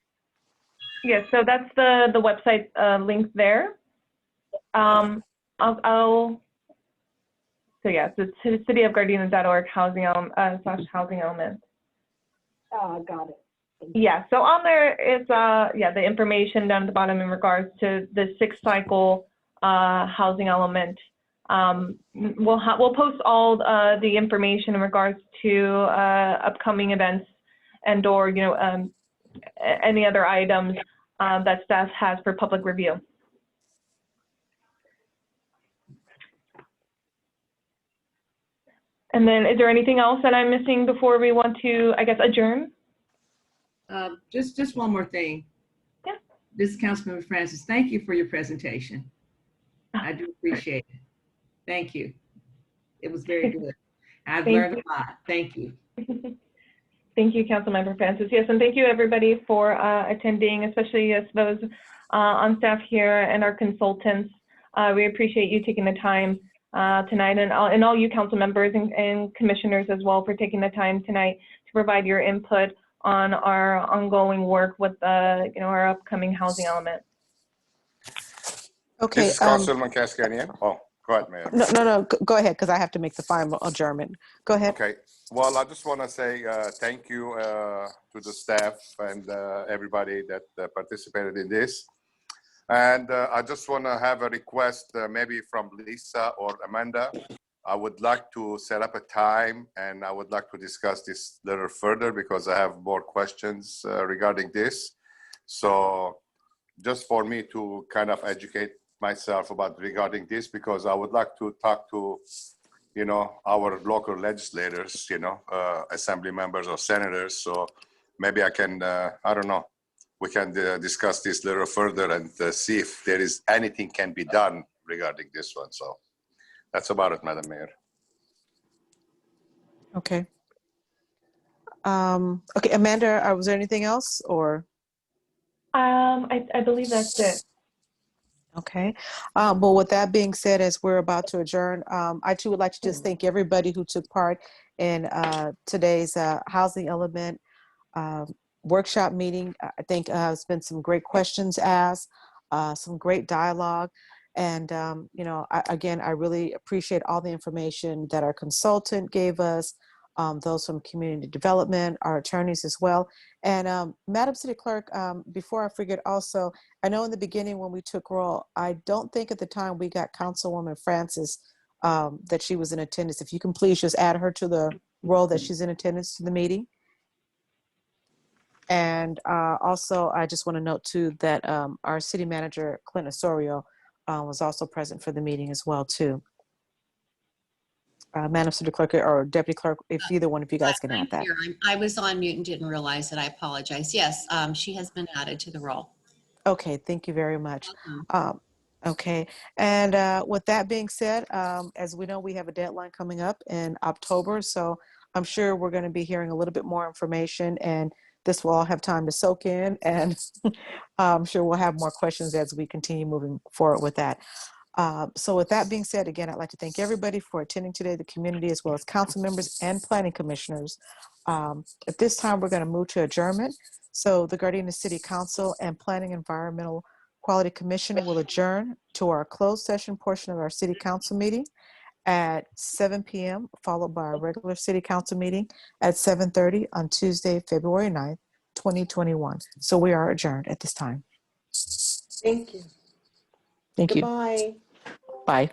Yes, so that's the website link there. So yes, it's cityofgardena.org housing housing element. Got it. Yeah, so on there is the information down at the bottom in regards to the 6th cycle housing element. We'll post all the information in regards to upcoming events and or any other items that staff has for public review. And then, is there anything else that I'm missing before we want to, I guess, adjourn? Just one more thing. Yeah. This is Councilmember Francis. Thank you for your presentation. I do appreciate it. Thank you. It was very good. I've learned a lot. Thank you. Thank you, Councilmember Francis. Yes, and thank you everybody for attending, especially those on staff here and our consultants. We appreciate you taking the time tonight, and all you council members and commissioners as well for taking the time tonight to provide your input on our ongoing work with our upcoming housing element. Okay. This is Councilman Cascanian. Oh, go ahead, Mayor. No, go ahead, because I have to make the final adjournment. Go ahead. Okay. Well, I just want to say thank you to the staff and everybody that participated in this. And I just want to have a request maybe from Lisa or Amanda. I would like to set up a time and I would like to discuss this a little further because I have more questions regarding this. So just for me to kind of educate myself regarding this, because I would like to talk to, our local legislators, assembly members or senators. So maybe I can, I don't know, we can discuss this a little further and see if there is anything can be done regarding this one. So that's about it, Madam Mayor. Okay. Okay, Amanda, was there anything else or? I believe that's it. Okay. Well, with that being said, as we're about to adjourn, I too would like to just thank everybody who took part in today's housing element workshop meeting. I think it's been some great questions asked, some great dialogue. And, you know, again, I really appreciate all the information that our consultant gave us, those from community development, our attorneys as well. And Madam City Clerk, before I forget also, I know in the beginning when we took roll, I don't think at the time we got Councilwoman Francis that she was in attendance. If you can please just add her to the roll that she's in attendance to the meeting. And also, I just want to note too that our city manager, Clint Osorio, was also present for the meeting as well too. Madam City Clerk or Deputy Clerk, if either one of you guys can add that. Here. I was on mute and didn't realize it. I apologize. Yes, she has been added to the roll. Okay, thank you very much. Okay, and with that being said, as we know, we have a deadline coming up in October, so I'm sure we're going to be hearing a little bit more information, and this will all have time to soak in, and I'm sure we'll have more questions as we continue moving forward with that. So with that being said, again, I'd like to thank everybody for attending today, the community, as well as council members and planning commissioners. At this time, we're going to move to adjournment. So the Gardena City Council and Planning Environmental Quality Commission will adjourn to our closed session portion of our city council meeting at 7 p.m., followed by our regular city council meeting at 7:30 on Tuesday, February 9th, 2021. So we are adjourned at this time. Thank you. Thank you. Goodbye. Bye.